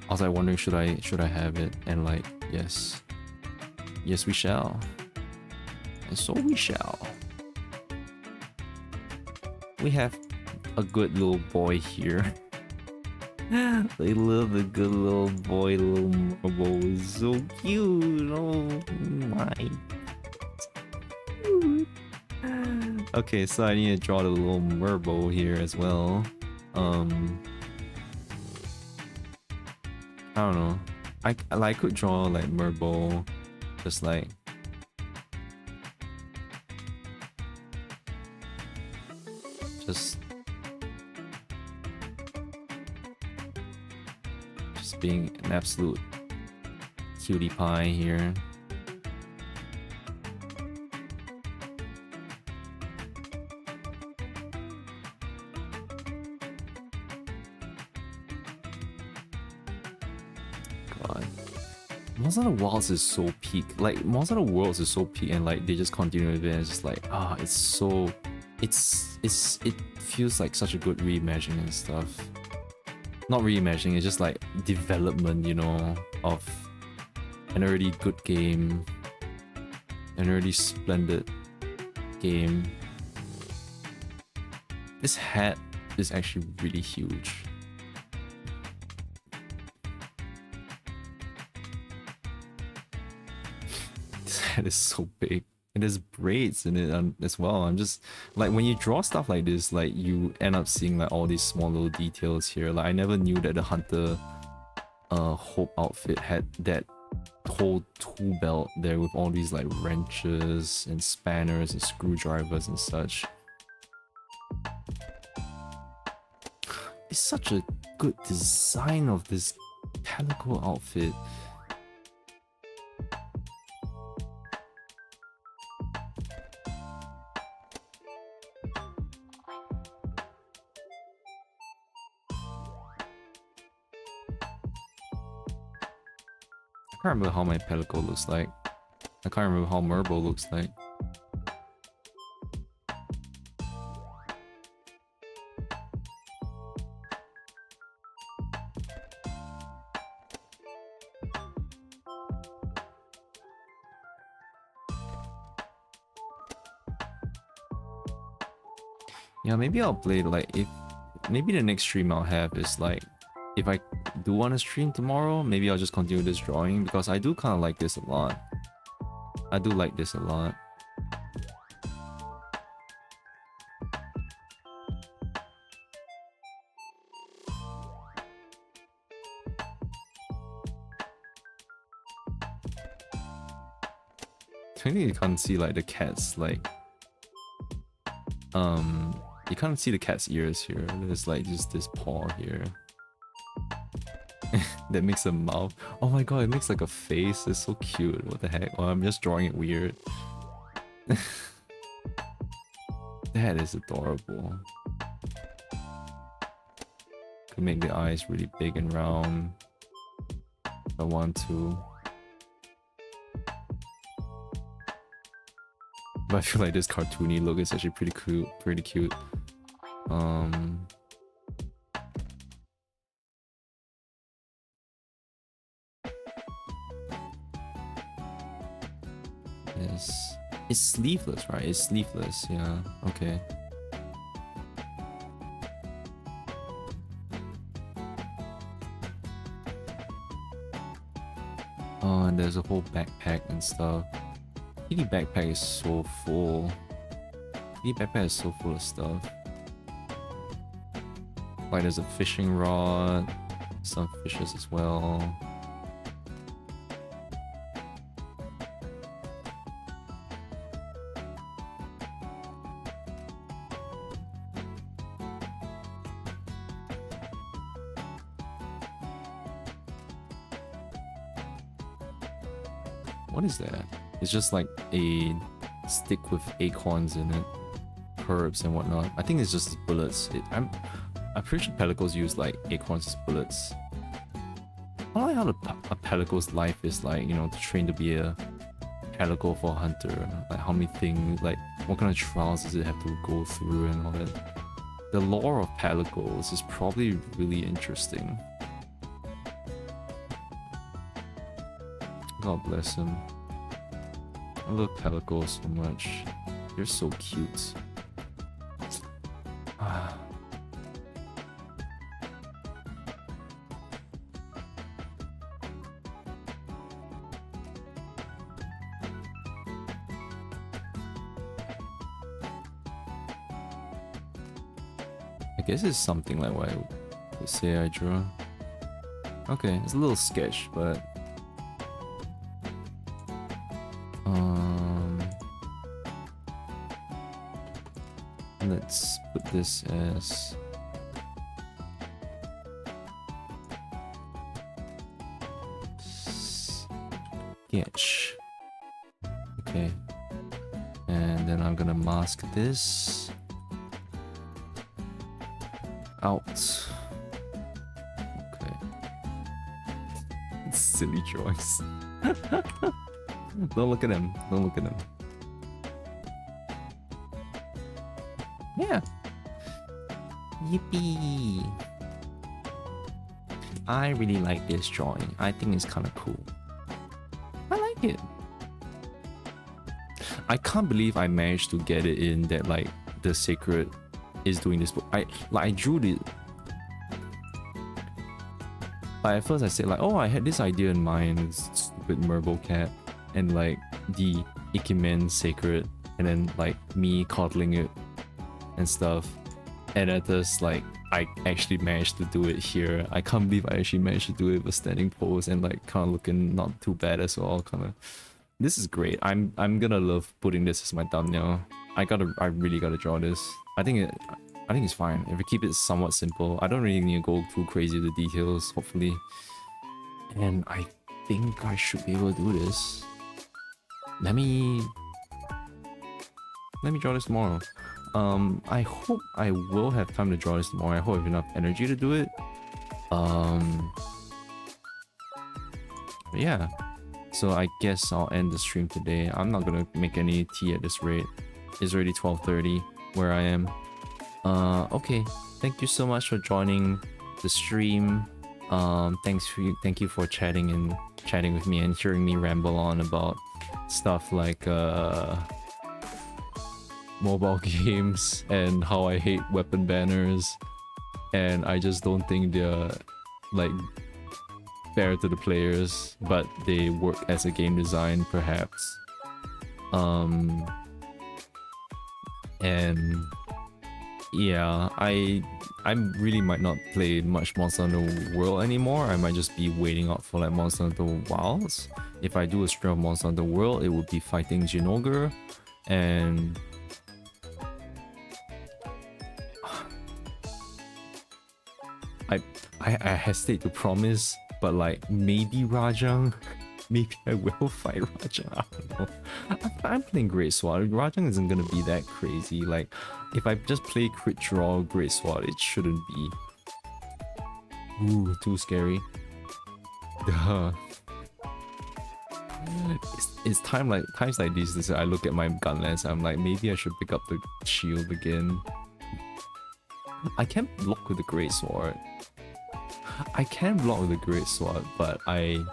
I was like wondering, should I have it? And like, yes, we shall. And so we shall. We have a good little boy here. They love the good little boy, little Merbo is so cute. Oh my. Cute. Okay, so I need to draw the little Merbo here as well. I don't know. I could draw like Merbo, just like being an absolute cutie pie here. God, Monster of the Wilds is so peak. Like Monster of the Worlds is so peak, and like they just continue with it. And it's just like it's so, it feels like such a good reimagining and stuff. not reimagining, it's just like development, you know, of an already good game, an already splendid game. This hat is actually really huge. This hat is so big. And there's braids in it as well. I'm just like, when you draw stuff like this, like you end up seeing like all these small little details here. Like I never knew that the Hunter Hope outfit had that whole tool belt there with all these like wrenches and spanners and screwdrivers and such. It's such a good design of this Calico outfit. I can't remember how my Pelico looks like. I can't remember how Merbo looks like. Yeah, maybe I'll play like, if maybe the next stream I'll have is like, if I do want to stream tomorrow, maybe I'll just continue this drawing because I do kind of like this a lot. I do like this a lot. I think you can't see like the cat's like you can't see the cat's ears here. There's like just this paw here that makes a mouth. Oh my god, it makes like a face. It's so cute. What the heck? Well, I'm just drawing it weird. That is adorable. Could make the eyes really big and round if I want to. But I feel like this cartoony look is actually pretty cool, pretty cute. It's sleeveless, right? It's sleeveless, yeah. Okay. Oh, and there's a whole backpack and stuff. Kitty backpack is so full. Kitty backpack is so full of stuff. Like there's a fishing rod, some fishes as well. What is that? It's just like a stick with acorns in it, herbs and whatnot. I think it's just bullets. I'm pretty sure pelicans use like acorns as bullets. I like how a pelican's life is like, you know, to train to be a pelican for a hunter. Like how many things, like what kind of trials does it have to go through and all that. The lore of pelicans is probably really interesting. God bless him. I love pelicans so much. They're so cute. I guess it's something like what I would say I draw. Okay, it's a little sketch, but let's put this as sketch. Okay, and then I'm gonna mask this out. Okay, silly drawings. Don't look at him. Don't look at him. Yeah. Yippee. I really like this drawing. I think it's kind of cool. I like it. I can't believe I managed to get it in that like the sacred is doing this book. I drew it. Like at first I said like, oh, I had this idea in mind, this stupid Merble cat, and like the Ikemen sacred, and then like me coddling it and stuff. And at this, like, I actually managed to do it here. I can't believe I actually managed to do it with a standing pose and like kind of looking not too bad as well. Kind of, this is great. I'm gonna love putting this as my thumbnail. I really gotta draw this. I think it's fine if we keep it somewhat simple. I don't really need to go too crazy with the details, hopefully. And I think I should be able to do this. Let me draw this tomorrow. I hope I will have time to draw this tomorrow. I hope I have enough energy to do it. Yeah. So I guess I'll end the stream today. I'm not gonna make any tea at this rate. It's already 12:30 where I am. Okay. Thank you so much for joining the stream. Thank you for chatting with me and hearing me ramble on about stuff like mobile games and how I hate weapon banners, and I just don't think they're like fair to the players, but they work as a game design perhaps. And yeah, I really might not play much Monster Hunter World anymore. I might just be waiting out for like Monster Hunter Wilds. If I do a stream of Monster Hunter World, it would be fighting Jinogre, and I hesitate to promise, but like maybe Rajang, maybe I will fight Rajang. I don't know. I'm playing Great Sword. Rajang isn't gonna be that crazy. Like if I just play Crit Draw Great Sword, it shouldn't be. Ooh, too scary. Duh. It's times like these. I look at my gun lens. I'm like, maybe I should pick up the shield again. I can't block with the Great Sword. I can block with the Great Sword, but I've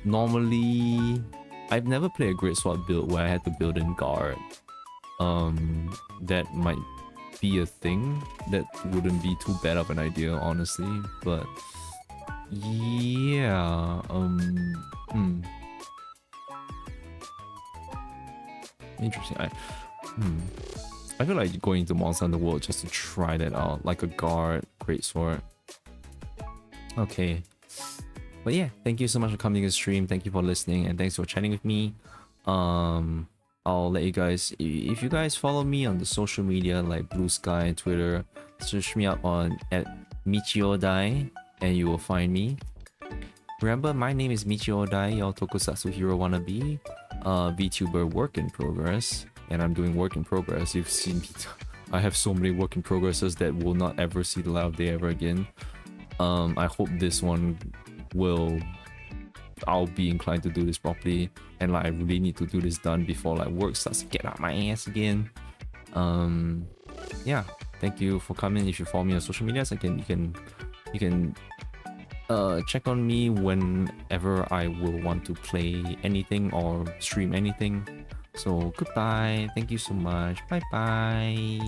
never played a Great Sword build where I had to build in guard. That might be a thing. That wouldn't be too bad of an idea, honestly. But yeah, interesting. I feel like going into Monster Hunter World just to try that out, like a guard Great Sword. Okay, but yeah, thank you so much for coming to the stream. Thank you for listening, and thanks for chatting with me. I'll let you guys, if you guys follow me on the social media like Blue Sky and Twitter, search me up on @Michiodai and you will find me. Remember, my name is Michiodai, your tokusatsu hero wannabe, VTuber work in progress, and I'm doing work in progress. You've seen me. I have so many work in progresses that will not ever see the light of day ever again. I hope this one I'll be inclined to do this properly, and like I really need to do this done before like work starts to get out my ass again. Yeah, thank you for coming. If you follow me on social media, you can check on me whenever I will want to play anything or stream anything. So goodbye, thank you so much, bye bye.